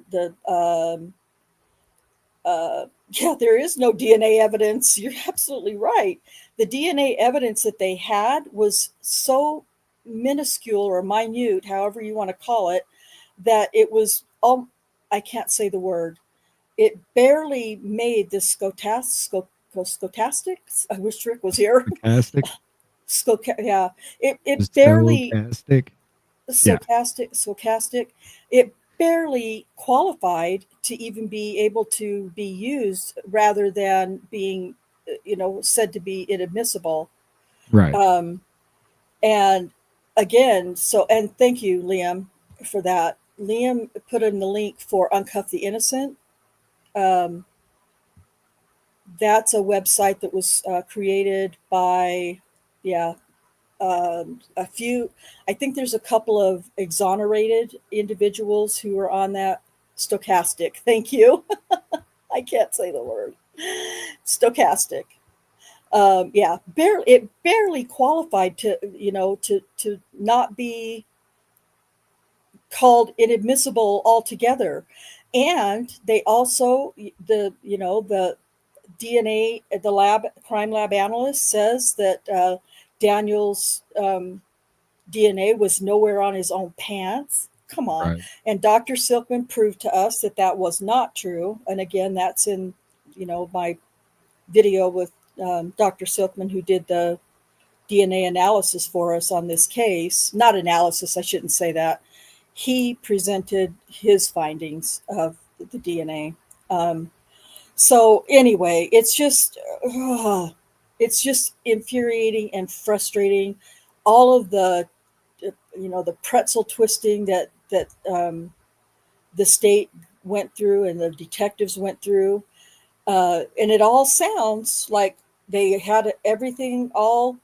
is no DNA evidence. You're absolutely right. The DNA evidence that they had was so minuscule or minute, however you want to call it, that it was, I can't say the word. It barely made the stochastic. I wish Rick was here. Stochastic. It barely Stochastic. stochastic. It barely qualified to even be able to be used, rather than being, said to be inadmissible. Right. And again, and thank you, Liam, for that. Liam put in the link for Uncuff the Innocent. That's a website that was created by, a few, I think there's a couple of exonerated individuals who are on that. Stochastic. Thank you. I can't say the word. Stochastic. It barely qualified to, to not be called inadmissible altogether. And they also, the DNA, the crime lab analyst says that Daniel's DNA was nowhere on his own pants. Come on. Right. And Dr. Silkman proved to us that that was not true. And again, that's in, my video with Dr. Silkman, who did the DNA analysis for us on this case. Not analysis, I shouldn't say that. He presented his findings of the DNA. So anyway, it's just infuriating and frustrating. All of the, the pretzel twisting that the state went through and the detectives went through, and it all sounds like they had everything all,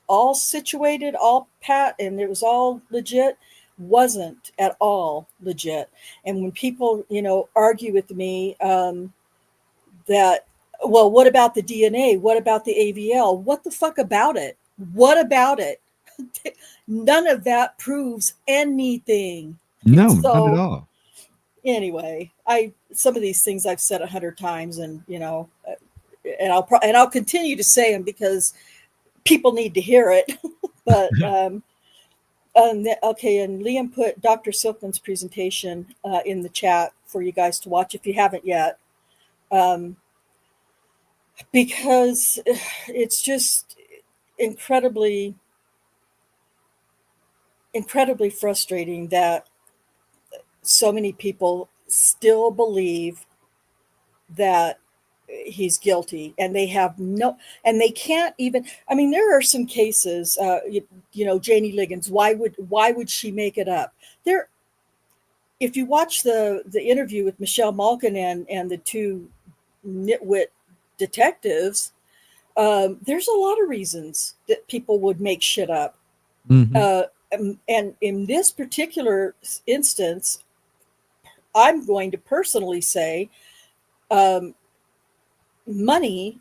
all situated, all pat, and it was all legit. Wasn't at all legit. And when people, argue with me, that, well, what about the DNA? What about the AVL? What the fuck about it? What about it? None of that proves anything. No, not at all. Anyway, some of these things I've said 100 times, and and I'll continue to say them because people need to hear it. But Okay, and Liam put Dr. Silkman's presentation in the chat for you guys to watch if you haven't yet, because it's just incredibly frustrating that so many people still believe that he's guilty, and they have no, and they can't even, I mean, there are some cases, Janie Liggins, why would she make it up? There, if you watch the interview with Michelle Malkin and the two nitwit detectives, there's a lot of reasons that people would make shit up. And in this particular instance, I'm going to personally say, money,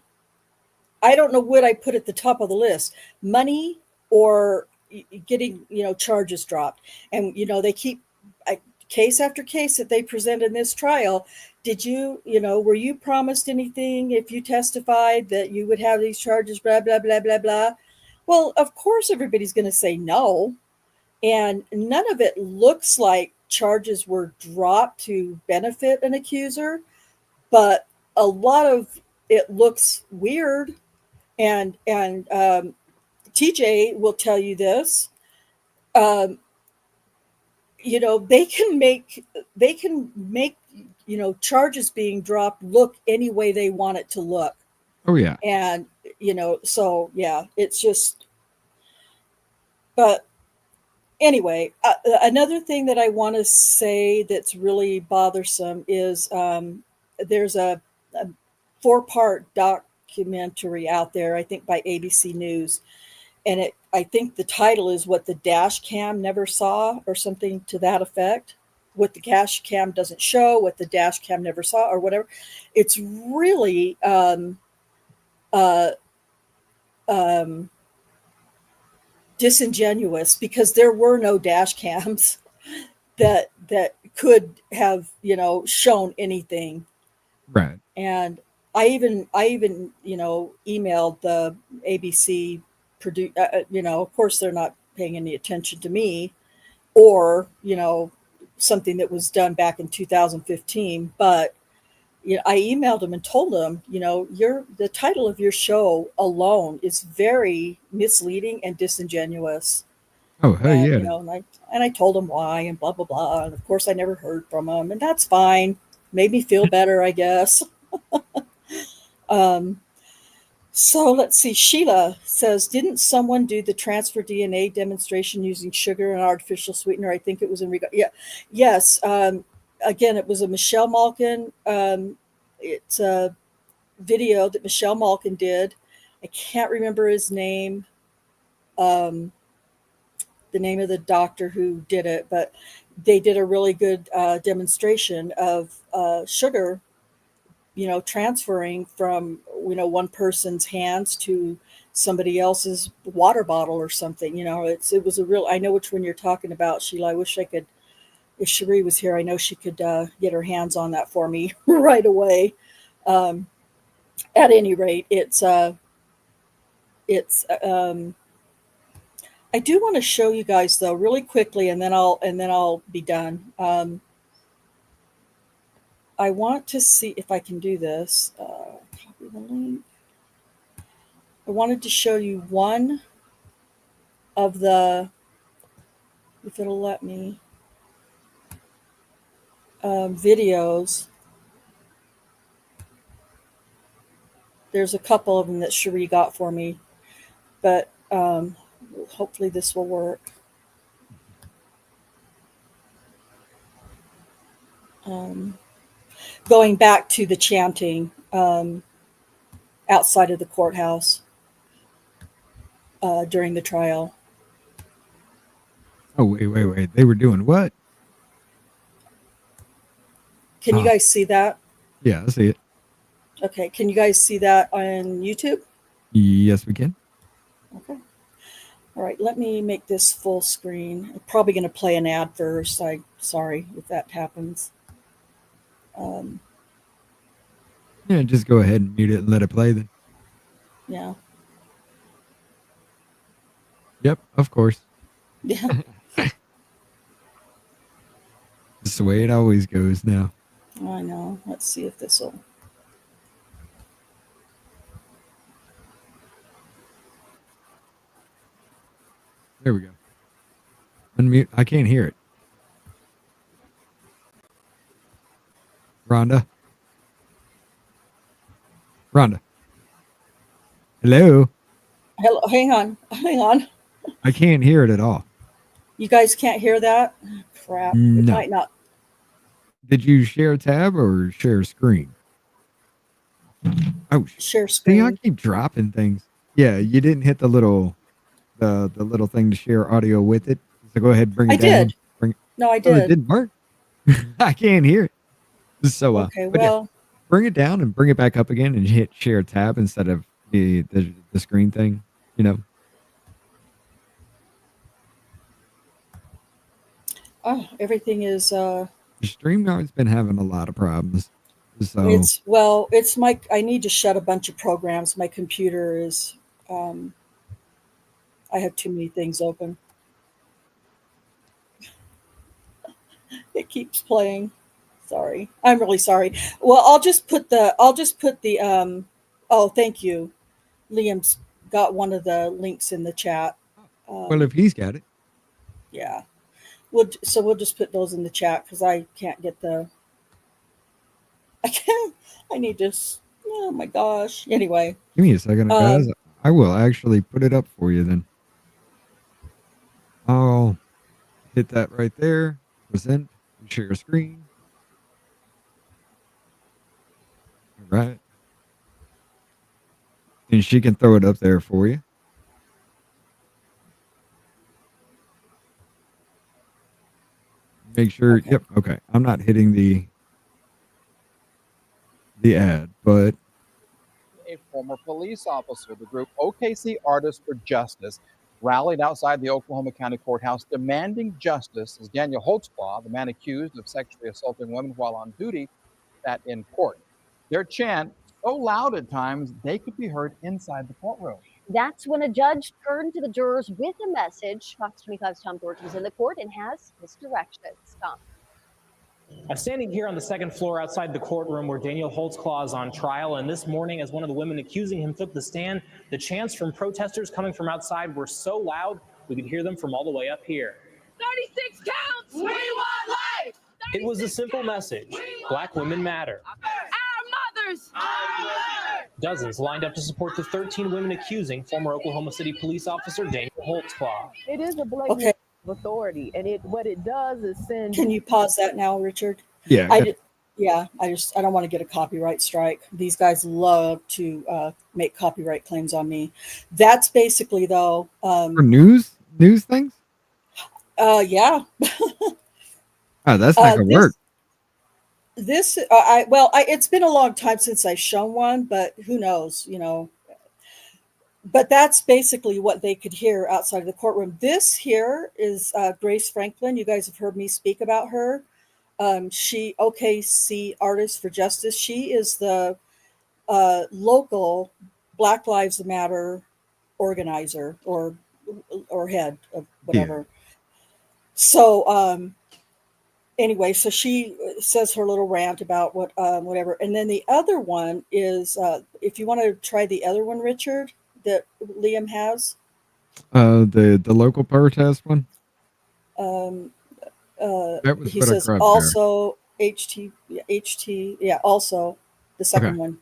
I don't know what I put at the top of the list, money or getting, charges dropped. And, they keep case after case that they present in this trial. Did you, were you promised anything if you testified that you would have these charges, blah, blah, blah, blah, blah. Well, of course, everybody's going to say no. And none of it looks like charges were dropped to benefit an accuser, but a lot of it looks weird. And TJ will tell you this. They can make charges being dropped look any way they want it to look. Oh yeah. And so yeah, it's just. But anyway, another thing that I want to say that's really bothersome is there's a 4-part documentary out there, I think by ABC News, and I think the title is What the Dash Cam Never Saw, or something to that effect. What the dash cam doesn't show, what the dash cam never saw, or whatever. It's really disingenuous, because there were no dash cams that could have shown anything. Right. And I even emailed the ABC of course they're not paying any attention to me, or something that was done back in 2015, but I emailed them and told them, the title of your show alone is very misleading and disingenuous. Oh hell yeah. And I told them why, and blah blah blah, and of course I never heard from them, and that's fine. Made me feel better, I guess. So let's see. Sheila says, didn't someone do the transfer DNA demonstration using sugar and artificial sweetener? I think it was in regard. Yeah. Yes. Again, it was a Michelle Malkin. It's a video that Michelle Malkin did. I can't remember his name, the name of the doctor who did it, but they did a really good demonstration of sugar, transferring from, one person's hands to somebody else's water bottle or something. It was a real, I know which one you're talking about, Sheila. I wish I could, if Cherie was here, I know she could get her hands on that for me right away. At any rate, I do want to show you guys though really quickly, and then I'll be done. I want to see if I can do this. Copy the link. I wanted to show you one of the, if it'll let me, videos. There's a couple of them that Cherie got for me, but hopefully this will work. Going back to the chanting outside of the courthouse during the trial. Oh, wait. They were doing what? Can you guys see that? Yeah, I see it. Okay. Can you guys see that on YouTube? Yes, we can. Okay. All right. Let me make this full screen. I'm probably going to play an ad first. Sorry if that happens. Yeah, just go ahead and mute it and let it play then. Yeah. Yep, of course. Yeah. It's the way it always goes now. I know. Let's see if this will. There we go. Unmute. I can't hear it. Rhonda. Rhonda. Hello. Hello, hang on. I can't hear it at all. You guys can't hear that? Crap. It No. might not. Did you share tab or share screen? Oh, Share see, I screen. keep dropping things. Yeah, you didn't hit the little thing to share audio with it. So go ahead, bring it I down. did. Bring it. No, I Oh, it did. didn't work. I can't hear it. So Okay, but yeah, well, bring it down and bring it back up again and hit share tab instead of the screen thing. You know. oh, everything is StreamYard's been having a lot of problems. So it's my I need to shut a bunch of programs. My computer is I have too many things open. It keeps playing. Sorry. I'm really sorry. Well, I'll just put the oh, thank you. Liam's got one of the links in the chat. well, if he's got it. Yeah. We'll just put those in the chat because I can't get the I can't I need to oh my gosh. Anyway. Give me a second, guys. I will actually put it up for you then. I'll hit that right there. Present. Share your screen. All right. And she can throw it up there for you. Make sure. Okay. Yep. Okay. I'm not hitting the ad, but A former police officer, the group OKC Artists for Justice, rallied outside the Oklahoma County Courthouse demanding justice as Daniel Holtzclaw, the man accused of sexually assaulting women while on duty, sat in court. Their chant so loud at times they could be heard inside the courtroom. That's when a judge turned to the jurors with a message. Fox 25's Tom George was in the court and has this directions. Tom. I'm standing here on the second floor outside the courtroom where Daniel Holtzclaw is on trial, and this morning, as one of the women accusing him took the stand, the chants from protesters coming from outside were so loud we could hear them from all the way up here. 36 counts! We want life! It was a simple message. Black women matter. Our mothers! Dozens lined up to support the 13 women accusing former Oklahoma City police officer Daniel Holtzclaw. It is a blatant Okay. authority, and what it does is send. Can you pause that now, Richard? yeah. I don't want to get a copyright strike. These guys love to make copyright claims on me. That's basically though. For news things. Yeah. Oh, that's not gonna work. It's been a long time since I've shown one, but who knows, But that's basically what they could hear outside of the courtroom. This here is Grace Franklin. You guys have heard me speak about her. She OKC Artists for Justice. She is the local Black Lives Matter organizer or head of whatever. Yeah. So anyway, so she says her little rant about whatever. And then the other one is if you want to try the other one, Richard, that Liam has. The local protest one. That was he what I says grabbed also HT, yeah, also the second Okay. one.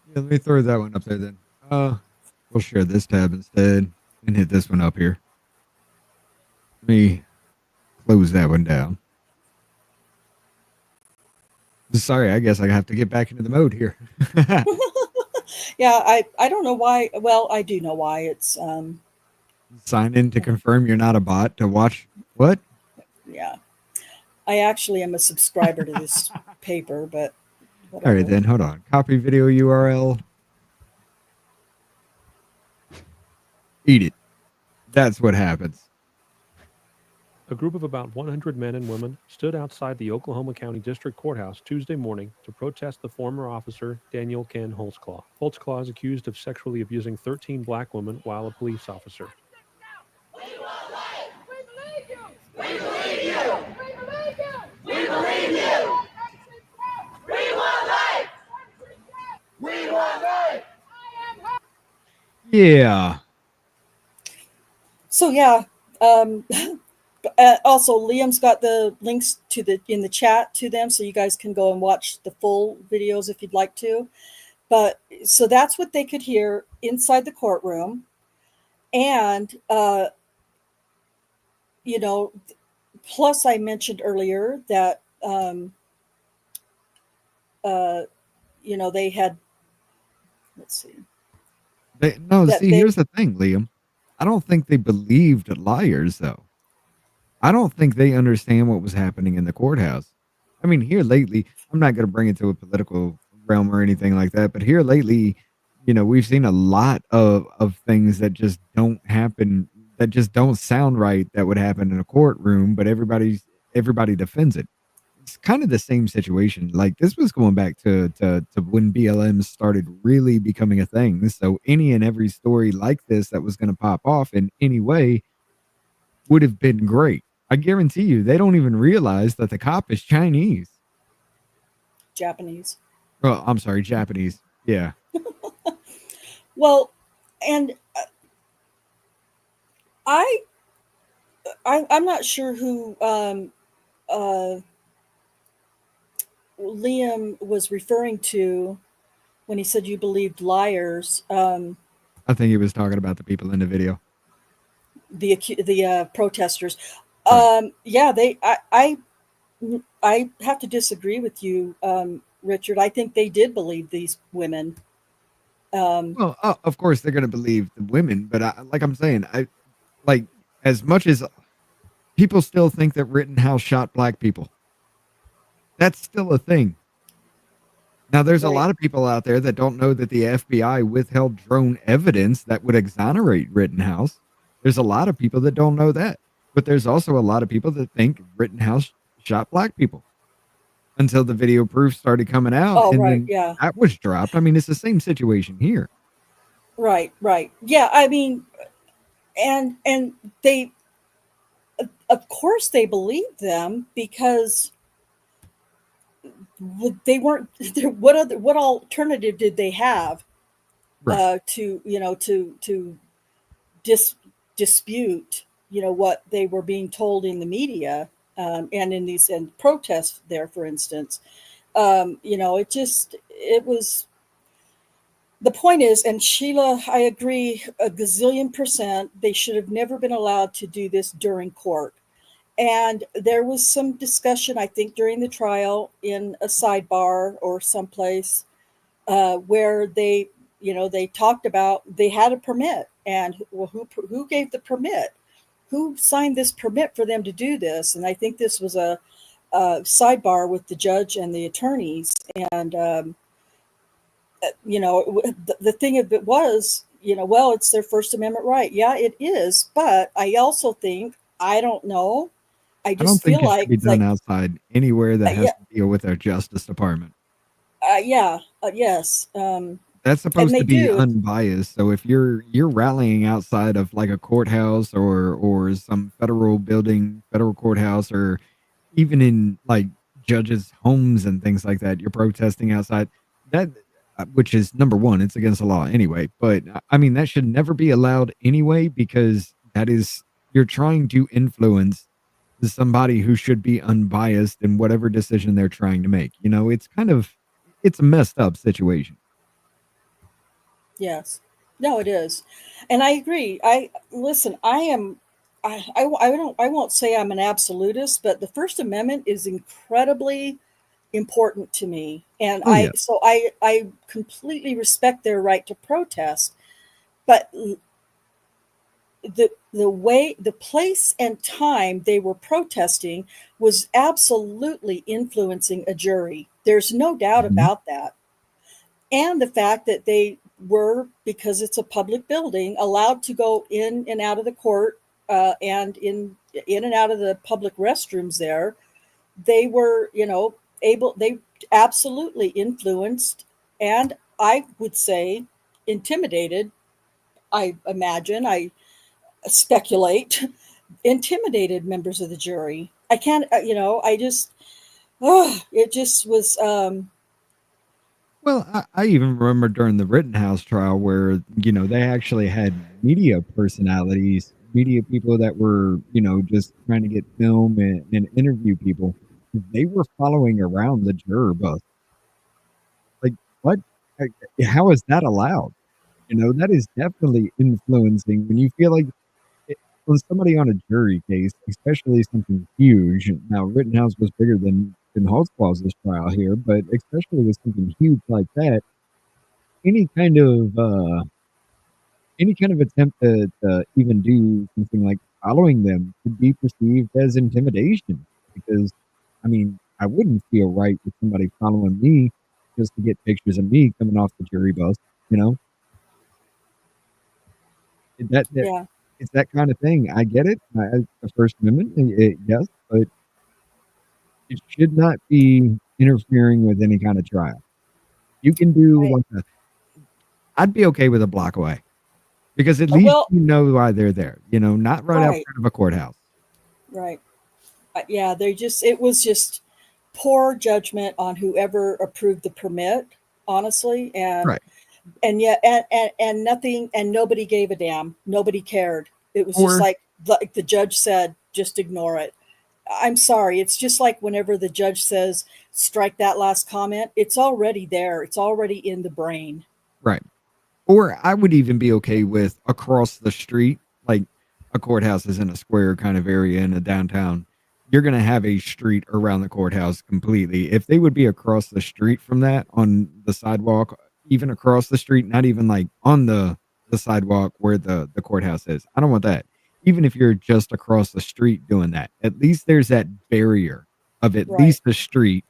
Yeah, let me throw that one up there then. We'll share this tab instead and hit this one up here. Let me close that one down. Sorry, I guess I have to get back into the mode here. Yeah, I don't know why. Well, I do know why. It's Sign in to confirm you're not a bot to watch what? yeah. I actually am a subscriber to this paper, but whatever. All right, then hold on. Copy video URL. Eat it. That's what happens. A group of about 100 men and women stood outside the Oklahoma County District Courthouse Tuesday morning to protest the former officer Daniel Ken Holtzclaw. Holtzclaw is accused of sexually abusing 13 black women while a police officer. We want life! We believe you! We believe you! We believe you! Yeah. So yeah. Also, Liam's got the links in the chat to them, so you guys can go and watch the full videos if you'd like to. But so that's what they could hear inside the courtroom, and you know, plus I mentioned earlier that you know, they had, let's see, Here's the thing, Liam. I don't think they believed liars, though. I don't think they understand what was happening in the courthouse. I mean, here lately, I'm not going to bring it to a political realm or anything like that, but here lately, we've seen a lot of things that just don't happen, that just don't sound right, that would happen in a courtroom, but everybody defends it. It's kind of the same situation. Like, this was going back to when BLM started really becoming a thing. So any and every story like this that was going to pop off in any way would have been great. I guarantee you, they don't even realize that the cop is Chinese. Japanese. Oh, I'm sorry, Japanese. Yeah. Well, and I'm not sure who Liam was referring to when he said you believed liars. I think he was talking about the people in the video. The protesters. Right. Yeah, I have to disagree with you, Richard. I think they did believe these women. Well, of course they're going to believe the women, but like I'm saying, as much as people still think that Rittenhouse shot black people, that's still a thing. Now, there's a lot of people out there that don't know that the FBI withheld drone evidence that would exonerate Rittenhouse. There's a lot of people that don't know that, but there's also a lot of people that think Rittenhouse shot black people until the video proof started coming out. Oh, and right, then yeah. that was dropped. I mean, it's the same situation here. Right. Yeah, I mean, and they, of course, they believed them because they weren't. What alternative did they have to dispute what they were being told in the media, and in these protests there, for instance. It was. The point is, and Sheila, I agree a gazillion %, they should have never been allowed to do this during court. And there was some discussion, I think, during the trial in a sidebar or someplace where they talked about they had a permit, and who gave the permit? Who signed this permit for them to do this? And I think this was a sidebar with the judge and the attorneys. And the thing of it was, well, it's their First Amendment right. Yeah, it is. But I also think, I don't know. I don't think it should be done outside anywhere that has to deal with our Justice Department. Yes. That's supposed to be unbiased. So if you're rallying outside of like a courthouse or some federal building, federal courthouse, or even in like judges' homes and things like that, you're protesting outside, that, which is number one, it's against the law anyway. But I mean, that should never be allowed anyway, because you're trying to influence somebody who should be unbiased in whatever decision they're trying to make. It's a messed up situation. Yes. No, it is. And I agree. I won't say I'm an absolutist, but the First Amendment is incredibly important to me. And I completely respect their right to protest. But the place and time they were protesting was absolutely influencing a jury. There's no doubt about that. And the fact that they were, because it's a public building, allowed to go in and out of the court and in and out of the public restrooms there, they were, they absolutely influenced, and I would say intimidated, I speculate, intimidated members of the jury. I can't, it just was. Well, I even remember during the Rittenhouse trial where, they actually had media personalities, media people that were, just trying to get film and interview people. They were following around the juror bus. Like, what? Like, how is that allowed? That is definitely influencing when you feel like when somebody on a jury case, especially something huge. Now, Rittenhouse was bigger than Holtzclaw's trial here, but especially with something huge like that, any kind of attempt to even do something like following them could be perceived as intimidation. Because, I mean, I wouldn't feel right with somebody following me just to get pictures of me coming off the jury bus. You know, that Yeah. it's that kind of thing. I get it. The First Amendment, yes, but it should not be interfering with any kind of trial. You can do Right. I'd be okay with a block away because at Oh, least well, you know why they're there. Not right out right, front of a courthouse. right. Yeah, it was just poor judgment on whoever approved the permit, honestly, Right. and yet and nothing, and nobody gave a damn. Nobody cared. It was just Or like the judge said, just ignore it. I'm sorry. It's just like whenever the judge says, strike that last comment, it's already there. It's already in the brain. right. Or I would even be okay with across the street, like a courthouse is in a square kind of area in a downtown. You're going to have a street around the courthouse completely. If they would be across the street from that on the sidewalk, even across the street, not even like on the sidewalk where the courthouse is. I don't want that. Even if you're just across the street doing that, at least there's that barrier of at Right, least the street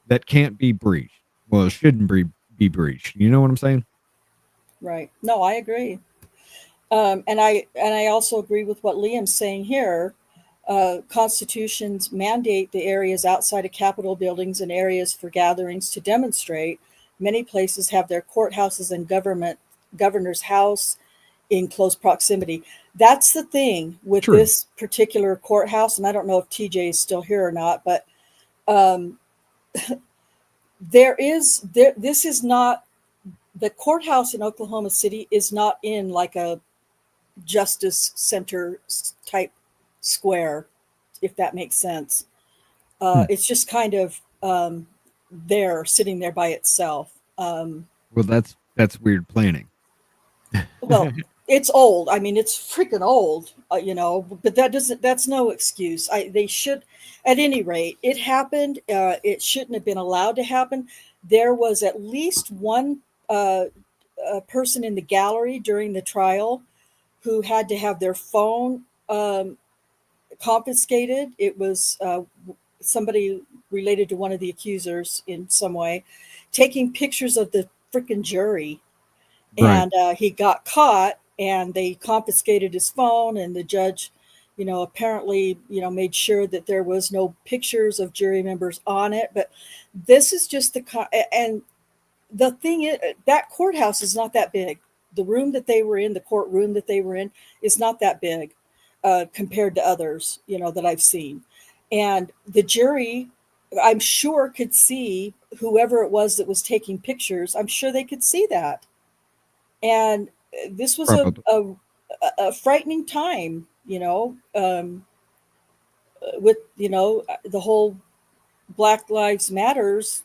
that can't be breached. Well, it shouldn't be breached. You know what I'm saying? right. No, I agree. And I also agree with what Liam's saying here. Constitutions mandate the areas outside of Capitol buildings and areas for gatherings to demonstrate. Many places have their courthouses and governor's house in close proximity. That's the thing with True. this particular courthouse, and I don't know if TJ is still here or not, but um, this is not, the courthouse in Oklahoma City is not in like a justice center type square, if that makes sense. It's just kind of there, sitting there by itself. Well, that's weird planning. Well, it's old. I mean, it's freaking old, but that's no excuse. They should, at any rate, it happened. It shouldn't have been allowed to happen. There was at least one person in the gallery during the trial who had to have their phone confiscated. It was somebody related to one of the accusers in some way, taking pictures of the freaking jury. Right. And he got caught, and they confiscated his phone, and the judge, apparently, made sure that there was no pictures of jury members on it. But this is just and the thing is, that courthouse is not that big. The room that they were in, the courtroom that they were in, is not that big compared to others, that I've seen. And the jury, I'm sure, could see whoever it was that was taking pictures. I'm sure they could see that. And this was a frightening time, with, the whole Black Lives Matters,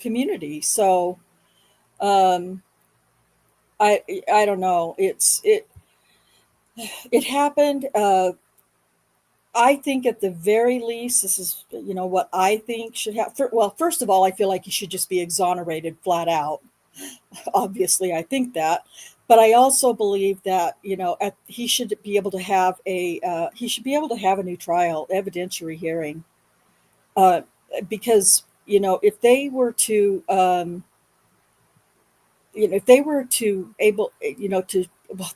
community. So I don't know. It happened. I think at the very least, this is, what I think should happen. Well, first of all, I feel like he should just be exonerated flat out. Obviously, I think that, but I also believe that he should be able to have a new trial, evidentiary hearing, because if they were to well,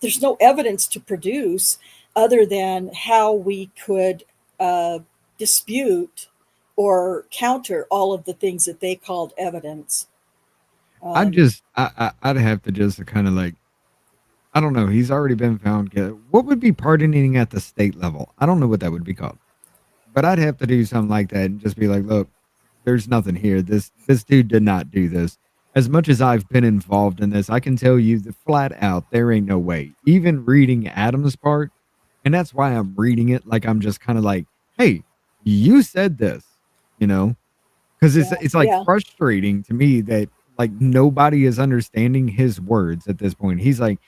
there's no evidence to produce other than how we could dispute or counter all of the things that they called evidence. I'd have to just kind of like, I don't know. He's already been found guilty. What would be pardoning at the state level? I don't know what that would be called, but I'd have to do something like that and just be like, look, there's nothing here. This dude did not do this. as much as I've been involved in this, I can tell you that flat out, there ain't no way. Even reading Adam's part, and that's why I'm reading it like I'm just kind of like, hey, you said this, you know? Because it's like frustrating to me that like nobody is understanding his words at this point. He's like,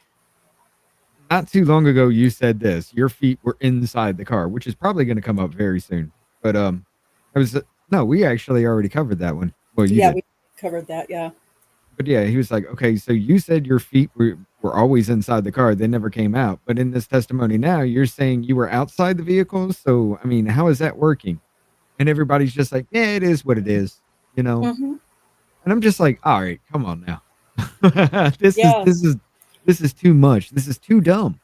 not too long ago, you said this. Your feet were inside the car, which is probably going to come up very soon. But I was no, we actually already covered that one. Well, you did. We covered that. Yeah. But yeah, he was like, okay, so you said your feet were always inside the car. They never came out. But in this testimony now, you're saying you were outside the vehicle. So, I mean, how is that working? And everybody's just like, yeah, it is what it is, you know? Mm-hmm. And I'm just like, all right, come on now. This is too much. This is too dumb.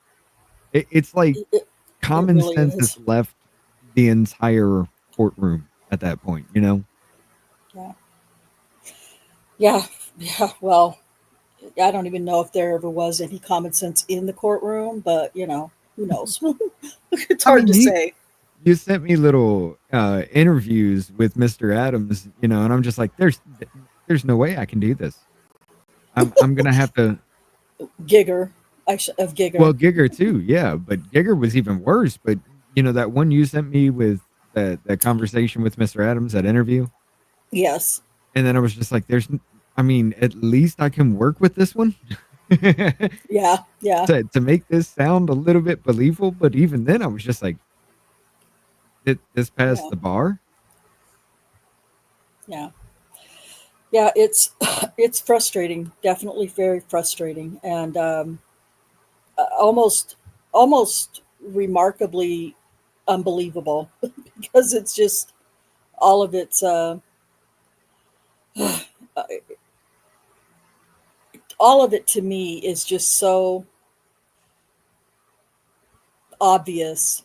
It's like common really sense is. has left the entire courtroom at that point, you know? Yeah. Well, I don't even know if there ever was any common sense in the courtroom, but you know, who knows? It's hard to say. You sent me little interviews with Mr. Adams, you know, and I'm just like, there's no way I can do this. I'm gonna have to. Gieger, of Gieger. Well, Gieger too, yeah, but Gieger was even worse. But you know that one you sent me with that conversation with Mr. Adams, that interview. Yes. And then I was just like, I mean, at least I can work with this one. Yeah. To make this sound a little bit believable, but even then, I was just like, this passed the bar. Yeah, it's frustrating, definitely very frustrating, and almost remarkably unbelievable because it's just all of it's all of it to me is just so obvious,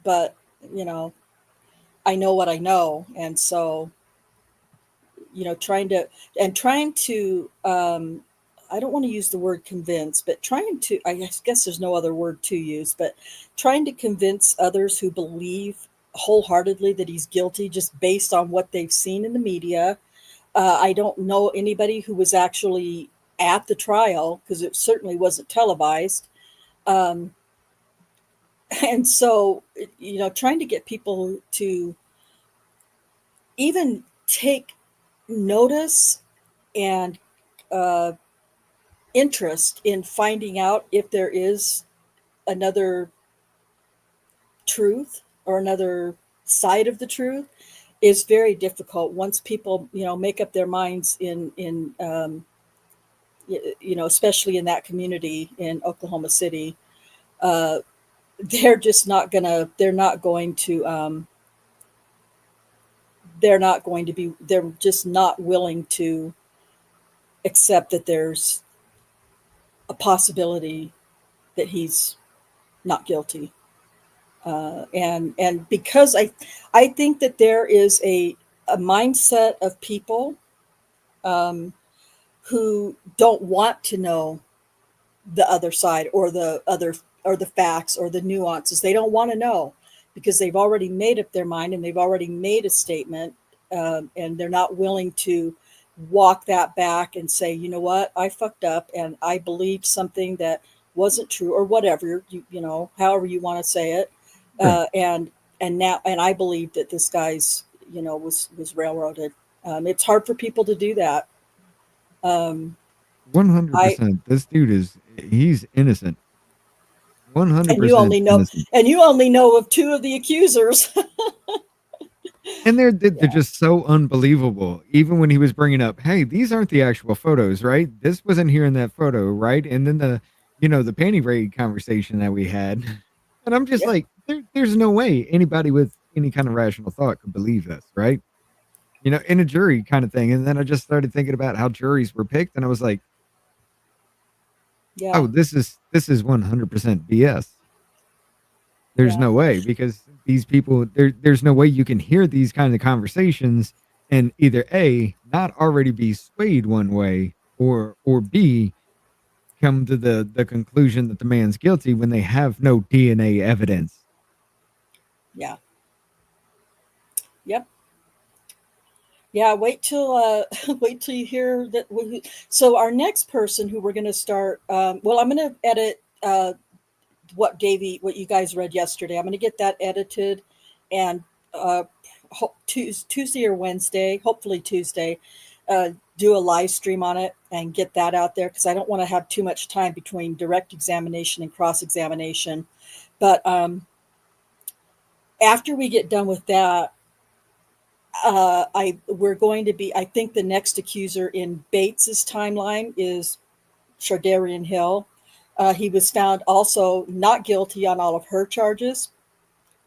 but you know, I know what I know, and so you know, trying to I don't want to use the word convince, but I guess there's no other word to use, but trying to convince others who believe wholeheartedly that he's guilty just based on what they've seen in the media. I don't know anybody who was actually at the trial because it certainly wasn't televised. And so, you know, trying to get people to even take notice and interest in finding out if there is another truth or another side of the truth is very difficult once people, you know, make up their minds in you know, especially in that community in Oklahoma City. They're just not gonna, they're just not willing to accept that there's a possibility that he's not guilty. And because I think that there is a mindset of people who don't want to know the other side or the facts or the nuances. They don't want to know because they've already made up their mind and they've already made a statement, and they're not willing to walk that back and say, you know what, I fucked up and I believed something that wasn't true or whatever, you know, however you want to say it. And I believe that this guy's, you know, was railroaded. It's hard for people to do that. 100%. This dude he's innocent. 100%. And you only know of two of the accusers. And they're just so unbelievable. Even when he was bringing up, hey, these aren't the actual photos, right? This wasn't here in that photo, right? And then the panty raid conversation that we had. And I'm just like, there's no way anybody with any kind of rational thought could believe this, right? You know, in a jury kind of thing. And then I just started thinking about how juries were picked, and I was like, oh, this is 100% BS. There's no way, because these people, there's no way you can hear these kinds of conversations and either A, not already be swayed one way, or B, come to the conclusion that the man's guilty when they have no DNA evidence. Yeah. Yep. Yeah, wait till wait till you hear that. So our next person who we're going to start. Well, I'm going to edit what you guys read yesterday. I'm going to get that edited, and Tuesday or Wednesday, hopefully Tuesday, do a live stream on it and get that out there, because I don't want to have too much time between direct examination and cross examination. But after we get done with that, we're going to be. I think the next accuser in Bates's timeline is Shardarian Hill. He was found also not guilty on all of her charges.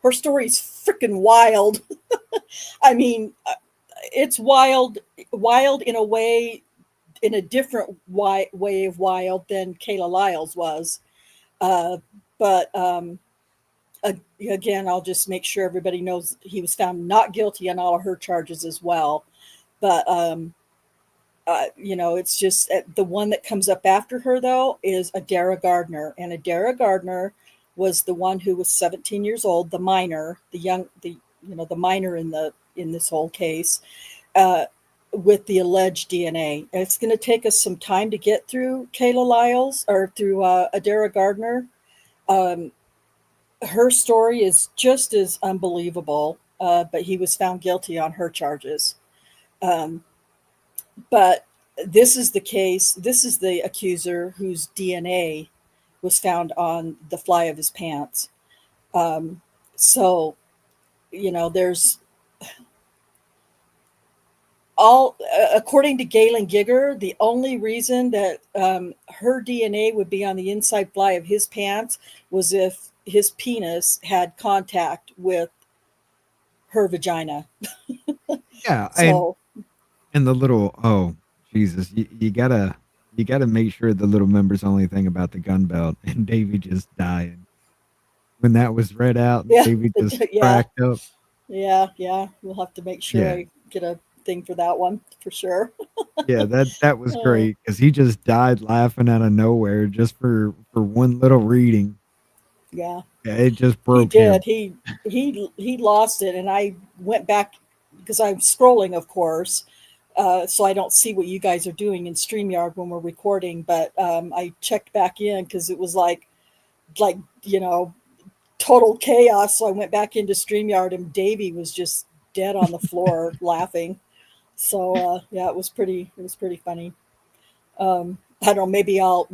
Her story's freaking wild. I mean, it's wild in a way, in a different way of wild than Kayla Lyles was. But again, I'll just make sure everybody knows he was found not guilty on all of her charges as well. But it's just the one that comes up after her, though, is Adara Gardner. And Adara Gardner was the one who was 17 years old, the minor, the minor in this whole case, with the alleged DNA. And it's going to take us some time to get through Kayla Lyles, or through Adara Gardner. Her story is just as unbelievable, but he was found guilty on her charges. But this is the case. This is the accuser whose DNA was found on the fly of his pants. So, there's all, according to Gayland Gieger, the only reason that her DNA would be on the inside fly of his pants was if his penis had contact with her vagina. Yeah. So, And the little, oh, Jesus, you gotta make sure the little members only thing about the gun belt, and Davey just dying. When that was read out, yeah, Davey just yeah, cracked up. yeah. We'll have to make sure Yeah. I get a thing for that one for sure. Yeah, that was great, because he just died laughing out of nowhere just for one little reading. Yeah. Yeah, it just He broke him. did. He lost it, and I went back because I'm scrolling, of course, so I don't see what you guys are doing in StreamYard when we're recording. But I checked back in because it was like total chaos. So I went back into StreamYard, and Davey was just dead on the floor laughing. So yeah, it was pretty funny. I don't know. Maybe I'll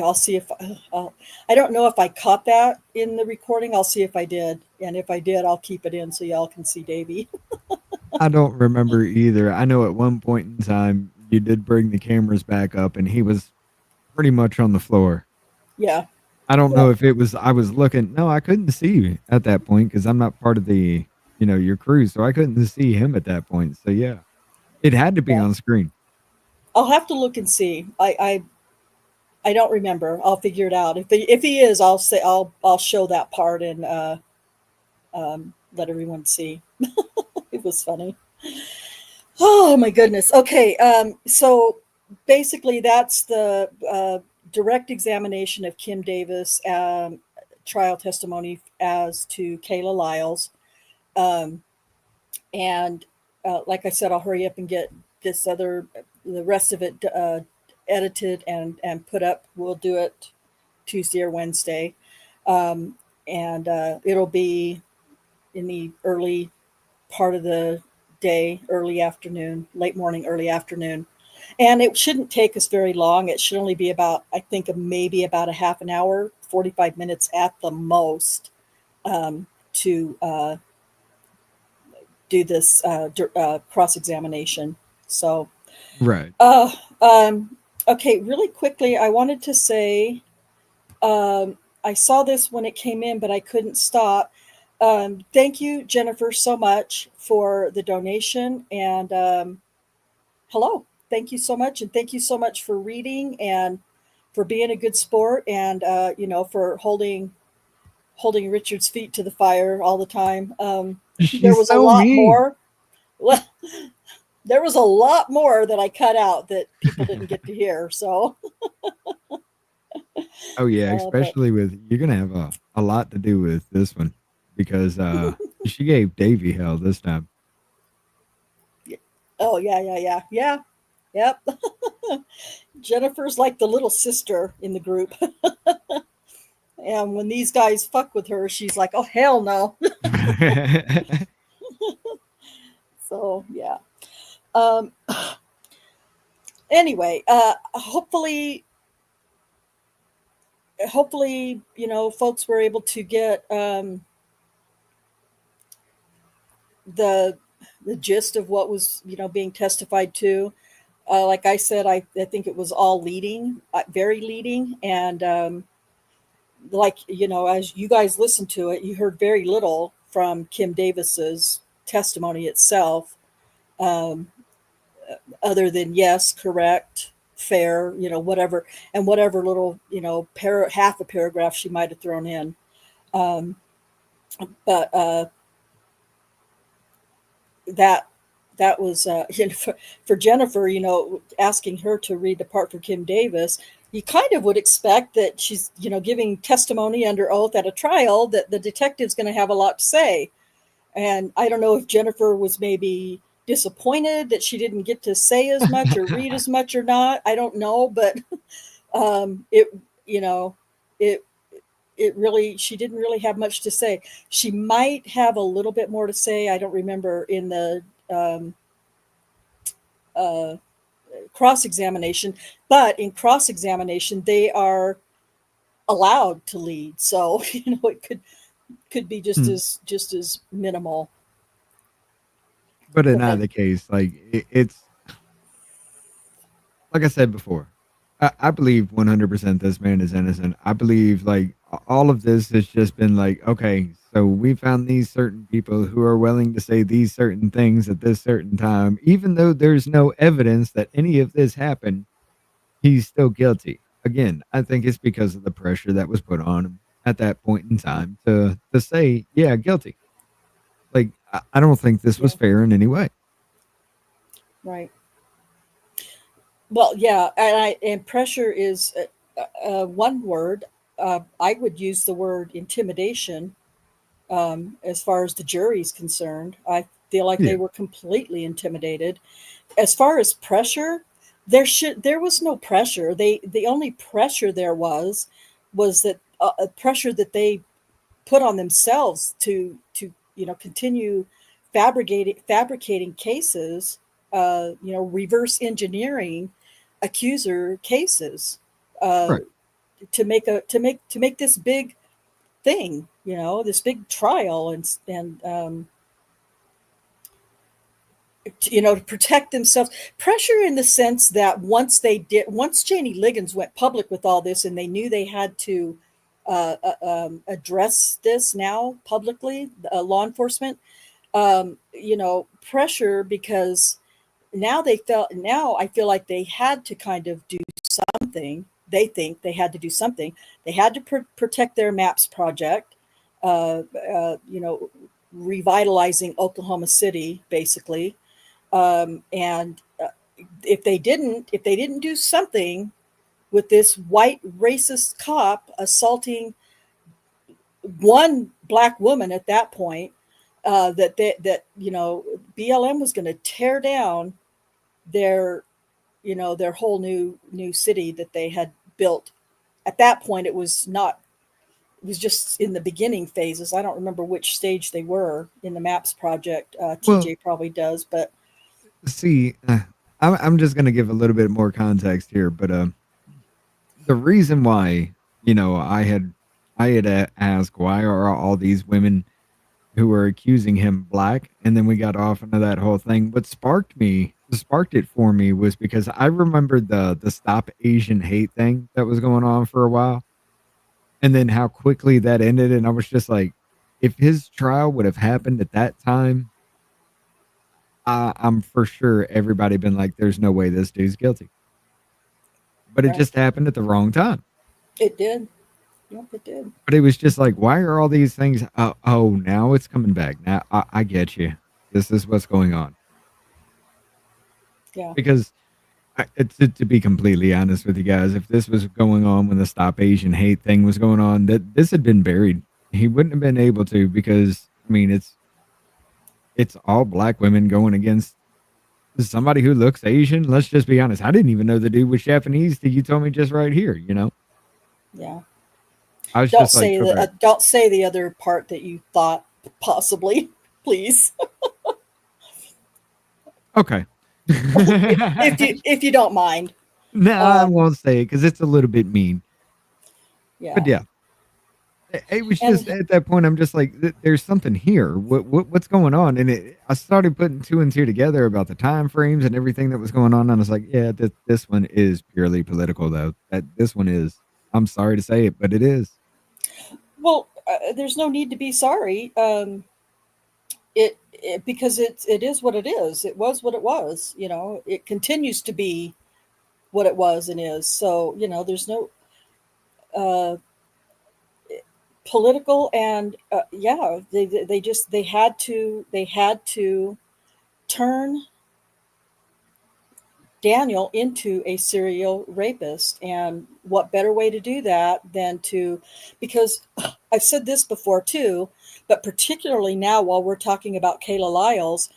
I'll see if I don't know if I caught that in the recording. I'll see if I did. And if I did, I'll keep it in so y'all can see Davey. I don't remember either. I know at one point in time you did bring the cameras back up, and he was pretty much on the floor. Yeah. I don't know if it was, I was looking, no, I couldn't see you at that point because I'm not part of the, your crew. So I couldn't see him at that point. So yeah, it had to be on screen. I'll have to look and see. I don't remember. I'll figure it out. If he is, I'll show that part and let everyone see. It was funny. Oh my goodness. Okay. So basically that's the direct examination of Kim Davis trial testimony as to Kayla Lyles. And like I said, I'll hurry up and get the rest of it edited and put up. We'll do it Tuesday or Wednesday. And it'll be in the early part of the day, early afternoon, late morning, early afternoon. And it shouldn't take us very long. It should only be about, I think, maybe about a half an hour, 45 minutes at the most, to do this cross-examination. So, right. Okay, really quickly, I wanted to say, I saw this when it came in, but I couldn't stop. Thank you, Jennifer, so much for the donation. And hello, thank you so much. And thank you so much for reading and for being a good sport and, for holding Richard's feet to the fire all the time. There was a lot more. Well, there was a lot more that I cut out that people didn't get to hear. So, oh yeah, especially with, you're going to have a lot to do with this one because She gave Davy hell this time. Oh, yeah. Yep. Jennifer's like the little sister in the group. And when these guys fuck with her, she's like, oh, hell no. So, yeah. Anyway, hopefully, folks were able to get the gist of what was, being testified to. Like I said, I think it was all leading, very leading. And as you guys listened to it, you heard very little from Kim Davis's testimony itself, other than yes, correct, fair, whatever, and whatever little, half a paragraph she might have thrown in. But that was for Jennifer, asking her to read the part for Kim Davis. You kind of would expect that she's, giving testimony under oath at a trial, that the detective's going to have a lot to say. And I don't know if Jennifer was maybe disappointed that she didn't get to say as much or read as much or not. I don't know, but she didn't really have much to say. She might have a little bit more to say. I don't remember in the cross-examination, but in cross-examination, they are allowed to lead. So, it could be just as minimal. But in either case, it's like I said before, I believe 100% this man is innocent. I believe all of this has just been okay, so we found these certain people who are willing to say these certain things at this certain time, even though there's no evidence that any of this happened, he's still guilty. Again, I think it's because of the pressure that was put on him at that point in time to say, yeah, guilty. I don't think this was fair in any way. Right. Well, yeah, and pressure is one word. I would use the word intimidation. As far as the jury's concerned, I feel like they were completely intimidated. As far as pressure, there was no pressure. The only pressure there was that pressure that they put on themselves to continue fabricating cases, reverse engineering accuser cases, to make this big thing, this big trial, and to protect themselves. Pressure in the sense that once Janie Liggins went public with all this, and they knew they had to address this now publicly, law enforcement, pressure, because now I feel like they had to kind of do something. They think they had to do something. They had to protect their MAPS project, revitalizing Oklahoma City, basically. And if they didn't do something with this white racist cop assaulting one black woman at that point, that BLM was going to tear down their whole new city that they had built. At that point, it was just in the beginning phases. I don't remember which stage they were in the MAPS project. TJ probably does, but see, I'm just going to give a little bit more context here, but the reason why, I had asked, why are all these women who were accusing him black, and then we got off into that whole thing. What sparked it for me was because I remembered the Stop Asian Hate thing that was going on for a while, and then how quickly that ended. And I was just like, if his trial would have happened at that time, I'm for sure everybody been like, there's no way this dude's guilty. But it just happened at the wrong time. It did. Yep, it did. But it was just like, why are all these things? Oh, now it's coming back. Now I get you. This is what's going on. Yeah. Because to be completely honest with you guys, if this was going on when the Stop Asian Hate thing was going on, that this had been buried. He wouldn't have been able to, because I mean, it's all black women going against somebody who looks Asian. Let's just be honest. I didn't even know the dude was Japanese till you told me just right here, you know? Yeah. I was just like, okay. Don't say the other part that you thought possibly, please. Okay. if you don't mind. No, I won't say it because it's a little bit mean. Yeah. But yeah. It was just at that point, I'm just like, there's something here. What's going on? And I started putting two and two together about the time frames and everything that was going on. And I was like, yeah, this one is purely political, though. This one is. I'm sorry to say it, but it is. Well, there's no need to be sorry. Because it is what it is. It was what it was. You know, it continues to be what it was and is. So, you know, there's no political and they had to turn Daniel into a serial rapist. And what better way to do that than to, because I've said this before too, but particularly now while we're talking about Kayla Lyles,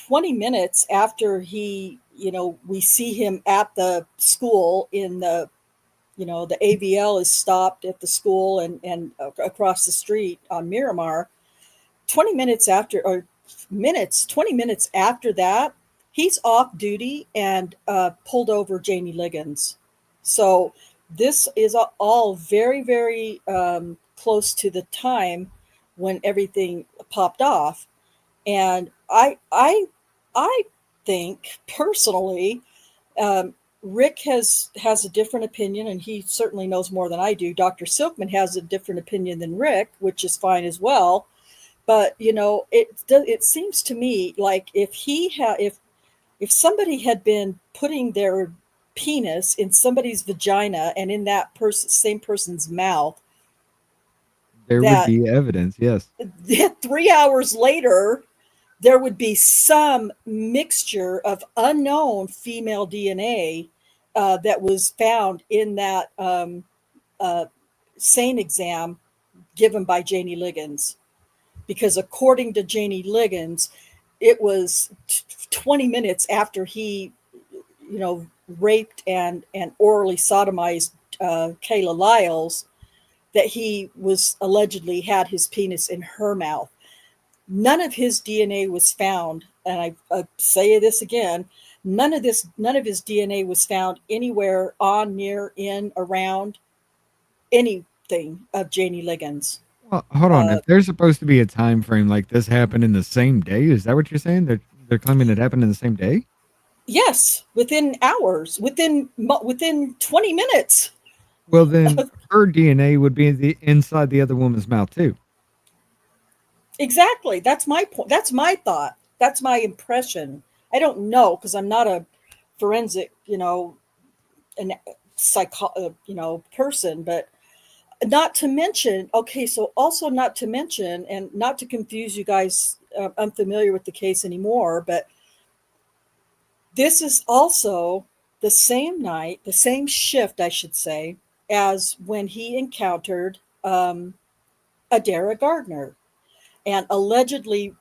20 minutes after we see him at the school in the, the AVL is stopped at the school and across the street on Miramar, 20 minutes after that, he's off duty and pulled over Janie Liggins. So this is all very, very close to the time when everything popped off. And I think personally, Rick has a different opinion, and he certainly knows more than I do. Dr. Silkman has a different opinion than Rick, which is fine as well. But it seems to me like if somebody had been putting their penis in somebody's vagina and in that same person's mouth, there would be evidence. Yes. 3 hours later, there would be some mixture of unknown female DNA that was found in that SANE exam given by Janie Liggins. Because according to Janie Liggins, it was 20 minutes after he, raped and orally sodomized Kayla Lyles that he was allegedly had his penis in her mouth. None of his DNA was found, and I say this again, none of his DNA was found anywhere on, near, in, around anything of Janie Liggins. Well, hold on. If there's supposed to be a time frame like this happened in the same day, is that what you're saying? They're claiming it happened in the same day? Yes, within hours, within 20 minutes. Well, then her DNA would be inside the other woman's mouth too. Exactly. That's my point. That's my thought. That's my impression. I don't know because I'm not a forensic, person, but not to mention, and not to confuse you guys, I'm familiar with the case anymore, but this is also the same night, the same shift, I should say, as when he encountered Adara Gardner and allegedly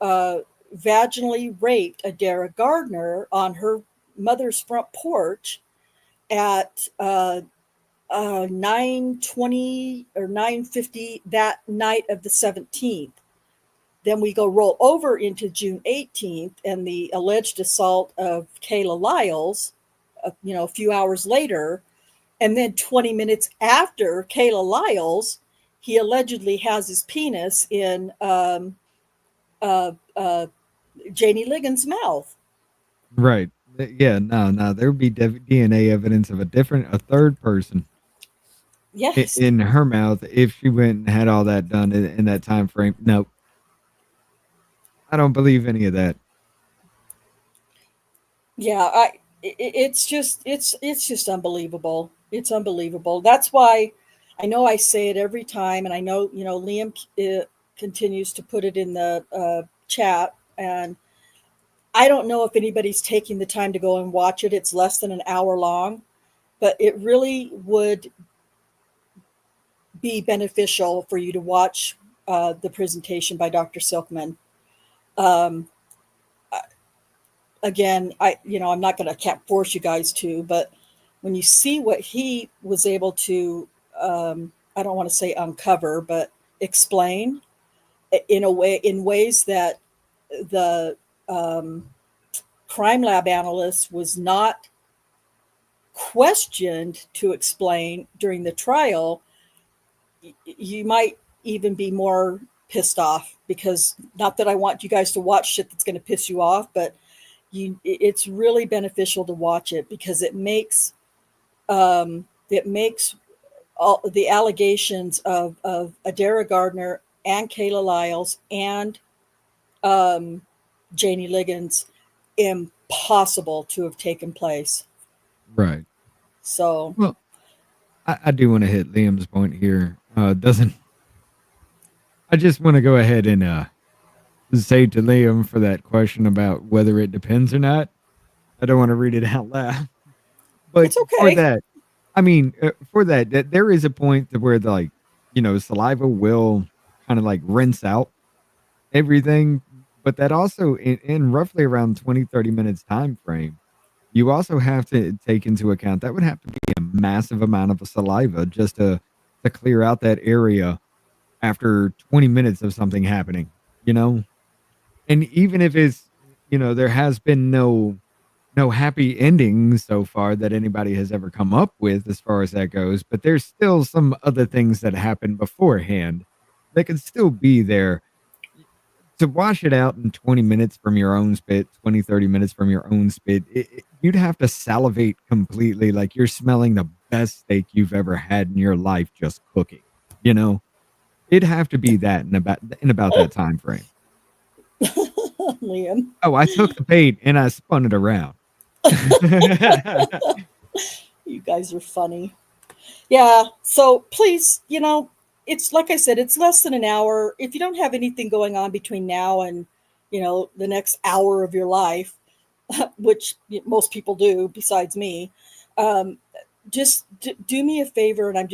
vaginally raped Adara Gardner on her mother's front porch at 9:20 or 9:50 that night of the 17th. Then we go roll over into June 18th and the alleged assault of Kayla Lyles, a few hours later. And then 20 minutes after Kayla Lyles, he allegedly has his penis in Janie Liggins' mouth. Right. Yeah, no. There would be DNA evidence of a third person. Yes. In her mouth if she went and had all that done in that time frame. No. I don't believe any of that. Yeah, it's just unbelievable. It's unbelievable. That's why I know I say it every time, and I know, Liam continues to put it in the chat, and I don't know if anybody's taking the time to go and watch it. It's less than an hour long, but it really would be beneficial for you to watch the presentation by Dr. Silkman. Um, Again, I'm not going to, can't force you guys to, but when you see what he was able to, I don't want to say uncover, but explain in ways that the crime lab analyst was not questioned to explain during the trial, you might even be more pissed off, because not that I want you guys to watch shit that's going to piss you off, but it's really beneficial to watch it, because it makes all the allegations of Adara Gardner and Kayla Lyles and Janie Liggins impossible to have taken place. Right. So, well, I do want to hit Liam's point here. I just want to go ahead and say to Liam for that question about whether it depends or not. I don't want to read it out loud, but it's okay. for that, I mean, for that there is a point to where saliva will kind of like rinse out everything, but that also in roughly around 20-30 minutes time frame, you also have to take into account that would have to be a massive amount of saliva just to clear out that area after 20 minutes of something happening, and even if it's, there has been no happy endings so far that anybody has ever come up with as far as that goes, but there's still some other things that happen beforehand that could still be there. To wash it out in 20 minutes from your own spit, 20-30 minutes from your own spit, you'd have to salivate completely, like you're smelling the best steak you've ever had in your life just cooking, it'd have to be that in about that time frame. Liam. Oh, I took the bait and I spun it around. You guys are funny. Yeah. So please, it's like I said, it's less than an hour. If you don't have anything going on between now and, the next hour of your life, which most people do besides me, just do me a favor. And I'm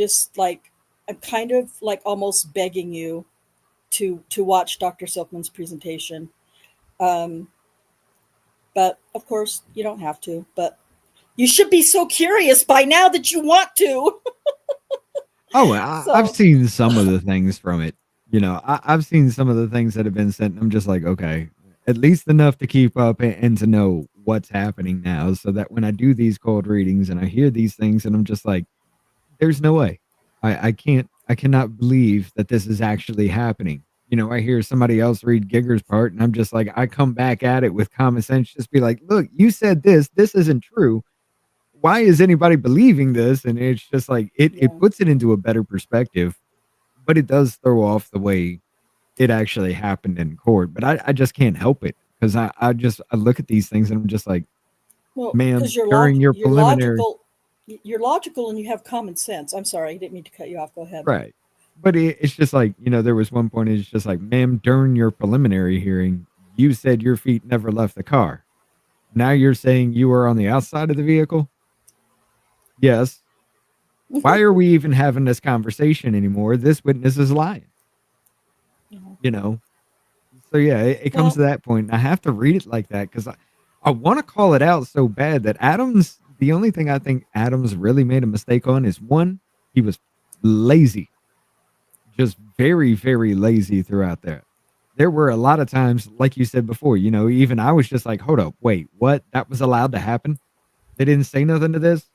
kind of like almost begging you to watch Dr. Silkman's presentation. But of course you don't have to, but you should be so curious by now that you want to. Oh, I've seen some of the things from it. I've seen some of the things that have been sent. And I'm just like, okay, at least enough to keep up and to know what's happening now, so that when I do these cold readings and I hear these things and I'm just like, there's no way. I cannot believe that this is actually happening. I hear somebody else read Gieger's part and I'm just like, I come back at it with common sense, just be like, look, you said this isn't true. Why is anybody believing this? And it's just like, it puts it into a better perspective, but it does throw off the way it actually happened in court. But I just can't help it, because I look at these things and I'm just like, Well, ma'am, because during your preliminary. You're logical and you have common sense. I'm sorry, I didn't mean to cut you off. Go ahead. Right. But it's just like, there was one point, it's just like, ma'am, during your preliminary hearing, you said your feet never left the car. Now you're saying you were on the outside of the vehicle? Yes. Why are we even having this conversation anymore? This witness is lying. So yeah, it comes to that point. I have to read it like that because I want to call it out so bad that Adams, the only thing I think Adams really made a mistake on is, one, he was lazy. Just very, very lazy throughout there. There were a lot of times, like you said before, even I was just like, hold up, wait, what? That was allowed to happen? They didn't say nothing to this?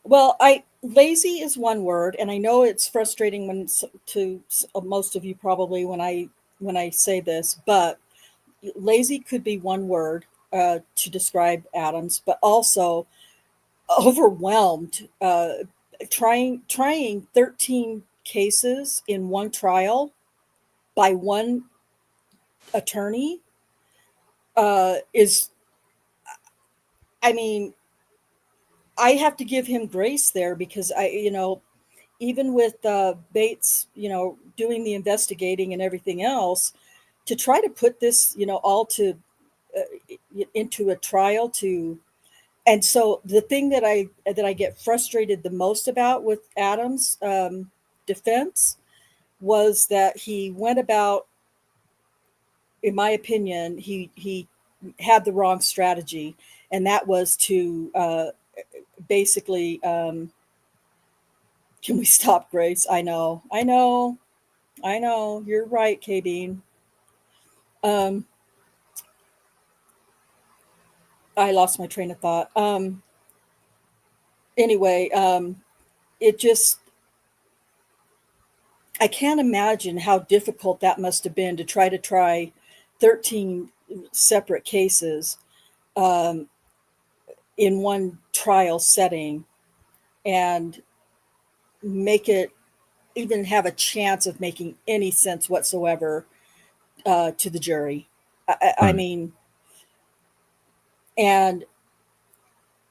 Well, lazy is one word, and I know it's frustrating to most of you probably when I say this, but lazy could be one word to describe Adams, but also overwhelmed, trying 13 cases in one trial by one attorney is, I mean, I have to give him grace there, because even with Bates, doing the investigating and everything else, to try to put this, all into a trial and so the thing that I get frustrated the most about with Adams' defense was that he went about, in my opinion, he had the wrong strategy, and that was to basically, can we stop, Grace? I know, you're right, K-Bean. I lost my train of thought. Anyway, it just, I can't imagine how difficult that must have been to try 13 separate cases in one trial setting and make it even have a chance of making any sense whatsoever to the jury. I mean, and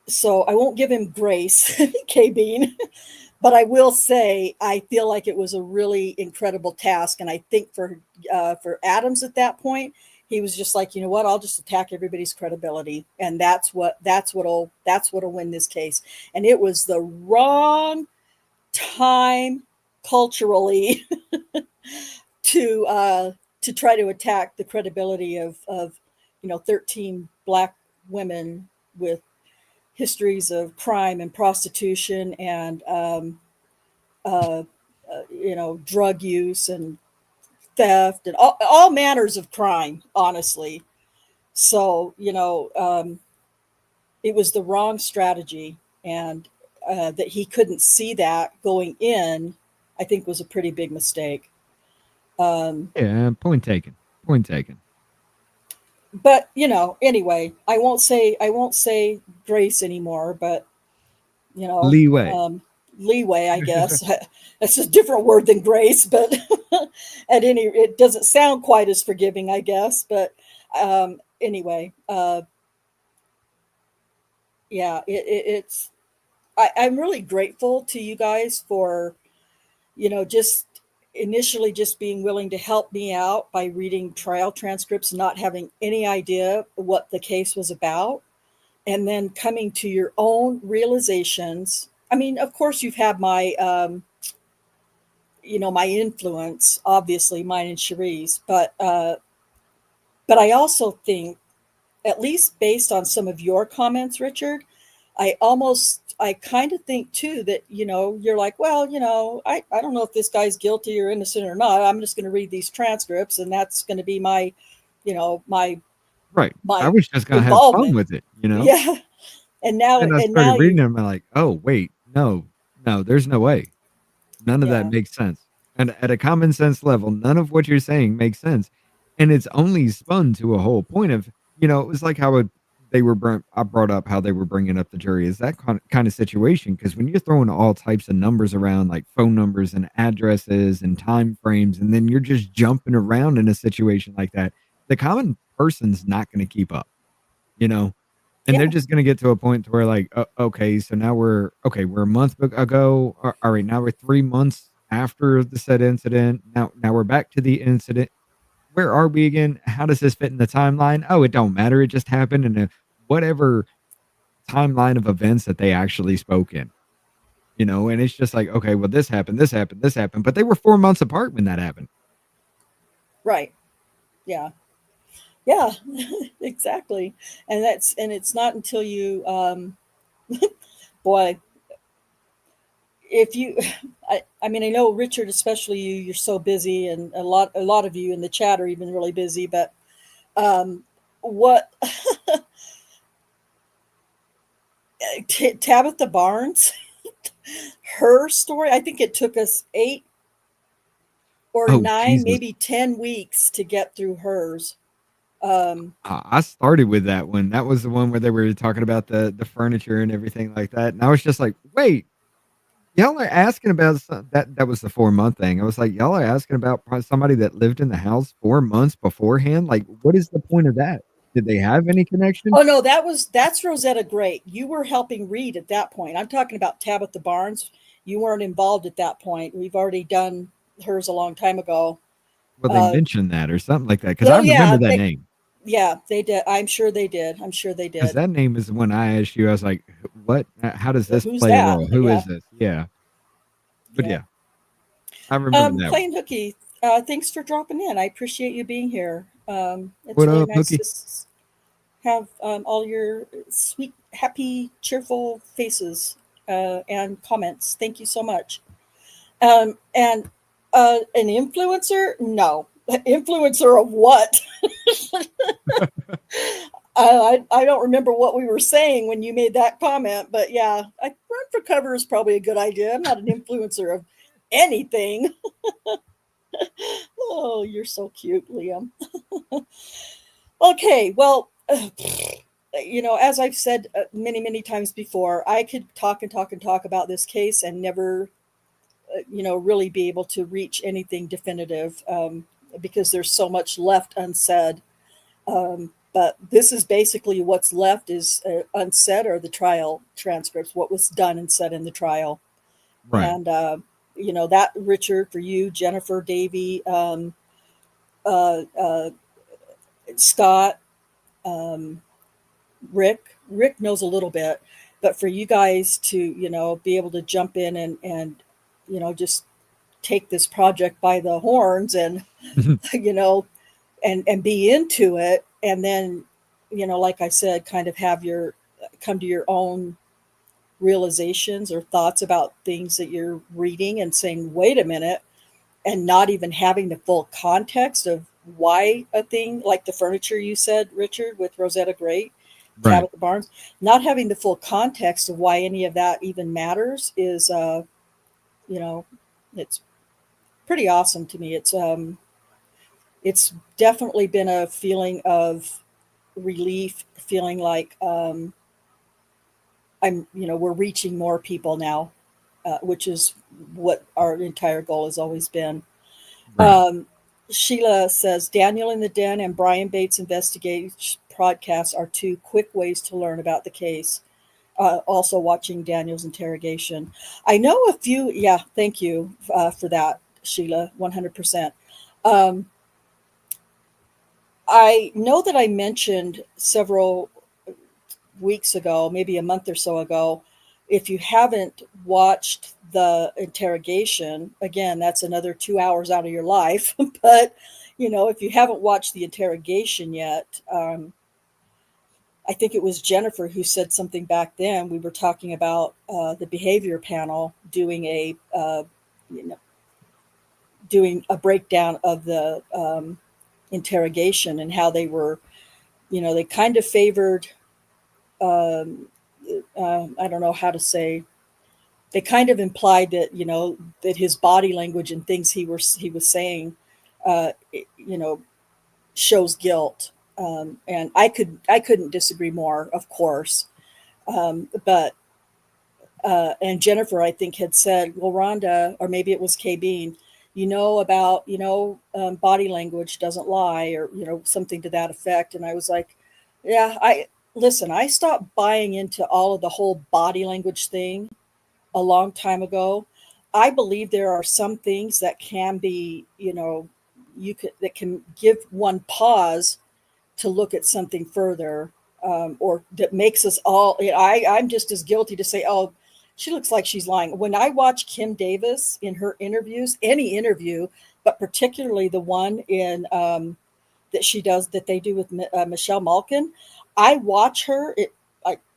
so I won't give him grace, K-Bean, but I will say I feel like it was a really incredible task, and I think for Adams at that point, he was just like, you know what, I'll just attack everybody's credibility, and that's what'll win this case. And it was the wrong time culturally to try to attack the credibility of 13 Black women with histories of crime and prostitution and drug use and theft and all manners of crime, honestly. So it was the wrong strategy, and that he couldn't see that going in, I think, was a pretty big mistake. Yeah, point taken. Point taken. But anyway, I won't say grace anymore, but leeway. Leeway, I guess. That's a different word than grace, but it doesn't sound quite as forgiving, I guess. But anyway, yeah, it's. I'm really grateful to you guys for, just initially just being willing to help me out by reading trial transcripts, not having any idea what the case was about, and then coming to your own realizations. I mean, of course, you've had my, my influence, obviously, mine and Cherie's, but I also think, at least based on some of your comments, Richard, I kind of think too that, you're like, well, I don't know if this guy's guilty or innocent or not. I'm just going to read these transcripts, and that's going to be my, my right. My I was just going to have fun with it, Yeah. And now, and I started reading them, and I'm like, oh, wait, no, there's no way. None of that makes sense. And at a common sense level, none of what you're saying makes sense. And it's only spun to a whole point of, it was like how I brought up how they were bringing up the jury is that kind of situation. Because when you're throwing all types of numbers around, like phone numbers and addresses and time frames, and then you're just jumping around in a situation like that, the common person's not going to keep up, and they're just going to get to a point to where like, okay, so now we're a month ago. All right, now we're 3 months after the said incident. Now we're back to the incident. Where are we again? How does this fit in the timeline? Oh, it don't matter. It just happened in a whatever timeline of events that they actually spoke in, and it's just like, okay, well, this happened, but they were 4 months apart when that happened. Right. Yeah. Yeah, exactly. And it's not until you, boy, if you, I mean, I know Richard, especially you're so busy, and a lot of you in the chat are even really busy, but what Tabitha Barnes, her story, I think it took us 8 or 9, Jesus. maybe 10 weeks to get through hers. I started with that one. That was the one where they were talking about the furniture and everything like that. And I was just like, wait, y'all are asking about that was the 4-month thing. I was like, y'all are asking about somebody that lived in the house 4 months beforehand. Like, what is the point of that? Did they have any connection? Oh no, that's Rosetta Great. You were helping read at that point. I'm talking about Tabitha Barnes. You weren't involved at that point. We've already done hers a long time ago. Well, they mentioned that or something like that, because I remember that name. Yeah, they did. I'm sure they did. Because that name is when I asked you, I was like, what? How does this Who's play a that? role? Who is this? Yeah. But yeah. I remember that one. Plain Hooky, thanks for dropping in. I appreciate you being here. It's What really up, nice Hooky? to have all your sweet, happy, cheerful faces and comments. Thank you so much. And an influencer? No. Influencer of what? I don't remember what we were saying when you made that comment, but yeah, run for cover is probably a good idea. I'm not an influencer of anything. Oh, you're so cute, Liam. Okay, well, as I've said many, many times before, I could talk and talk and talk about this case and never, really be able to reach anything definitive because there's so much left unsaid. But this is basically what's left is unsaid are the trial transcripts, what was done and said in the trial. Right. And, that, Richard, for you, Jennifer, Davey, Scott, Rick knows a little bit, but for you guys to, be able to jump in and just take this project by the horns and, and be into it. And then, like I said, kind of come to your own realizations or thoughts about things that you're reading and saying, wait a minute, and not even having the full context of why a thing like the furniture you said, Richard, with Rosetta Great, Right. Tabitha Barnes, not having the full context of why any of that even matters is, it's pretty awesome to me. It's definitely been a feeling of relief, feeling like we're reaching more people now, which is what our entire goal has always been. Right. Sheila says, Daniel in the Den and Brian Bates Investigate podcasts are two quick ways to learn about the case. Also watching Daniel's interrogation. I know a few, yeah, thank you for that, Sheila, 100%. I know that I mentioned several weeks ago, maybe a month or so ago, if you haven't watched the interrogation, again, that's another 2 hours out of your life. But, if you haven't watched the interrogation yet, I think it was Jennifer who said something back then. We were talking about the behavior panel doing a breakdown of the interrogation and how they were, they kind of favored, I don't know how to say, they kind of implied that, that his body language and things he was saying, shows guilt. And I couldn't disagree more, of course. But and Jennifer, I think, had said, well, Rhonda, or maybe it was Kay Bean, about, body language doesn't lie, or, something to that effect. And I was like, yeah, I stopped buying into all of the whole body language thing a long time ago. I believe there are some things that can be, that can give one pause to look at something further, or that makes us all, I'm just as guilty to say, oh, she looks like she's lying. When I watch Kim Davis in her interviews, any interview, but particularly the one in that they do with Michelle Malkin, I watch her.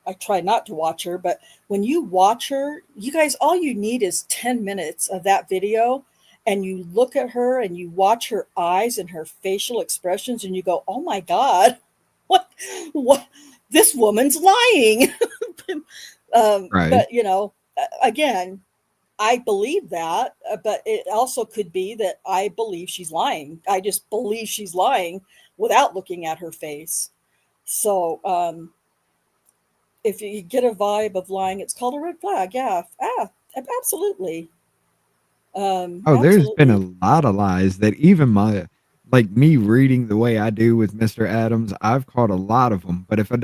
I try not to watch her, but when you watch her, you guys, all you need is 10 minutes of that video, and you look at her and you watch her eyes and her facial expressions, and you go, oh my God, what, this woman's lying. Right. But, again, I believe that, but it also could be that I believe she's lying. I just believe she's lying without looking at her face. So, if you get a vibe of lying, it's called a red flag. Yeah. Absolutely. Oh, there's been a lot of lies that even me reading the way I do with Mr. Adams, I've caught a lot of them. But if you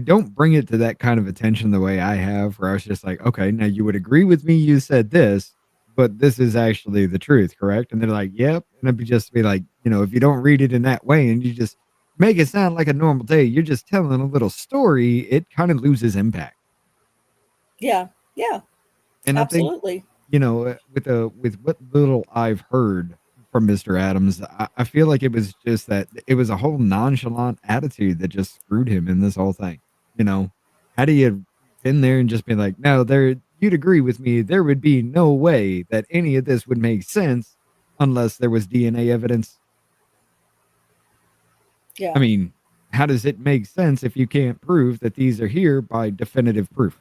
don't bring it to that kind of attention the way I have, where I was just like, okay, now you would agree with me, you said this, but this is actually the truth, correct? And they're like, yep. And I'd just be like, if you don't read it in that way and you just make it sound like a normal day, you're just telling a little story, it kind of loses impact. Yeah. And Absolutely. with what little I've heard from Mr. Adams, I feel like it was just that it was a whole nonchalant attitude that just screwed him in this whole thing. Had he had been there and just been like, no, you'd agree with me, there would be no way that any of this would make sense unless there was DNA evidence. Yeah. I mean, how does it make sense if you can't prove that these are here by definitive proof?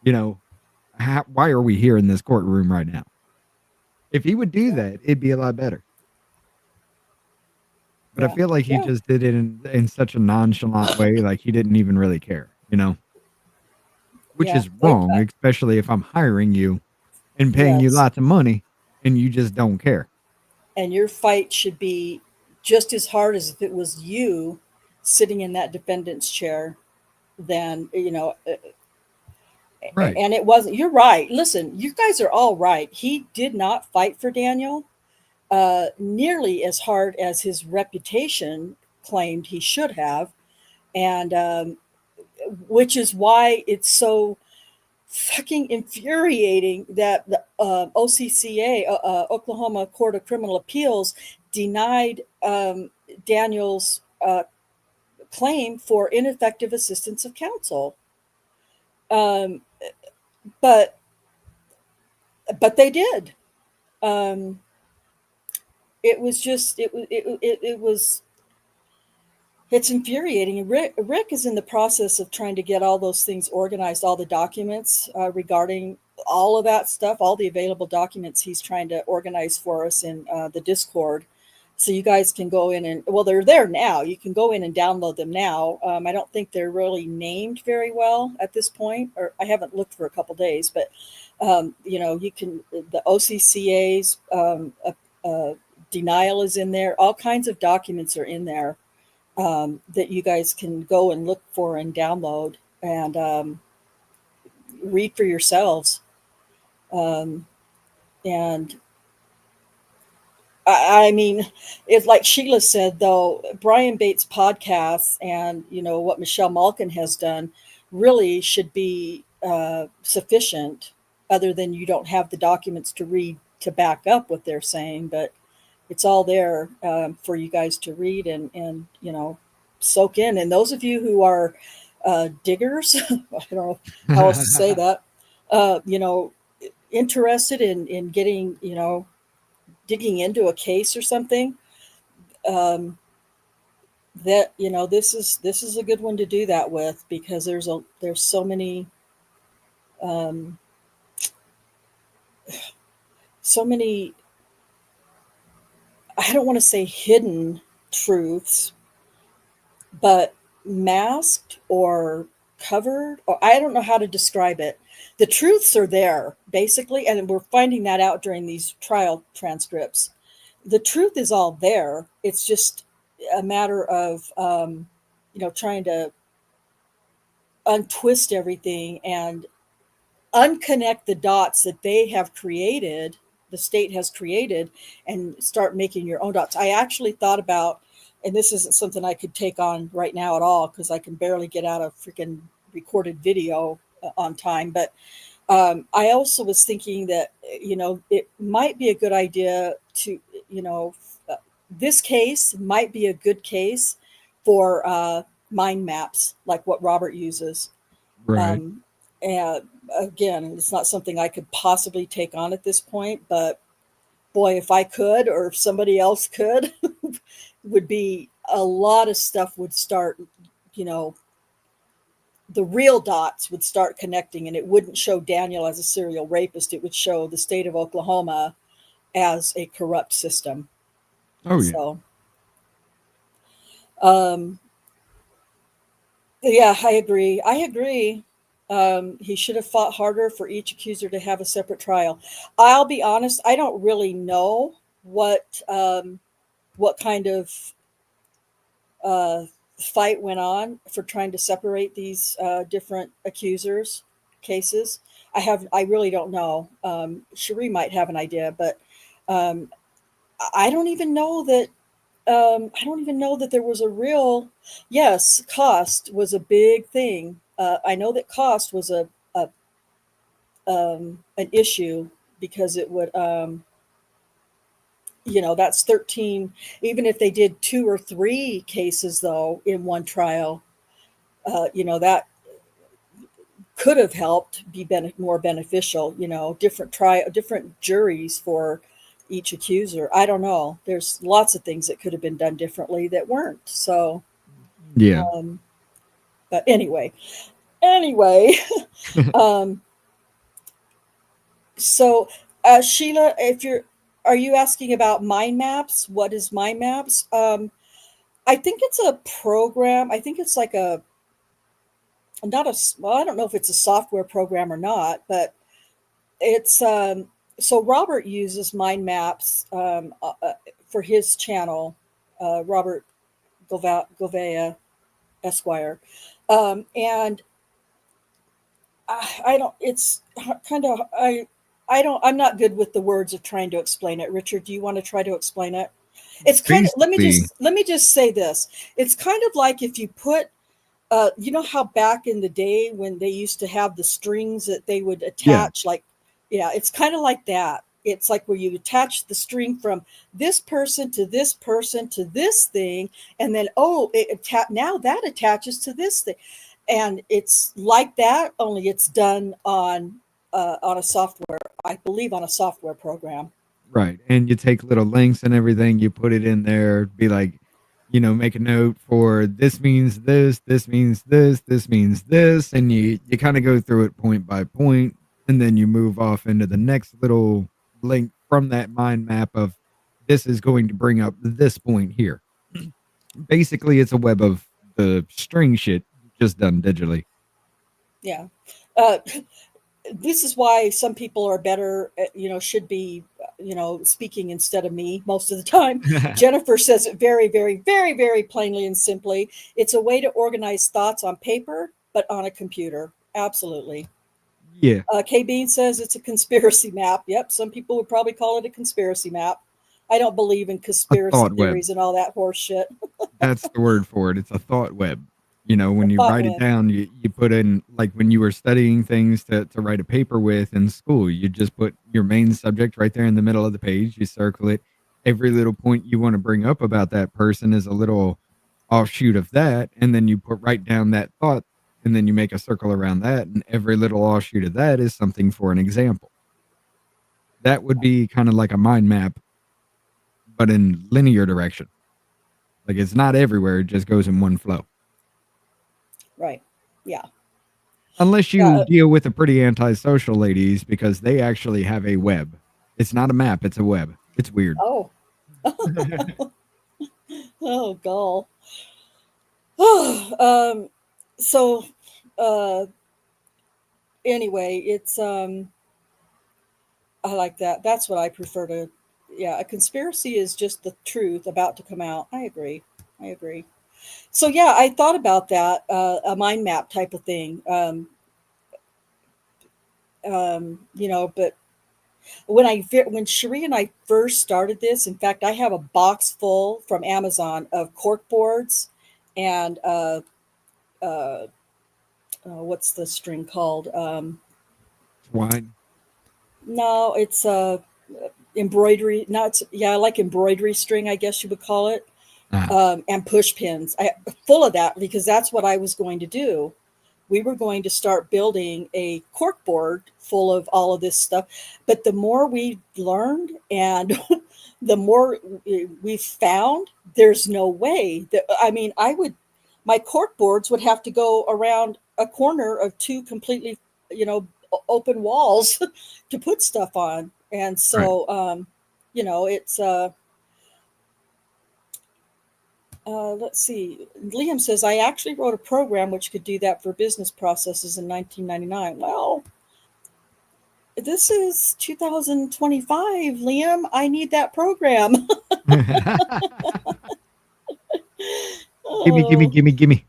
Why are we here in this courtroom right now? If he would do that, it'd be a lot better. But I feel like he just did it in such a nonchalant way, like he didn't even really care, which is wrong, especially if I'm hiring you and paying you lots of money and you just don't care. And your fight should be just as hard as if it was you sitting in that defendant's chair. Then, right. And it wasn't. You're right. Listen, you guys are all right. He did not fight for Daniel nearly as hard as his reputation claimed he should have, and which is why it's so fucking infuriating that the OCCA, Oklahoma Court of Criminal Appeals, denied Daniel's claim for ineffective assistance of counsel. But they did. It was just it's infuriating. And Rick is in the process of trying to get all those things organized, all the documents regarding all of that stuff, all the available documents he's trying to organize for us in the Discord. So you guys can go in and, well, they're there now. You can go in and download them now. I don't think they're really named very well at this point, or I haven't looked for a couple days, but you can, the OCCA's denial is in there. All kinds of documents are in there that you guys can go and look for and download and read for yourselves. And I mean, it's like Sheila said, though, Brian Bates' podcasts and, what Michelle Malkin has done really should be sufficient, other than you don't have the documents to read to back up what they're saying. But it's all there for you guys to read and soak in. And those of you who are diggers, I don't know how else to say that, interested in getting, digging into a case or something, that this is a good one to do that with, because there's so many I don't want to say hidden truths, but masked or covered, or I don't know how to describe it. The truths are there, basically, and we're finding that out during these trial transcripts. The truth is all there. It's just a matter of, trying to untwist everything and unconnect the dots that they have created, the state has created, and start making your own dots. I actually thought about, and this isn't something I could take on right now at all, because I can barely get out of freaking recorded video on time. But I also was thinking that, it might be a good idea to, this case might be a good case for mind maps, like what Robert uses. Right. And again, it's not something I could possibly take on at this point, but boy, if I could, or if somebody else could, would be a lot of stuff would start, the real dots would start connecting, and it wouldn't show Daniel as a serial rapist. It would show the state of Oklahoma as a corrupt system. Oh, yeah. So, yeah, I agree. He should have fought harder for each accuser to have a separate trial. I'll be honest, I don't really know what kind of fight went on for trying to separate these different accusers' cases. I really don't know. Cherie might have an idea, but I don't even know that. There was a real, yes, cost was a big thing. I know that cost was an issue because it would, that's 13. Even if they did 2 or 3 cases, though, in one trial, that could have helped be more beneficial. Different juries for each accuser. I don't know. There's lots of things that could have been done differently that weren't. So, Yeah. But anyway, so Sheila, are you asking about mind maps? What is mind maps? I think it's a program. I think it's like I don't know if it's a software program or not, but it's so Robert uses mind maps for his channel, Robert Govea Esquire, and I don't. It's kind of I don't. I'm not good with the words of trying to explain it. Richard, do you want to try to explain it? It's kind of. Let me just say this. It's kind of like if you put. You know how back in the day when they used to have the strings that they would attach, it's kind of like that. It's like where you attach the string from this person to this person to this thing, and then now that attaches to this thing, and it's like that. Only it's done on a software, I believe, on a software program. Right. And you take little links and everything, you put it in there, be like, make a note for this means this means this means this, and you kind of go through it point by point, and then you move off into the next little link from that mind map of this is going to bring up this point here. Basically, it's a web of the string shit just done digitally. Yeah. This is why some people are better, should be, speaking instead of me most of the time. Jennifer says it very, very, very, very plainly and simply. It's a way to organize thoughts on paper, but on a computer. Absolutely. Yeah. K Bean says it's a conspiracy map. Yep. Some people would probably call it a conspiracy map. I don't believe in conspiracy theories and all that horse shit. That's the word for it. It's a thought web. When you write it down, you put in, like when you were studying things to write a paper with in school, you just put your main subject right there in the middle of the page. You circle it. Every little point you want to bring up about that person is a little offshoot of that. And then you write down that thought, and then you make a circle around that. And every little offshoot of that is something for an example. That would be kind of like a mind map, but in linear direction. Like it's not everywhere. It just goes in one flow. Right. Yeah. Unless you deal with the pretty antisocial ladies, because they actually have a web. It's not a map. It's a web. It's weird. Oh. Oh, gall. So, anyway, it's, I like that. That's what I prefer to, a conspiracy is just the truth about to come out. I agree. So I thought about that, a mind map type of thing. But when Cherie and I first started this, in fact, I have a box full from Amazon of cork boards and what's the string called? Twine. No, it's embroidery. I like embroidery string, I guess you would call it. And push pins. Full of that, because that's what I was going to do. We were going to start building a cork board full of all of this stuff. But the more we learned and the more we found, there's no way that, my cork boards would have to go around a corner of 2 completely, open walls to put stuff on. And so, right. It's, let's see. Liam says, I actually wrote a program which could do that for business processes in 1999. Well, this is 2025, Liam. I need that program. Gimme.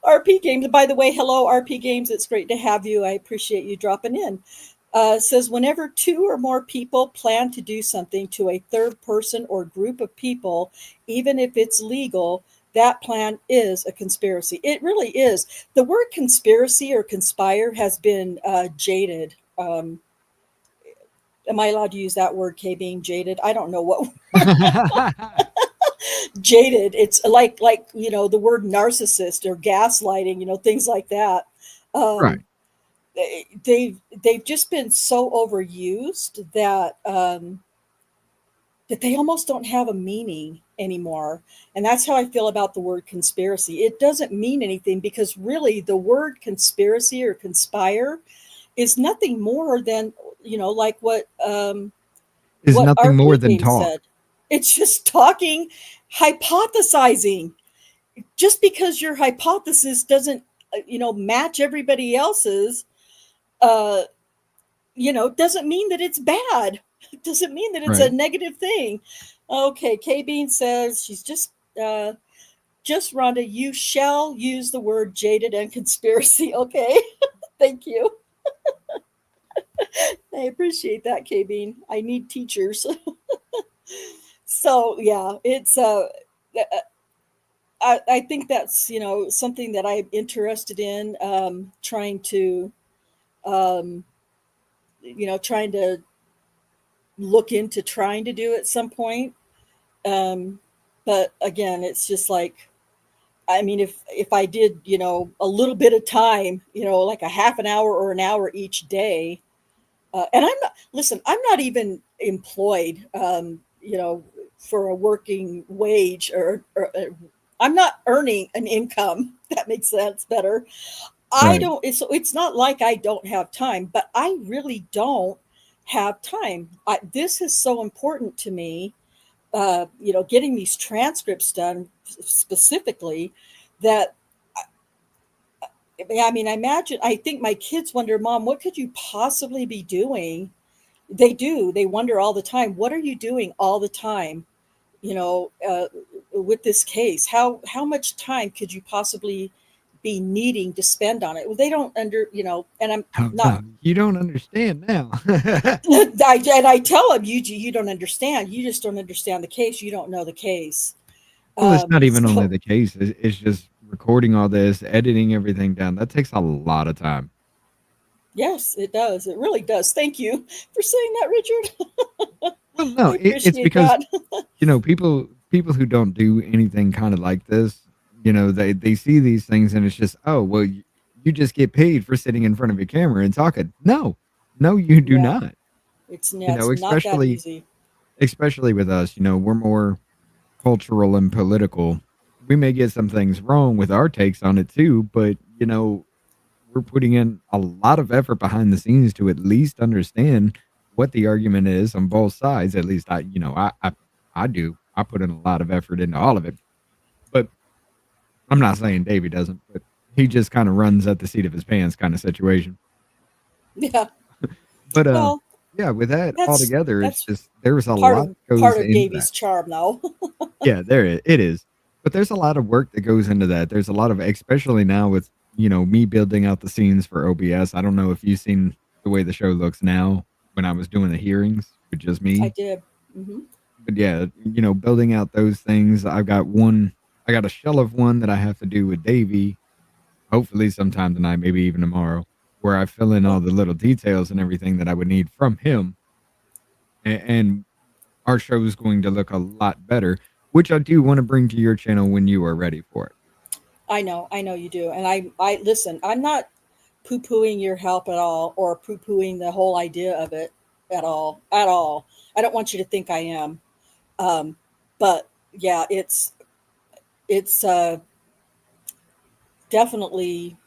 RP Games, by the way, hello, RP Games. It's great to have you. I appreciate you dropping in. Says, whenever 2 or more people plan to do something to a third person or group of people, even if it's legal, that plan is a conspiracy. It really is. The word conspiracy or conspire has been jaded am I allowed to use that word, Kay, being jaded? I don't know what jaded. It's like, the word narcissist or gaslighting, things like that. Right. They've just been so overused that that they almost don't have a meaning anymore. And that's how I feel about the word conspiracy. It doesn't mean anything because really the word conspiracy or conspire is nothing more than, like what Is nothing more RP than James talk. said. It's just talking, hypothesizing. Just because your hypothesis doesn't, match everybody else's, doesn't mean that it's bad. It doesn't mean that it's a Right. negative thing. Okay, K Bean says she's just Rhonda, you shall use the word jaded and conspiracy. Okay. Thank you. I appreciate that, K Bean. I need teachers. So yeah, it's I think that's something that I'm interested in, trying to trying to look into trying to do at some point. But again, it's just like, I mean, if I did, a little bit of time, like a half an hour or an hour each day, and I'm not even employed, for a working wage or I'm not earning an income. That makes sense better. I Right. don't, it's not like I don't have time, but I really don't have time. This is so important to me, getting these transcripts done specifically that, I mean, I think my kids wonder, Mom, what could you possibly be doing? They do. They wonder all the time, what are you doing all the time? With this case, how much time could you possibly be needing to spend on it? Well, they don't and I'm Oh, not, no, you don't understand now. I tell them, you don't understand. You just don't understand the case. You don't know the case. Well, it's not even only So the case. It's just recording all this, editing everything down. That takes a lot of time. yes, it does. It really does. Thank you for saying that, Richard. Well, no, I it's appreciate because that. people who don't do anything kind of like this, they see these things and it's just, oh, well, you just get paid for sitting in front of a camera and talking. No, you do Yeah, not. it's not that Especially easy. with us, we're more cultural and political. We may get some things wrong with our takes on it too, but we're putting in a lot of effort behind the scenes to at least understand what the argument is on both sides. At least I do. I put in a lot of effort into all of it. But I'm not saying Davey doesn't, but he just kind of runs at the seat of his pants kind of situation. Yeah. But Well, yeah, with that all that's together, it's that's just there's a part lot of that goes part of into that. Davy's charm, though. Yeah, it is. But there's a lot of work that goes into that. There's a lot of, especially now with, me building out the scenes for OBS. I don't know if you've seen the way the show looks now when I was doing the hearings with just I me. did. Hmm. But yeah, building out those things. I got a shell of one that I have to do with Davey, hopefully sometime tonight, maybe even tomorrow, where I fill in all the little details and everything that I would need from him. And our show is going to look a lot better, which I do want to bring to your channel when you are ready for it. I know you do. And I listen, I'm not poo-pooing your help at all or poo-pooing the whole idea of it at all. I don't want you to think I am. But yeah, it's definitely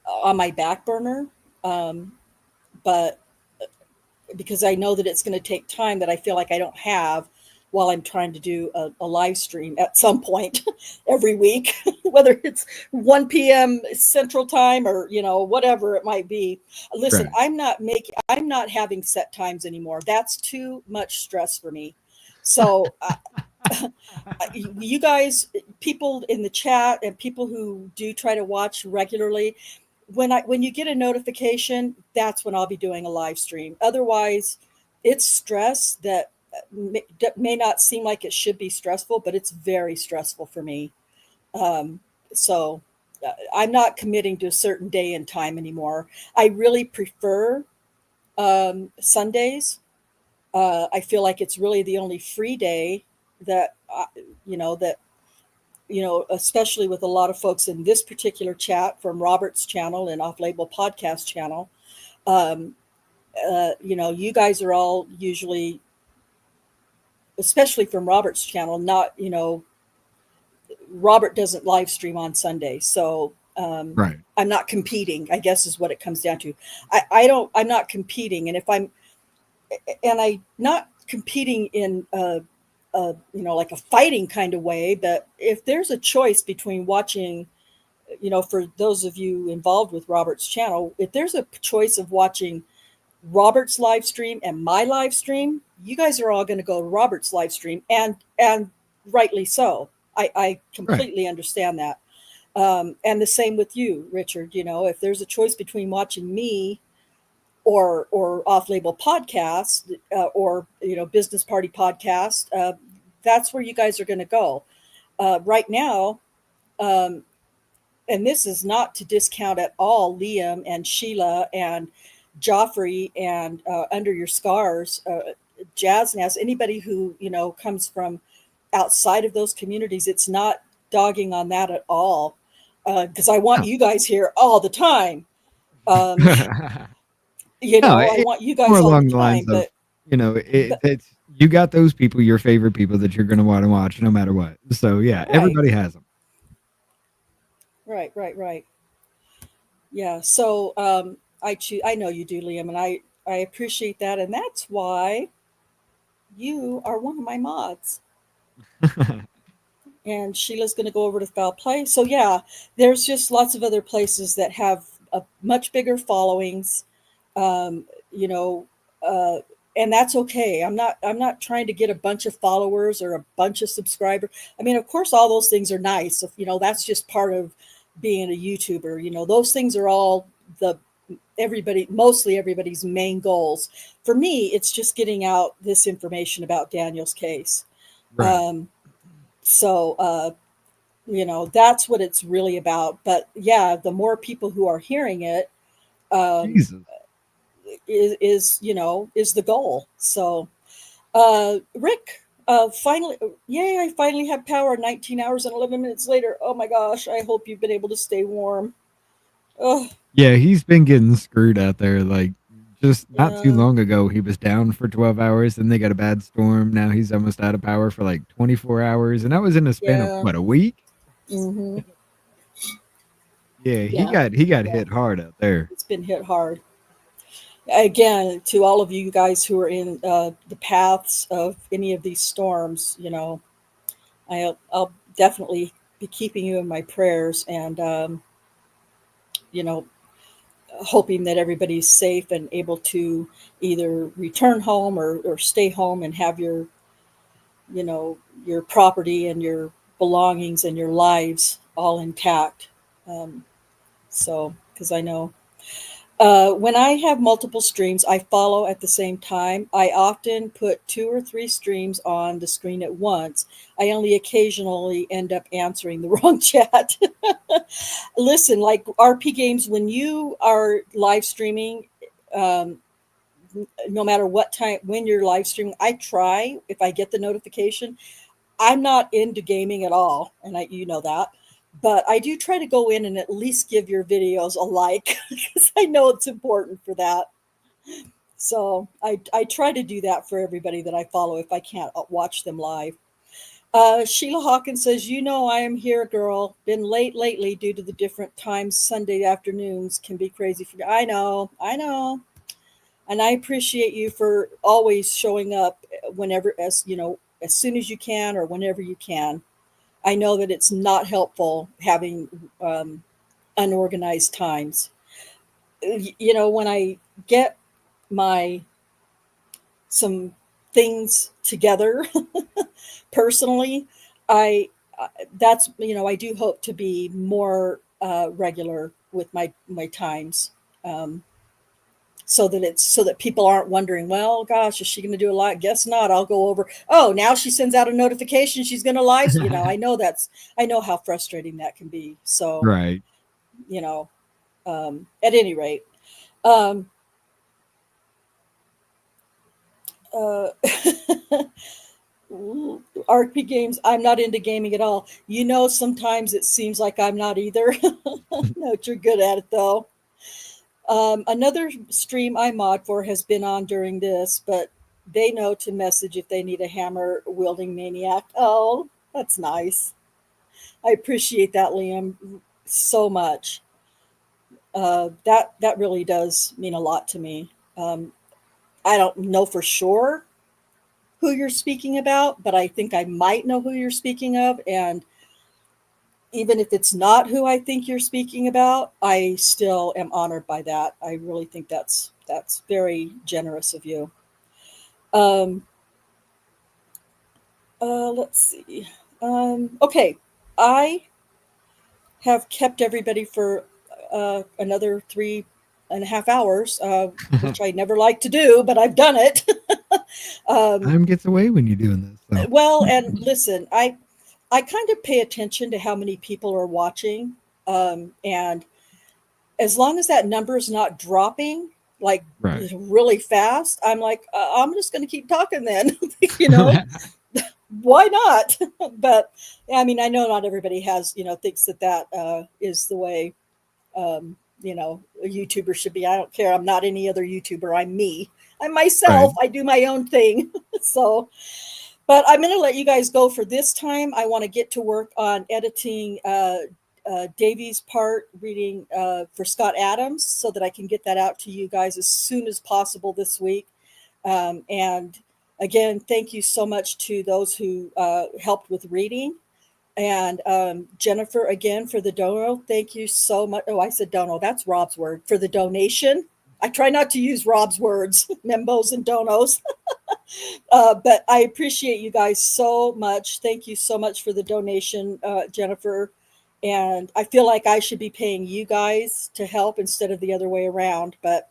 on my back burner. But because I know that it's going to take time that I feel like I don't have while I'm trying to do a live stream at some point every week, whether it's 1 p.m. Central Time or, whatever it might be. Listen, Right. I'm not having set times anymore. That's too much stress for me. So you guys, people in the chat and people who do try to watch regularly, when you get a notification, that's when I'll be doing a live stream. Otherwise, it's stress that may not seem like it should be stressful, but it's very stressful for me. So I'm not committing to a certain day and time anymore. I really prefer Sundays. I feel like it's really the only free day that that especially with a lot of folks in this particular chat from Robert's channel and Off Label Podcast channel. You guys are all usually, especially from Robert's channel, not Robert doesn't live stream on Sunday, so Right. I'm not competing, I guess is what it comes down to. I'm not competing, and I'm not competing in like a fighting kind of way, but if there's a choice between watching, for those of you involved with Robert's channel, if there's a choice of watching Robert's live stream and my live stream, you guys are all going to go to Robert's live stream, and rightly so. I completely understand that. And the same with you, Richard. If there's a choice between watching me or Off-Label Podcast or Business Party Podcast, that's where you guys are going to go. Right now, and this is not to discount at all Liam and Sheila and Joffrey and Under Your Scars, Jazznaz, anybody who comes from outside of those communities. It's not dogging on that at all, because I want you guys here all the time. I want you guys more all along the the lines time, of, it's you got those people, your favorite people that you're going to want to watch no matter what. So yeah, Right. everybody has them. Right. Yeah. So I know you do, Liam, and I appreciate that, and that's why you are one of my mods. And Sheila's going to go over to Foul Play. So yeah, there's just lots of other places that have a much bigger followings, and that's okay. I'm not trying to get a bunch of followers or a bunch of subscribers. I mean, of course, all those things are nice. That's just part of being a YouTuber. Those things are all mostly everybody's main goals. For me, it's just getting out this information about Daniel's case. Right. So, that's what it's really about. But yeah, the more people who are hearing it, Jesus. is the goal. So, Rick, finally, yay, I finally have power 19 hours and 11 minutes later. Oh my gosh, I hope you've been able to stay warm. Ugh. Yeah, he's been getting screwed out there. Like, just not too Yeah. long ago, he was down for 12 hours, and they got a bad storm. Now he's almost out of power for like 24 hours, and that was in a span of Yeah. what, a week? Mm-hmm. Yeah, he got hit hard out there. It's been hit hard. Again, to all of you guys who are in the paths of any of these storms, I'll definitely be keeping you in my prayers, and hoping that everybody's safe and able to either return home or stay home and have your property and your belongings and your lives all intact. Because I know when I have multiple streams I follow at the same time, I often put 2 or 3 streams on the screen at once. I only occasionally end up answering the wrong chat. Listen, like RP Games, when you are live streaming, no matter what time, when you're live streaming, I try, if I get the notification, I'm not into gaming at all, and you know that. But I do try to go in and at least give your videos a like, because I know it's important for that. So I try to do that for everybody that I follow if I can't watch them live. Sheila Hawkins says, I am here, girl. Been late lately due to the different times. Sunday afternoons can be crazy for me. I know. And I appreciate you for always showing up whenever, as soon as you can or whenever you can. I know that it's not helpful having unorganized times. When I get some things together personally, I do hope to be more regular with my times. so that people aren't wondering, well, gosh, is she going to do a live? Guess not. I'll go over. Oh, now she sends out a notification she's going to live. You know, I know how frustrating that can be. So, Right. you know, at any rate, uh, RP games, I'm not into gaming at all. You know, sometimes it seems like I'm not either. No, you're good at it though. Another stream I mod for has been on during this, but they know to message if they need a hammer wielding maniac. Oh, that's nice. I appreciate that, Liam, so much. That really does mean a lot to me. I don't know for sure who you're speaking about, but I think I might know who you're speaking of. And even if it's not who I think you're speaking about, I still am honored by that. I really think that's very generous of you. Let's see. Okay, I have kept everybody for another 3.5 hours, which I never like to do, but I've done it. Time gets away when you're doing this. So. Well, and listen, I kind of pay attention to how many people are watching, and as long as that number is not dropping like Right. really fast, I'm like, I'm just going to keep talking then. You know, why not? But I mean, I know not everybody has, you know, thinks that is the way, you know, a YouTuber should be. I don't care. I'm not any other YouTuber. I'm me. I'm myself. Right. I do my own thing. So, but I'm going to let you guys go for this time. I want to get to work on editing Davies' part, reading for Scott Adams, so that I can get that out to you guys as soon as possible this week. And again, thank you so much to those who helped with reading. And Jennifer, again, for the dono, thank you so much. Oh, I said dono. That's Rob's word for the donation. I try not to use Rob's words, membos and donos. But I appreciate you guys so much. Thank you so much for the donation, Jennifer. And I feel like I should be paying you guys to help instead of the other way around. But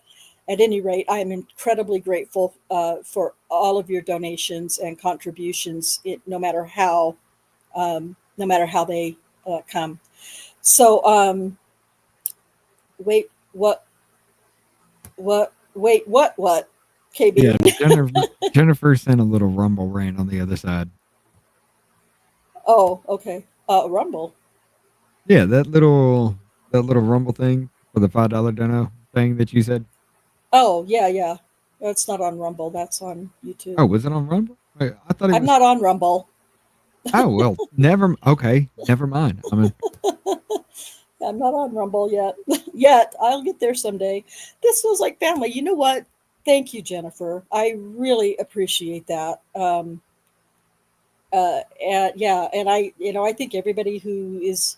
at any rate, I am incredibly grateful for all of your donations and contributions, no matter how they come. So, wait, what? Wait, what? KB. Yeah, Jennifer sent a little rumble rant on the other side. Oh, okay. Rumble. Yeah, that little rumble thing for the $5 dono thing that you said. Oh, yeah. That's not on Rumble. That's on YouTube. Oh, was it on Rumble? I thought it was. I'm not on Rumble. Oh well, okay, never mind. I mean, I'm not on Rumble yet. Yet I'll get there someday. This feels like family. You know what? Thank you, Jennifer. I really appreciate that. And I think everybody who is,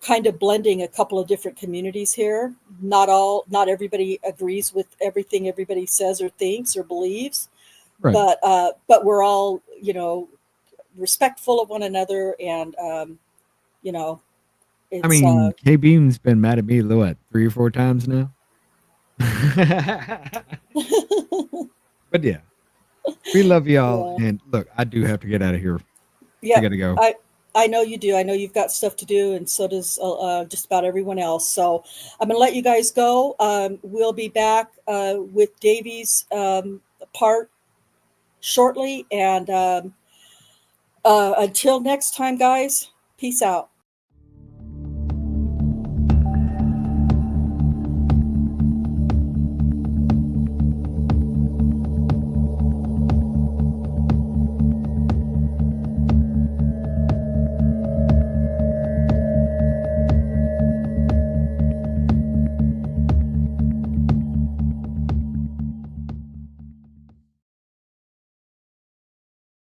kind of blending a couple of different communities here. Not everybody agrees with everything everybody says or thinks or believes, right. But we're all, respectful of one another, and it's, I mean, K Beam's been mad at me, what, 3 or 4 times now. But yeah, we love y'all. Yeah. And look, I do have to get out of here. Yeah, I gotta go. I know you do. I know you've got stuff to do, and so does just about everyone else. So I'm gonna let you guys go. We'll be back with Davies' part shortly, and until next time, guys, peace out.